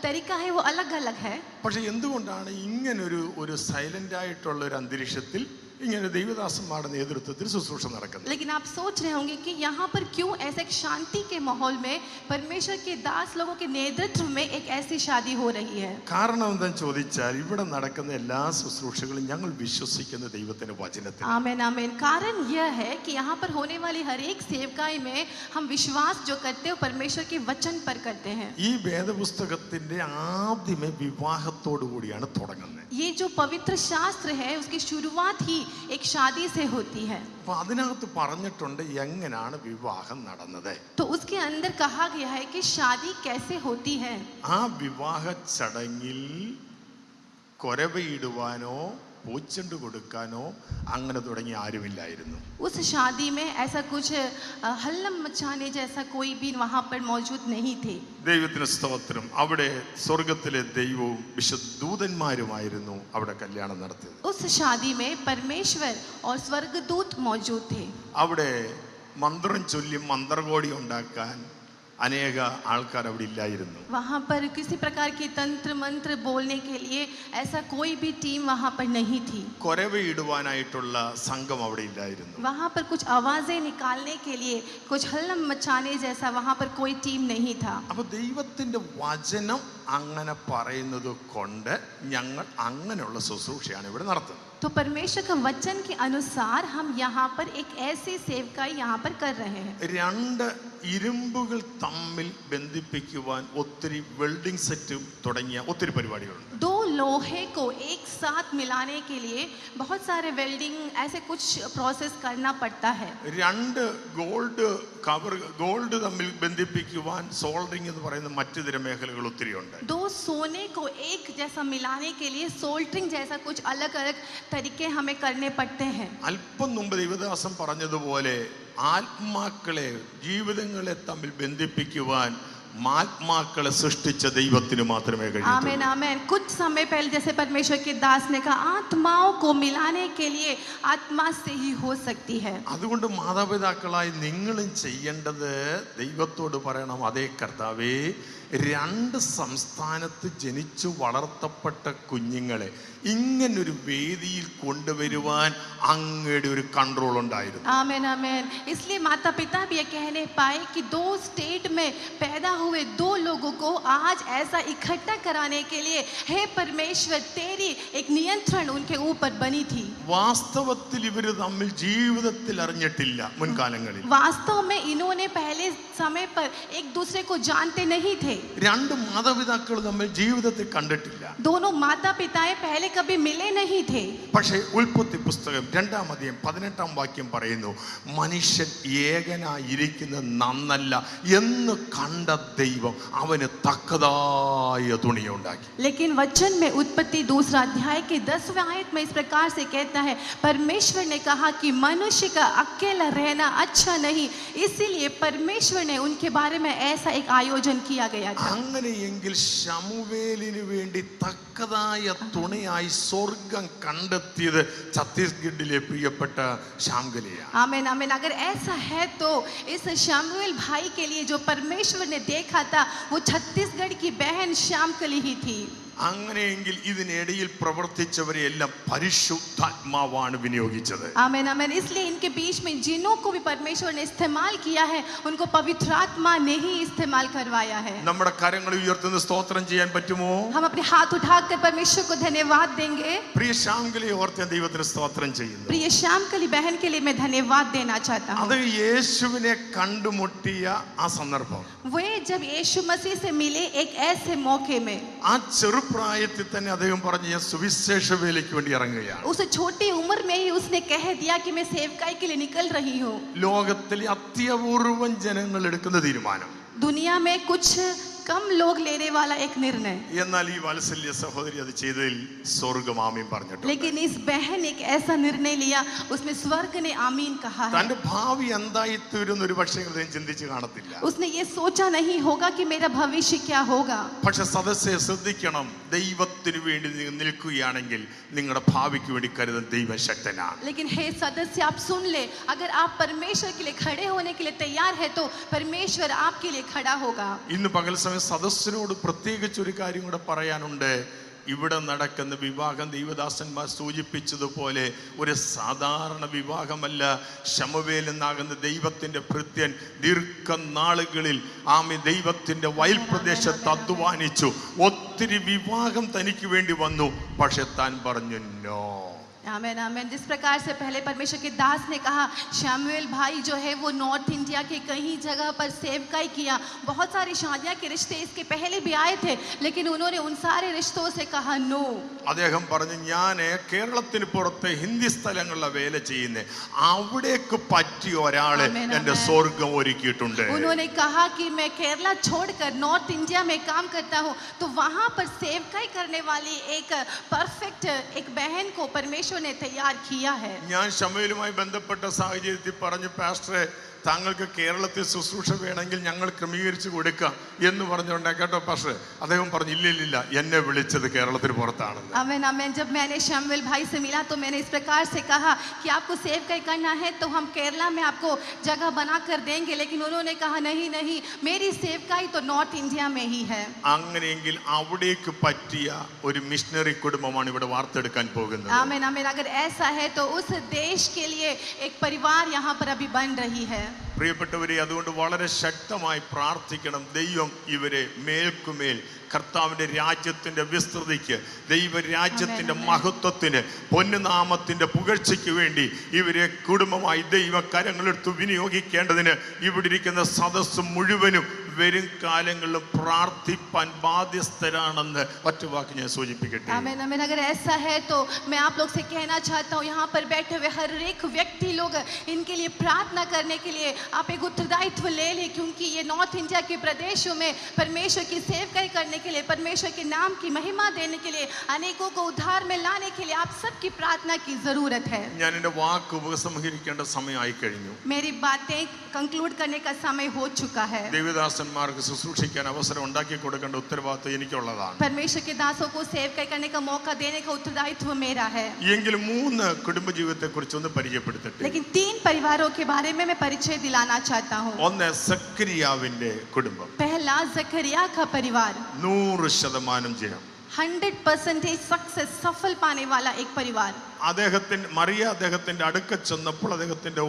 तरीका है वो अलग अलग है. പക്ഷെ എന്തുകൊണ്ടാണ് ഇങ്ങനൊരു സൈലന്റ് ആയിട്ടുള്ള ഒരു അന്തരീക്ഷത്തിൽ ഇങ്ങനെ ദൈവദാസന്മാരുടെ നേതൃത്വത്തിൽ ശുശ്രൂഷ നടക്കുന്നത്? लेकिन आप सोच रहे होंगे कि यहाँ पर क्यों ऐसे एक शांति के माहौल में परमेश्वर के दास लोगों के नेतृत्व में एक ऐसी शादी हो रही है. കാരണം എന്താണെന്ന് ചോദിച്ചാൽ ഇവിടെ നടക്കുന്ന എല്ലാ ശുശ്രൂഷകളും ഞങ്ങൾ വിശ്വസിക്കുന്ന ദൈവത്തിന്റെ വചനത്തിൽ. आमीन आमीन. कारण यह है कि यहाँ पर होने वाली हर एक सेवकाई में हम विश्वास जो करते हैं परमेश्वर के वचन पर करते हैं. ഈ വേദപുസ്തകത്തിന്റെ ആദ്യമേ വിവാഹത്തോടു കൂടിയാണ് തുടങ്ങുന്നത്. ये जो पवित्र शास्त्र है उसकी शुरुआत ही एक शादी से होती है. അപ്പോൾ അതിനകത്ത് പറഞ്ഞിട്ടുണ്ട് എങ്ങനെയാണ് വിവാഹം നടന്നത്. तो उसके अंदर कहा गया है कि शादी कैसे होती है. ആ വിവാഹ ചടങ്ങിൽ കൊരവയിടുവാനോ പൂച്ചെണ്ട് കൊടുക്കാനോ അങ്ങനെ തുടങ്ങി ആരുമില്ലായിരുന്നു. उस शादी में ऐसा कुछ हल्लम मचाने जैसा कोई भी वहाँ पर मौजूद नहीं थे. ദൈവത്തിന് സ്തോത്രം. അവിടെ സ്വർഗത്തിലെ ദൈവവും വിശുദ്ധ ദൂതന്മാരുമായിരുന്നു അവിടെ കല്യാണം നടത്തിയത്. उस शादी में परमेश्वर और स्वर्गदूत मौजूद थे. അവിടെ മന്ത്രം ചൊല്ലി മന്ത്രകോടി ഉണ്ടാക്കാൻ അനേക ആൾക്കാർ അവിടെ ഇല്ലായിരുന്നു. वहाँ पर किसी प्रकार की तंत्र मंत्र बोलने के लिए ऐसा कोई भी टीम वहाँ पर नहीं थी. കൊരവയിടുവാനായിട്ടുള്ള സംഘം അവിടെ ഇല്ലായിരുന്നു. वहाँ पर कुछ आवाजें निकालने के लिए, कुछ हल्लम मचाने जैसा वहाँ पर कोई टीम नहीं था. അപ്പോൾ ദൈവത്തിന്റെ വചനം അങ്ങനെ പറയുന്നത് കൊണ്ട് ഞങ്ങൾ അങ്ങനെയുള്ള ശുശ്രൂഷയാണ് ഇവിടെ നടത്തുന്നത്. तो परमेश्वर का वचन के अनुसार हम यहाँ पर एक ऐसी सेवकाई यहाँ पर कर रहे हैं। രണ്ട് ഇരുമ്പുകൾ തമ്മിൽ ബന്ധിപ്പിക്കുവാൻ ഒത്തിരി വെൽഡിംഗ് സെറ്റ് തുടങ്ങിയ ഒത്തിരി പരിപാടികളുണ്ട്. दो लोहे को एक साथ मिलाने के लिए बहुत सारे वेल्डिंग ऐसे कुछ प्रोसेस करना पड़ता है। രണ്ട് ഗോൾഡ് തമ്മിൽ ബന്ധിപ്പിക്കുവാൻ സോൾഡറിംഗ് എന്ന് പറയുന്ന മറ്റു തരം മേഖലകൾ ഒത്തിരിയുണ്ട്. दो सोने को एक जैसा मिलाने के लिए सोल्डरिंग जैसा कुछ अलग अलग तरीके हमें करने पड़ते हैं। അല്പം മുമ്പ് ദൈവദാസൻ പറഞ്ഞതുപോലെ ആത്മാക്കളെ ജീവിതങ്ങളെ തമ്മിൽ ബന്ധിപ്പിക്കുവാൻ ആത്മാക്കളെ സൃഷ്ടിച്ച ദൈവത്തിന് മാത്രമേ കഴിയൂ. आमीन आमीन। कुछ समय पहले जैसे परमेश्वर के दास ने कहा आत्माओं को मिलाने के लिए आत्मा से ही हो सकती है। അതുകൊണ്ട് മാതാപിതാക്കളായി നിങ്ങളും ചെയ്യേണ്ടത് ദൈവത്തോട് പറയണം, അതേ കർത്താവേ, രണ്ട് സംസ്ഥാനത്ത് ജനിച്ചു വളർത്തപ്പെട്ട കുഞ്ഞുങ്ങളെ ഇങ്ങനൊരു വേദിയിൽ കൊണ്ടുവരുവാൻ അങ്ങയുടെ ഒരു കൺട്രോൾ ഉണ്ടായിരുന്നു. आमीन आमीन। इसलिए माता पिता भी ये कहने पाए कि दो स्टेट में पैदा हुए दो लोगों को आज ऐसा इकट्ठा कराने के लिए हे परमेश्वर तेरी एक नियंत्रण उनके ऊपर बनी थी। വാസ്തവത്തിൽ ഇവർ തമ്മിൽ ജീവിതത്തിൽ അറിഞ്ഞിട്ടില്ല മുൻകാലങ്ങളിൽ. वास्तव में इन्होंने पहले समय पर एक दूसरे को जानते नहीं थे। രണ്ട് മാതാപിതാക്കൾ തമ്മിൽ ജീവിതത്തിൽ കണ്ടിട്ടില്ല. दोनों माता पिताएं पहले कभी मिले नहीं थे। പക്ഷേ ഉൽപ്പത്തി പുസ്തകം 2-ാം അധ്യായം 18-ാം വാക്യം പറയുന്നു, മനുഷ്യൻ ഏകനായിരിക്കുന്നത് നന്നല്ല എന്ന് കണ്ട ദൈവം അവന് തക്കതായ തുണിയുണ്ടാക്കി. लेकिन वचन में उत्पत्ति 2 अध्याय के 10वें आयत में इस प्रकार से कहता है, परमेश्वर ने कहा कि मनुष्य का अकेला रहना अच्छा नहीं, इसीलिए परमेश्वर ने उनके बारे में ऐसा एक आयोजन किया गया था। അങ്ങനെയെങ്കിൽ ശമൂവേലിന് വേണ്ടി തക്കതായ തുണയായി സ്വർഗം കണ്ടെത്തിയത് ഛത്തീസ്ഗഡിലെ പ്രിയപ്പെട്ട ശാംഗലിയാണ്. आमीन आमीन। अगर ऐसा है तो इस शमूएल भाई के लिए जो परमेश्वर ने देखा था वो छत्तीसगढ़ की बहन श्यामकली ही थी। അങ്ങനെയെങ്കിൽ ഇതിനിടയിൽ പ്രവർത്തിച്ചവരെ എല്ലാം പരിശുദ്ധാത്മാവാണ് വിനിയോഗിച്ചത്. आमीन आमीन। इसलिए इनके बीच में जिन्हों को भी परमेश्वर ने इस्तेमाल किया है उनको पवित्र आत्मा ने ही इस्तेमाल करवाया है। നമ്മുടെ കരങ്ങൾ ഉയർത്തുന്ന സ്തോത്രം ചെയ്യാൻ പറ്റുമോ? हम अपने हाथ उठाकर परमेश्वर को धन्यवाद देंगे। പ്രിയ ശാംഗലിയെ ഓർത്ത് ദൈവത്തിന് സ്തോത്രം ചെയ്യുന്നു. प्रिय श्यामकली बहन के लिए मैं धन्यवाद देना चाहता हूँ। അത് യേശുവിനെ കണ്ടുമുട്ടിയ ആ സന്ദർഭം, वे जब यीशु मसीह से मिले एक ऐसे मौके में, ആ ചെറുപ്രായത്തിൽ തന്നെ അദ്ദേഹം പറഞ്ഞു, ഞാൻ സുവിശേഷ വേലയ്ക്ക് വേണ്ടി ഇറങ്ങുകയാണ്. उस छोटी उम्र में ही उसने कह दिया कि मैं सेवकाई के लिए निकल रही हूँ। ലോകത്തിലെ അത്യപൂർവം ജനങ്ങൾ എടുക്കുന്ന തീരുമാനം, दुनिया में कुछ कम लोग लेने वाला एक निर्णय, എന്നാൽ ഈ വാത്സല്യ സഹോദരി അത് ചെയ്തതിൽ സ്വർഗ്ഗം ആമീൻ പറഞ്ഞിട്ടുണ്ട്. लेकिन इस बहन एक ऐसा निर्णय लिया उसमें स्वर्ग ने आमीन कहा है। തന്റെ ഭാവി എന്തായി തീരുന്ന ഒരു പക്ഷേ ഹൃദയം ചിന്തിച്ച് കാണത്തില്ല. उसने ये सोचा नहीं होगा कि मेरा भविष्य क्या होगा। പക്ഷെ സദസ്സെ ശ്രദ്ധിക്കണം, ദൈവത്തിന് വേണ്ടി നിങ്ങൾ നിൽക്കുകയാണെങ്കിൽ നിങ്ങളുടെ ഭാവിക്ക് വേണ്ടി കരുതാൻ ദൈവം ശക്തനാണ്. लेकिन हे सदस्य आप सुन ले, अगर आप परमेश्वर के लिए खड़े होने के लिए तैयार है तो परमेश्वर आपके लिए खड़ा होगा। ഇന്ന് പകൽ സമയം സദസ്സിനോട് പ്രത്യേകിച്ച് ഒരു കാര്യം കൂടെ പറയാനുണ്ട്. ഇവിടെ നടക്കുന്ന വിവാഹം ദൈവദാസന്മാർ സൂചിപ്പിച്ചതുപോലെ ഒരു സാധാരണ വിവാഹമല്ല. ശമൂവേൽ എന്നാകുന്ന ദൈവത്തിന്റെ ഭൃത്യൻ ദീർഘനാളുകളിൽ ആമി ദൈവത്തിന്റെ വയൽ പ്രദേശത്ത് അധ്വാനിച്ചു. ഒത്തിരി വിവാഹം തനിക്ക് വേണ്ടി വന്നു, പക്ഷെ താൻ പറഞ്ഞു നോ. आमीन आमीन। जिस प्रकार से पहले परमेश्वर के दास ने कहा, शमूएल भाई जो है वो नॉर्थ इंडिया के कई जगह पर सेवकाई किया, बहुत सारी शादियां के रिश्ते इसके पहले भी आए थे, लेकिन उन्होंने उन सारे रिश्तों से कहा नो। അദ്ദേഹം പറഞ്ഞു, ഞാൻ കേരളത്തിന് പുറത്ത് ഹിന്ദി സ്ഥലങ്ങളിലെ വേല ചെയ്യുന്നേ, അവിടേക്ക് പറ്റിയ ഒരാളെ എന്റെ സ്വർഗം ഒരുക്കിയിട്ടുണ്ട്. उन्होंने कहा कि मैं केरला छोड़कर नॉर्थ इंडिया में काम करता हूँ, तो वहाँ पर सेवकाई करने वाली एक परफेक्ट एक बहन को परमेश्वर ने तैयार किया है। ഞാൻ ശമൂവേലുമായി ബന്ധപ്പെട്ട സാഹചര്യത്തിൽ പറഞ്ഞു, പാസ്റ്ററെ താങ്കൾക്ക് കേരളത്തിൽ ശുശ്രൂഷ വേണമെങ്കിൽ ഞങ്ങൾ ക്രമീകരിച്ച് കൊടുക്കാം എന്ന് പറഞ്ഞുകൊണ്ട് കേട്ടോ പാസ്റ്റർ. അദ്ദേഹം പറഞ്ഞു, ഇല്ല എന്നെ വിളിച്ചത് കേരളത്തിന് പുറത്താണെന്ന്. आमीन आमीन। जब मैंने शमूएल भाई से मिला तो मैंने इस प्रकार से कहा कि आपको सेवकाई करना है तो हम केरला में आपको जगह बना कर देंगे, लेकिन उन्होंने कहा नहीं मेरी सेवकाई तो नॉर्थ इंडिया में ही है। അങ്ങനെയെങ്കിൽ അവിടേക്ക് പറ്റിയ ഒരു മിഷണറി കുടുംബമാണ് ഇവിടെ വാർത്തെടുക്കാൻ പോകുന്നത്. आमीन आमीन। अगर ऐसा है तो उस देश के लिए एक परिवार यहाँ पर अभी बन रही है। പ്രിയപ്പെട്ടവരെ, അതുകൊണ്ട് വളരെ ശക്തമായി പ്രാർത്ഥിക്കണം, ദൈവം ഇവരെ മേൽക്കുമേൽ കർത്താവിൻ്റെ രാജ്യത്തിൻ്റെ വിസ്തൃതിക്ക്, ദൈവരാജ്യത്തിൻ്റെ മഹത്വത്തിന്, പൊന്നുനാമത്തിൻ്റെ പുകഴ്ചയ്ക്ക് വേണ്ടി ഇവരെ കുടുംബമായി ദൈവകരങ്ങളെടുത്ത് വിനിയോഗിക്കേണ്ടതിന് ഇവിടെ ഇരിക്കുന്ന സദസ്സ് മുഴുവനും വരും കാലങ്ങളിലും പ്രാർത്ഥിപ്പാൻ ബാധ്യസ്ഥരാണെന്ന് ഒറ്റ വാക്ക് ഞാൻ സൂചിപ്പിക്കട്ടെ. आमीन आमीन। अगर ऐसा है तो मैं आप लोग से कहना चाहता हूँ, यहाँ पर बैठे हुए हर एक व्यक्ति लोग इनके लिए प्रार्थना करने के लिए आप एक उत्तरदायित्व ले लें, क्योंकि ये नॉर्थ इंडिया के प्रदेशों में परमेश्वर की सेवकाई करने के लिए, परमेश्वर के नाम की महिमा देने के लिए, अनेकों को उद्धार में लाने के लिए आप सबकी प्रार्थना की जरूरत है। ഞാൻ എൻ്റെ വാക്ക് ഉപസംഹരിക്കേണ്ട സമയമായി കഴിഞ്ഞു. मेरी बातें कंक्लूड करने का समय हो चुका है। ദേവദാസന്മാർക്ക് ശുശ്രൂഷിക്കാൻ അവസരം ഉണ്ടാക്കി കൊടുക്കേണ്ട ഉത്തരവാദിത്വം എനിക്കുള്ളതാണ്. परमेश्वर के दासों को सेवकाई करने का मौका देने का उत्तरदायित्व मेरा है। എങ്കിലും 3 കുടുംബജീവിതത്തെ കുറിച്ച് ഒന്ന് പരിചയപ്പെടുത്തട്ടെ. लेकिन 3 परिवारों के बारे में मैं परिचय दिलाना चाहता हूँ। ഒന്ന് സക്കരിയാവിന്റെ കുടുംബം. पहला जकरिया का परिवार 100% ജയം, 100% सक्सेस, सफल पाने वाला एक परिवार। അദ്ദേഹത്തിന്റെ അടുക്ക ചെന്നപ്പോൾ അദ്ദേഹത്തിന്റെ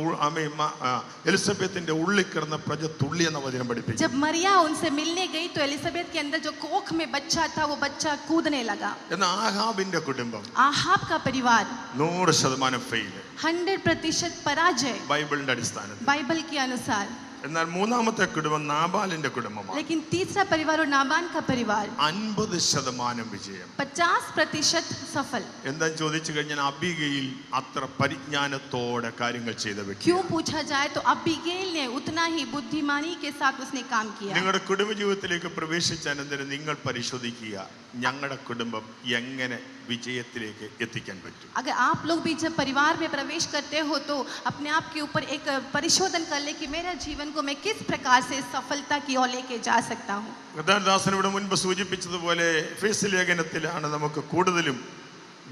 എലിസബത്തിന്റെ ഉള്ളിൽ കിടന്ന പ്രജ തുള്ളി എന്ന വചനം പഠിപ്പിച്ചു. जब मरिया उनसे मिलने गई तो एलिजाबेथ के अंदर जो कोख में बच्चा था वो बच्चा कूदने लगा। എന്നാൽ ആഹാബിന്റെ കുടുംബം आहाब का परिवार 100% ഫെയിൽ, 100% पराजय ബൈബിളിന്റെ അടിസ്ഥാനത്തിൽ। बाइबल के अनुसार। എന്നാൽ മൂന്നാമത്തെ കുടുംബം നാബാലിന്റെ കുടുംബമാണ്. लेकिन तीसरा परिवार और नाबान का परिवार 50% വിജയം, 50% सफल। എന്താ ചോദിച്ചു കഴിഞ്ഞാൽ അബിഗയിൽ അത്ര പരിജ്ഞാനത്തോടെ കാര്യങ്ങൾ ചെയ്ത വ്യക്തി. क्यों पूछा जाए तो अबीगैल ने उतना ही बुद्धिमानी के साथ उसने काम किया। നിങ്ങളുടെ കുടുംബജീവിതത്തിലേക്ക് പ്രവേശിച്ച അനന്തരം നിങ്ങൾ പരിശോധിക്കുക, ഞങ്ങളുടെ കുടുംബം എങ്ങനെ വിജയത്തിലേക്ക് എത്തിക്കാൻ പറ്റും. अगर आप लोग भी जब परिवार में प्रवेश करते हो तो अपने आप के ऊपर एक परिशोधन कर ले कि मेरा जीवन को मैं किस प्रकार से सफलता की ओर लेके जा सकता हूँ। കർത്താദാസൻ ഇവിടെ മുൻപ് സൂചിപ്പിച്ചതുപോലെ എഫേസ്യ ലേഖനത്തിലാണ് നമുക്ക് കൂടുതലും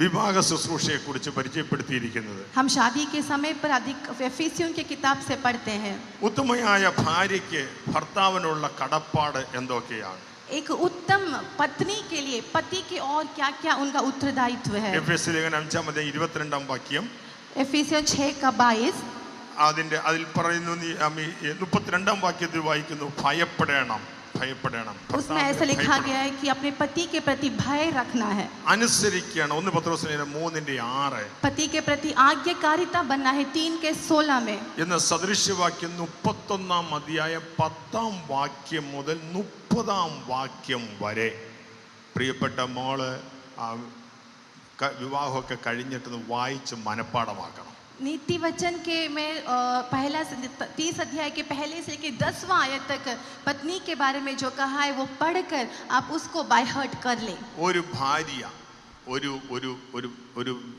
വിവാഹ ശുശ്രൂഷയെ കുറിച്ച് പരിചയപ്പെടുത്തിയിരിക്കുന്നത്. हम शादी के समय पर अधिक एफेसियों की किताब से पढ़ते हैं। ഉത്തമയായ ഭാര്യയ്ക്ക് ഭർത്താവിനുള്ള കടപ്പാട് എന്തൊക്കെയാണ്? एक उत्तम पत्नी के लिए पति की और क्या क्या उनका उत्तरदायित्व है। എഫേസ്യ ലേഖനം 5-ാം 22-ാം വാക്യം, एफेसियों 6:22 അതിൽ പറയുന്നു, 32-ാം വാക്യത്തിൽ വായിക്കുന്നു, ഭയപ്പെടണം. उसमें ऐसा लिखा गया है कि अपने पति के प्रति भय रखना है, അനുസരിക്കണം. 1 പത്രോസ് 3:6 पति के प्रति आज्ञाकारिता बनना है 3:16 में। എന്ന സദൃശ്യവാക്യം 31-ാം അധ്യായം 10-ാം വാക്യം മുതൽ 30-ാം വാക്യം വരെ പ്രിയപ്പെട്ട മോള് വിവാഹമൊക്കെ കഴിഞ്ഞിട്ട് വായിച്ച് മനഃപ്പാടമാക്കണം. नीति वचन के में पहला 30 अध्याय के पहले से लेकर 10वां आयत तक पत्नी के बारे में जो कहा है वो पढ़कर आप उसको बाय हार्ट कर ले। ഒരു ഭാര്യ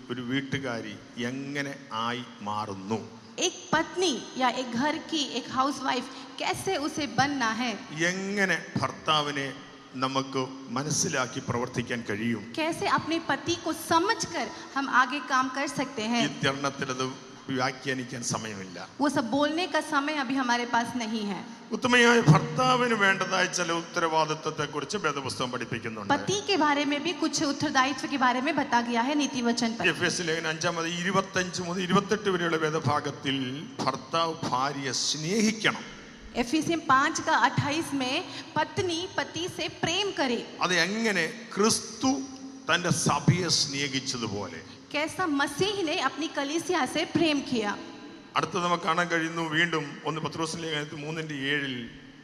ഒരു വീട്ടുകാരി എങ്ങനെ ആയി മാറുന്നു? एक पत्नी या एक घर की एक हाउसवाइफ कैसे उसे बनना है? എങ്ങനെ ഭർത്താവിനെ നമുക്ക് മനസ്സിലാക്കി പ്രവർത്തിക്കാൻ കഴിയും? कैसे अपने पति को समझकर हम आगे काम कर सकते हैं? ഇത്തരണത്തിലത് വ്യാഖ്യാനിക്കാൻ സമയമില്ല. वो सब बोलने का समय अभी हमारे पास नहीं है। ഉത്തമയായ ഭർത്താവിന് വേണ്ടതായ ചില ഉത്തരവാദിത്വത്തെ കുറിച്ച് വേദപുസ്തകം പഠിപ്പിക്കുന്നുണ്ട്. पति के बारे में भी कुछ उत्तरदायित्व के बारे में बता गया है नीति वचन पर। എഫേസ്യ ലേഖനം 5-ാം 25 മുതൽ 28 വരെയുള്ള വേദഭാഗത്തിൽ ഭർത്താവ് ഭാര്യയെ സ്നേഹിക്കണം. एफिसियम 5:28 में पत्नी पति से प्रेम करे। അത് എങ്ങനെ? ക്രിസ്തു തന്റെ സഭയെ സ്നേഹിച്ചതുപോലെ कैसा मसीह ने अपनी कलीसिया से प्रेम किया। അടുത്ത നമുക്ക് കാണാൻ കഴിയുന്നു, വീണ്ടും 1 പത്രോസ് ലേഖനത്തിൽ 3:7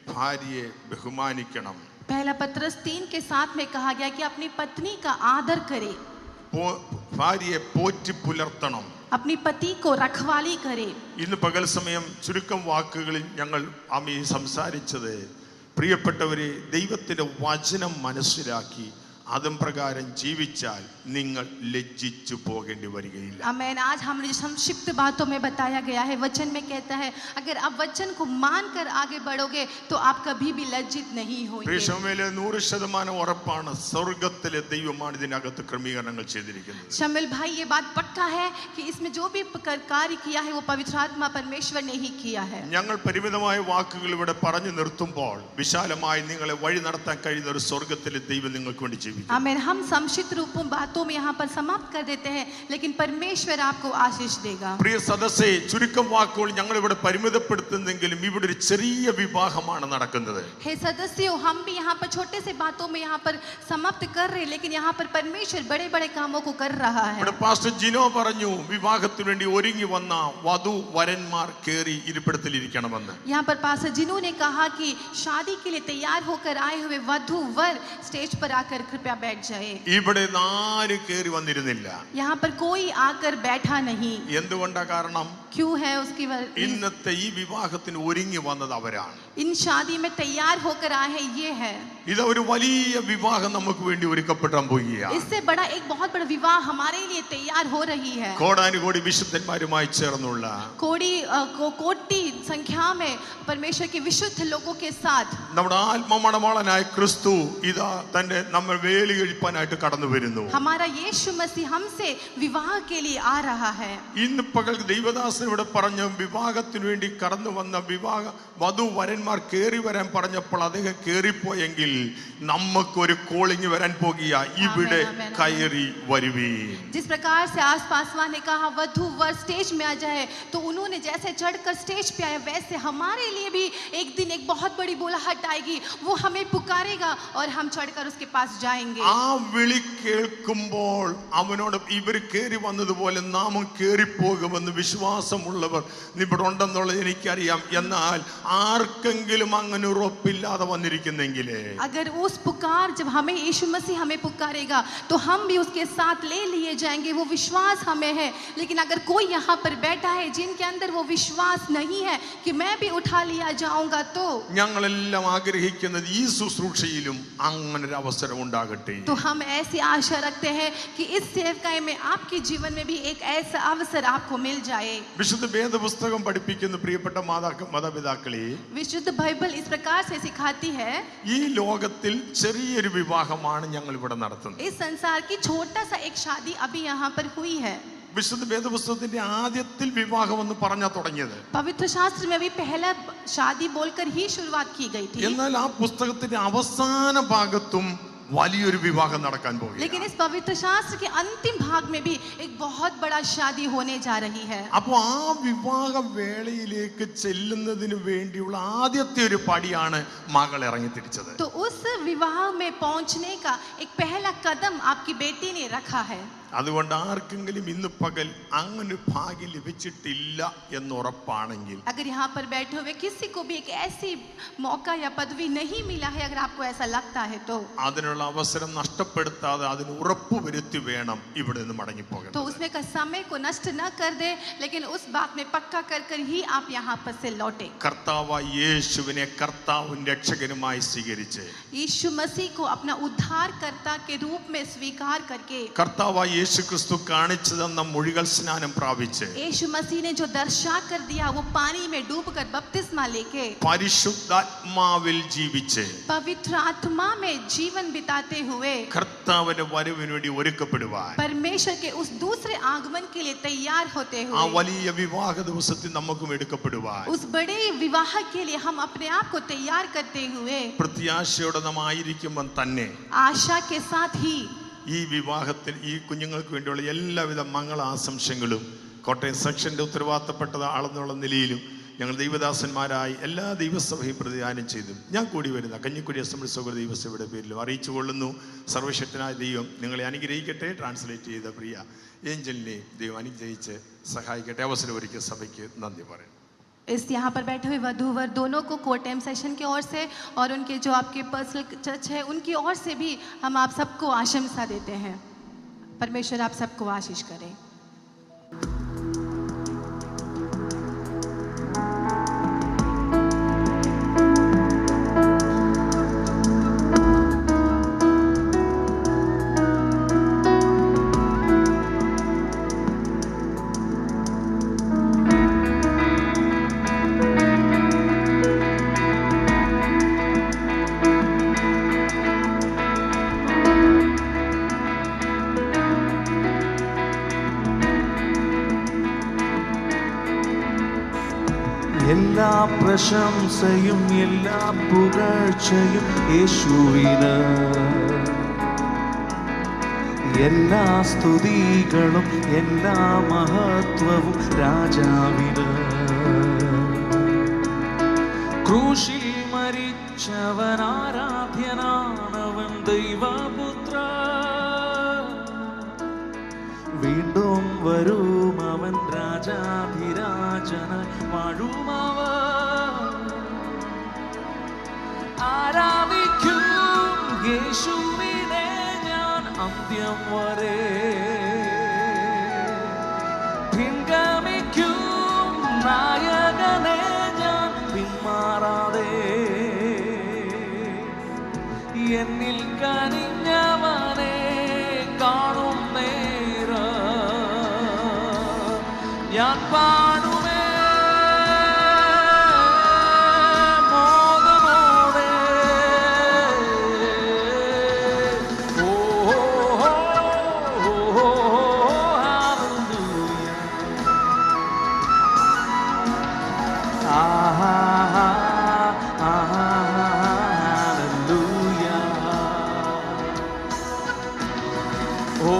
ഭാര്യയെ ബഹുമാനിക്കണം. पहला पत्रस 3 के 7 में कहा गया कि अपनी पत्नी का आदर करे, ഭാര്യയെ പോറ്റി പുലർത്തണം, अपनी पति को रखवाली करे। ഇന്ന് പകൽ സമയം ചുരുക്കം വാക്കുകളിൽ ഞങ്ങൾ സംസാരിച്ചത്, പ്രിയപ്പെട്ടവരെ, ദൈവത്തിന്റെ വചനം മനസ്സിലാക്കി അതും പ്രകാരം ജീവിച്ചാൽ നിങ്ങൾ ലജ്ജിച്ചു പോകേണ്ടി വരികയില്ല. आमीन। आज हमने जो संक्षिप्त बातों में बताया गया है, वचन में कहता है अगर आप वचन को मानकर आगे बढ़ोगे तो आप कभी भी लज्जित नहीं होंगे। 100% ഉറപ്പാണ്, സ്വർഗ്ഗത്തിലെ ദൈവമാണ് ഇതിനകത്ത് ക്രമീകരണങ്ങൾ ചെയ്തിരിക്കുന്നത്. शमिल भाई, ये बात पक्का है कि इसमें जो भी कार्य किया है वो पवित्र आत्मा परमेश्वर ने ही किया है। ഞങ്ങൾ പരിമിതമായ വാക്കുകൾ ഇവിടെ പറഞ്ഞു നിർത്തുമ്പോൾ വിശാലമായി നിങ്ങളെ വഴി നടത്താൻ കഴിയുന്ന ഒരു സ്വർഗ്ഗത്തിലെ ദൈവം നിങ്ങൾക്ക് വേണ്ടി ജീവിക്കും. ആശീർവദിക്കും. आमीन. हम संक्षिप्त रूपों बातों में यहाँ पर समाप्त कर देते हैं, लेकिन परमेश्वर आपको आशीष देगा. പ്രിയ സദസ്സേ, ചുരുക്കം വാക്കുകൾ ഞങ്ങൾ ഇവിടെ പരിമിതപ്പെടുത്തുന്നെങ്കിലും ഇവിടെ ഒരു ചെറിയ വിവാഹമാണ് നടക്കുന്നത്. हे सदस्यों, हम भी यहाँ पर छोटे से बातों में यहाँ पर समाप्त कर रहे हैं, लेकिन यहाँ पर परमेश्वर बड़े बड़े कामों को कर रहा है. ഇവിടെ പാസ്റ്റർ ജിനോ പറഞ്ഞു വിവാഹത്തിന് വേണ്ടി ഒരുങ്ങി വന്ന വധു വരന്മാർ കേറി ഇരിപ്പിടത്തിലിരിക്കണമെന്ന്. यहाँ पर पास्टर जिन्हों ने कहा कि शादी के लिए तैयार होकर आए हुए वधू वर स्टेज पर आकर कृपया बैठ जाए. ഇവിടെ ആരും കേറി വന്നിരുന്നില്ല. यहाँ पर कोई आकर बैठा नहीं. എന്തുകൊണ്ടാ കാരണം? क्यों है उसकी ഇന്നത്തെ ഈ വിവാഹത്തിന് ഒരുങ്ങി വന്നത് അവരാണ്. इन शादी में तैयार होकर आए हैं ये है. ഇത് ഒരു വലിയ വിവാഹം നമുക്ക് വേണ്ടി ഒരുക്കപ്പെടാൻ പോവുകയാണ്. इससे बड़ा एक बहुत बड़ा विवाह हमारे लिए तैयार हो रही है. കോടാനുകോടി വിശുദ്ധന്മാരുമായി ചേർന്നുള്ള कोटि संख्या में परमेश्वर के विशुद्ध लोगों के साथ നമ്മുടെ ആത്മമണവാളനായ ക്രിസ്തു ഇതാ തന്നെ നമ്മൾ വേലി കഴിപ്പാനായിട്ട് കടന്നു വരുന്നു. हमारा यीशु मसीह हमसे विवाह के लिए आ रहा है. ഇന്ന് പകൽ ദൈവദാസൻ ഇവിടെ പറഞ്ഞ വിവാഹത്തിന് വേണ്ടി കടന്നു വന്ന വധു വരന്മാർ കേറി വരാൻ പറഞ്ഞപ്പോൾ അദ്ദേഹം കേറിപ്പോയെങ്കിൽ നമുക്കൊരു കോളിംഗ് വരാൻ പോകുക, ഇവിടെ കയറി വരുവീ. जिस प्रकार से आस पास ने कहा वधू वर स्टेज में आ जाए, तो उन्होंने जैसे चढ़कर स्टेज पे आए, वैसे हमारे लिए भी एक दिन एक बहुत बड़ी बुलाहट आएगी. वो हमें पुकारेगा और हम चढ़कर उसके पास जाएंगे. ആ വിളി കേൾക്കുമ്പോൾ അവനോട് ഇവർ കേറി വന്നതുപോലെ നാമും കേറിപ്പോകുമെന്ന് വിശ്വാസമുള്ളവർ ഇവിടെ ഉണ്ടെന്നുള്ളത് എനിക്കറിയാം. എന്നാൽ ആർക്കെങ്കിലും അങ്ങനെ ഉറപ്പില്ലാതെ വന്നിരിക്കുന്നെങ്കിലേ, अगर उस पुकार जब हमें यीशु मसीह हमें पुकारेगा तो हम भी उसके साथ ले लिए जाएंगे. वो विश्वास हमें है. लेकिन अगर कोई यहाँ पर बैठा है जिनके अंदर वो विश्वास नहीं है कि मैं भी उठा लिया जाऊंगा, तो ഞങ്ങളെല്ലാം ആഗ്രഹിക്കുന്നത് ഈ ശുശ്രൂഷയിലും അങ്ങനെ ഒരു അവസരം ഉണ്ടാകട്ടെ. तो हम ऐसी आशा रखते हैं कि इस सेवकाई में आपके जीवन में भी एक ऐसा अवसर आपको मिल जाए. വിശുദ്ധ വേദപുസ്തകം പഠിപ്പിക്കുന്ന പ്രിയപ്പെട്ട മാതാപിതാക്കളെ, विशुद्ध बाइबल इस प्रकार से सिखाती है, ഈ ലോകത്തിൽ ചെറിയൊരു വിവാഹമാണ് ഞങ്ങൾ ഇവിടെ നടത്തുന്നത്. इस संसार की छोटा सा एक शादी अभी यहाँ पर हुई है. വിശുദ്ധ വേദപുസ്തകത്തിന്റെ ആദ്യത്തിൽ വിവാഹം എന്ന് പറഞ്ഞാ തുടങ്ങിയത്. पवित्र शास्त्र में भी पहला शादी बोलकर ही शुरुआत की गई थी. എന്നാൽ ആ പുസ്തകത്തിന്റെ അവസാന ഭാഗത്തും വലിയൊരു വിവാഹം നടക്കാൻ പോകുന്നു. लेकिन इस पवित्र शास्त्र के अंतिम भाग में भी एक बहुत बड़ा शादी होने जा रही है. അപ്പോൾ ആ വിവാഹ വേളയിലേക്ക് ചെല്ലുന്നതിന് വേണ്ടിയുള്ള ആദ്യത്തെ ഒരു പടിയാണ് മകൾ ഇറങ്ങി തിരിച്ചത്. तो उस विवाह में पहुंचने का एक पहला कदम आपकी बेटी ने रखा है. അതുകൊണ്ട് ആർക്കെങ്കിലും ഇന്ന് പകൽ അങ്ങനെ ഭാഗ്യം ലഭിച്ചിട്ടില്ല എന്ന് ഉറപ്പാണെങ്കിൽ, अगर यहाँ पर बैठे हुए किसी को भी एक ऐसी मौका या पदवी नहीं मिला है, अगर आपको ऐसा लगता है, तो അതിനുള്ള അവസരം നഷ്ടപ്പെടുത്താതെ അതിന് ഉറപ്പുവരുത്തി വേണം ഇവിടെ നിന്ന് മടങ്ങിപ്പോകാൻ. तो उसमें का समय को नष्ट न कर दे, लेकिन उस बात में पक्का कर कर ही आप यहाँ पर से लौटे. കർത്താവായ യേശുവിനെ കർത്താവും രക്ഷകനുമായി സ്വീകരിച്ച്, यीशु मसीह को अपना उद्धारकर्ता के रूप में स्वीकार करके, കർത്താവായ യേശു ക്രിസ്തു കാണിച്ചു തന്ന മുഴുകൽ സ്നാനം പ്രാപിച്ച്, यीशु मसीह ने जो दर्शा कर दिया वो पानी में डूबकर बपतिस्मा लेके, പരിശുദ്ധാത്മാവിൽ ജീവിച്ച്, पवित्र आत्मा में जीवन बिताते हुए കർത്താവിന്റെ വരവിന് വേണ്ടി ഒരുക്കപ്പെടുവാൻ, परमेश्वर के उस दूसरे आगमन के लिए तैयार होते ആ हुए, വലിയ വിവാഹ ദിവസത്തിൽ നമുക്കും എടുക്കപ്പെടുവാൻ उस बड़े विवाह के लिए हम अपने आप को तैयार करते हुए പ്രത്യാശയോടെ നാം ആയിരിക്കുമ്പോൾ തന്നെ आशा के साथ ही ഈ വിവാഹത്തിൽ ഈ കുഞ്ഞുങ്ങൾക്ക് വേണ്ടിയുള്ള എല്ലാവിധ മംഗളാശംസകളും കോട്ടയം സെക്ഷന്റെ ഉത്തരവാദിത്തപ്പെട്ട ആളെന്നുള്ള നിലയിലും ഞങ്ങൾ ദൈവദാസന്മാരായി എല്ലാ ദൈവസഭയും പ്രതിദാനം ചെയ്തു ഞാൻ കൂടി വരുന്ന കഞ്ഞിക്കുടി അസംബ്ലി സൗകര്യ ദൈവസഭയുടെ പേരിലും അറിയിച്ചു കൊള്ളുന്നു. സർവശക്തനായ ദൈവം നിങ്ങളെ അനുഗ്രഹിക്കട്ടെ. ട്രാൻസ്ലേറ്റ് ചെയ്ത പ്രിയ ഏഞ്ചലിനെ ദൈവം അനുഗ്രഹിച്ച് സഹായിക്കട്ടെ. അവസരം ഒരുക്കിയ സഭയ്ക്ക് നന്ദി പറയുന്നു. इस यहाँ पर बैठे हुए वधू वर दोनों को कोटम सेशन की ओर से और उनके जो आपके पर्सनल चर्च है उनकी ओर से भी हम आप सबको आशंसा देते हैं. परमेश्वर आप सबको आशीष करे. എല്ലാ പ്രശംസയും എല്ലാ പുകഴ്ചയും യേശുവിന്. എല്ലാ സ്തുതികളും എല്ലാ മഹത്വവും രാജാവിന്. ക്രൂശിൽ മരിച്ചവൻ ആരാധ്യനാണവൻ ദൈവപുത്ര. വീണ്ടും വരും അവൻ രാജാധിരാജനായി വാഴുമവൻ. ആരാധിക്കും യേശുവിനെ ഞാൻ അന്ത്യം വരെ. പിൻഗമിക്കും നായകനെ ഞാൻ പിന്മാറാതെ. എന്നിൽ കനിഞ്ഞവനെ കാണും നേരം ഞാൻ പാടുമേ മോദമോടെ. ഓ ഹല്ലേലൂയ. ആഹാ ഹല്ലേലൂയ. ഓ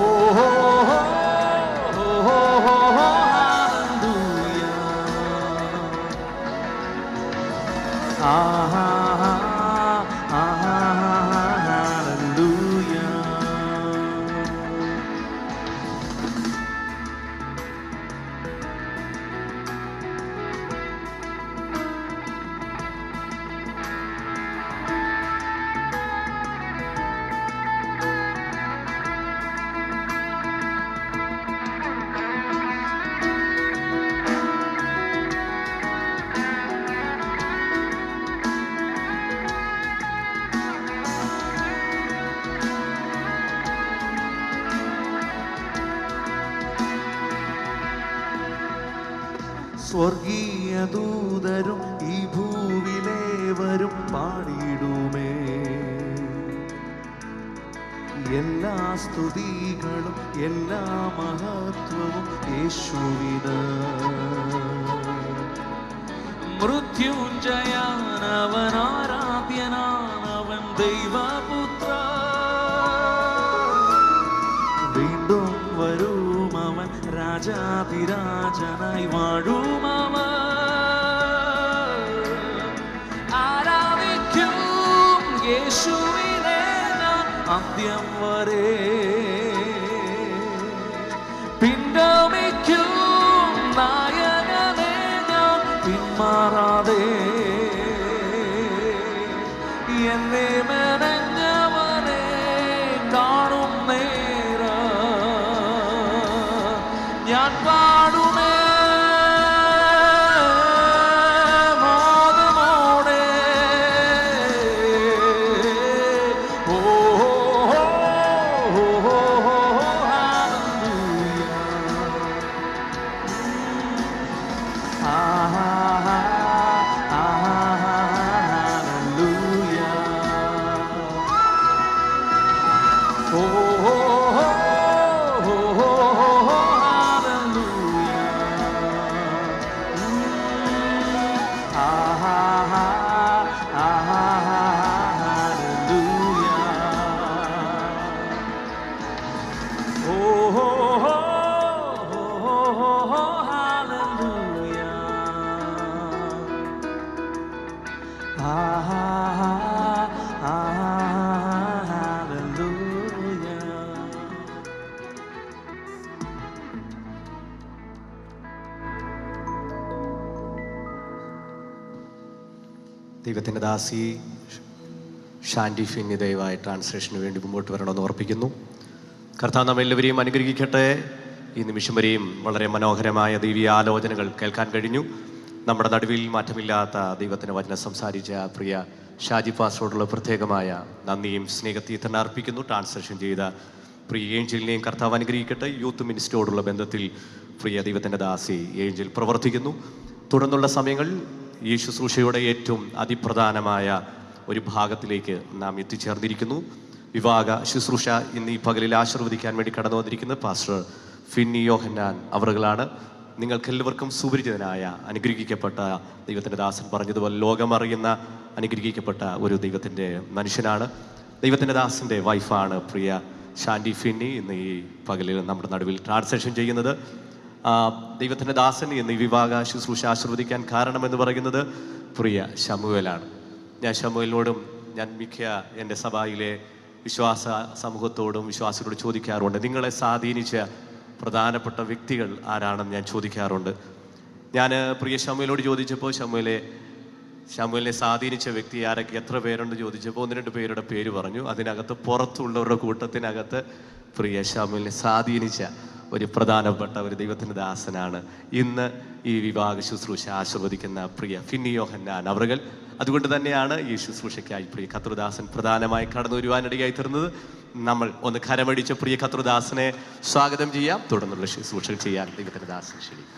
സ്വർഗീയ ദൂതരും ഈ ഭൂവിലേവരും പാടിയിടുമേ. എല്ലാ സ്തുതികളും എല്ലാ മഹത്വവും യേശുവിന്. മൃത്യുഞ്ജയാനവൻ ആരാധ്യനാണവൻ ദൈവപുത്ര. വീണ്ടും വരും അവൻ രാജാതിരാജനായി വാഴുമവൻ. ആരാധിക്കും യേശുവിനെ ഞാൻ അന്ത്യം വരെ. പിൻഗമിക്കും നായകനെ ഞാൻ പിന്മാറാതെ. എന്നെ മെനഞ്ഞവനെ കാണും നേരം ഞാൻ പാടുമേ മോദമോടെ. ഓ ഹല്ലേലൂയ. ആഹാ ഹല്ലേലൂയ. ഓ ദൈവത്തിൻ്റെ ദാസി ഷാൻഡി ഫിന്നി ദയവായി ട്രാൻസ്ലേഷന് വേണ്ടി മുമ്പോട്ട് വരണമെന്ന് ഓർപ്പിക്കുന്നു. കർത്താവ് നമ്മെല്ലാവരെയും അനുഗ്രഹിക്കട്ടെ. ഈ നിമിഷം വരെയും വളരെ മനോഹരമായ ദൈവീയ ആലോചനകൾ കേൾക്കാൻ കഴിഞ്ഞു. നമ്മുടെ നടുവിൽ മാറ്റമില്ലാത്ത ദൈവത്തിൻ്റെ വചനം സംസാരിച്ച പ്രിയ ഷാജി പാസ്റ്ററോടുള്ള പ്രത്യേകമായ നന്ദിയും സ്നേഹത്തെയും തന്നെ അർപ്പിക്കുന്നു. ട്രാൻസ്ലേഷൻ ചെയ്ത പ്രിയ ഏഞ്ചലിനെയും കർത്താവ് അനുഗ്രഹിക്കട്ടെ. യൂത്ത് മിനിസ്ട്രിയോടുള്ള ബന്ധത്തിൽ പ്രിയ ദൈവത്തിൻ്റെ ദാസി ഏഞ്ചൽ പ്രവർത്തിക്കുന്നു. തുടർന്നുള്ള സമയങ്ങൾ ഈ ശുശ്രൂഷയുടെ ഏറ്റവും അതിപ്രധാനമായ ഒരു ഭാഗത്തിലേക്ക് നാം എത്തിച്ചേർന്നിരിക്കുന്നു. വിവാഹ ശുശ്രൂഷ ഇന്ന് ഈ പകലിൽ ആശീർവദിക്കാൻ വേണ്ടി കടന്നു വന്നിരിക്കുന്നത് പാസ്റ്റർ ഫിന്നി യോഹന്നാൻ അവറുകളാണ്. നിങ്ങൾക്കെല്ലാവർക്കും സുപരിചിതനായ അനുഗ്രഹിക്കപ്പെട്ട ദൈവത്തിൻ്റെ ദാസൻ പറഞ്ഞതുപോലെ ലോകമറിയുന്ന അനുഗ്രഹിക്കപ്പെട്ട ഒരു ദൈവത്തിൻ്റെ മനുഷ്യനാണ്. ദൈവത്തിൻ്റെ ദാസൻ്റെ വൈഫാണ് പ്രിയ ഷാൻഡി ഫിന്നി ഇന്ന് ഈ പകലിൽ നമ്മുടെ നടുവിൽ ട്രാൻസാക്ഷൻ ചെയ്യുന്നത്. ദൈവത്തിൻ്റെ ദാസൻ ഇന്ന് ഈ വിവാഹ ശുശ്രൂഷ ആശീർവദിക്കാൻ കാരണമെന്ന് പറയുന്നത് പ്രിയ ശമുവേലാണ്. ഞാൻ ശമുവേലിനോടും ഞാൻ മിക്ക എൻ്റെ സഭയിലെ വിശ്വാസ സമൂഹത്തോടും വിശ്വാസികളോട് ചോദിക്കാറുണ്ട്, നിങ്ങളെ സ്വാധീനിച്ച പ്രധാനപ്പെട്ട വ്യക്തികൾ ആരാണെന്ന് ഞാൻ ചോദിക്കാറുണ്ട്. ഞാൻ പ്രിയ ശമുവേലിനോട് ചോദിച്ചപ്പോൾ ശമുവേലിനെ സ്വാധീനിച്ച വ്യക്തി ആരൊക്കെ, എത്ര പേരുണ്ട് ചോദിച്ചപ്പോൾ 1-2 പേരുടെ പേര് പറഞ്ഞു. അതിനകത്ത് പുറത്തുള്ളവരുടെ കൂട്ടത്തിനകത്ത് പ്രിയ ശമുവേലിനെ സ്വാധീനിച്ച ഒരു പ്രധാനപ്പെട്ട ഒരു ദൈവത്തിൻ്റെ ദാസനാണ് ഇന്ന് ഈ വിവാഹ ശുശ്രൂഷ ആശീർവദിക്കുന്ന പ്രിയ ഫിന്നി യോഹന്നാൻ അവറുകൾ. അതുകൊണ്ട് തന്നെയാണ് ഈ ശുശ്രൂഷയ്ക്കായി പ്രിയ കർത്തൃദാസൻ പ്രധാനമായി കടന്നു വരുവാനിടയായി തീർന്നത്. നമ്മൾ ഒന്ന് കരമടിച്ച പ്രിയ കർത്തൃദാസനെ സ്വാഗതം ചെയ്യാം. തുടർന്നുള്ള ശുശ്രൂഷകൾ ചെയ്യാൻ ദൈവത്തിൻ്റെ ദാസൻ ക്ഷണിക്കും.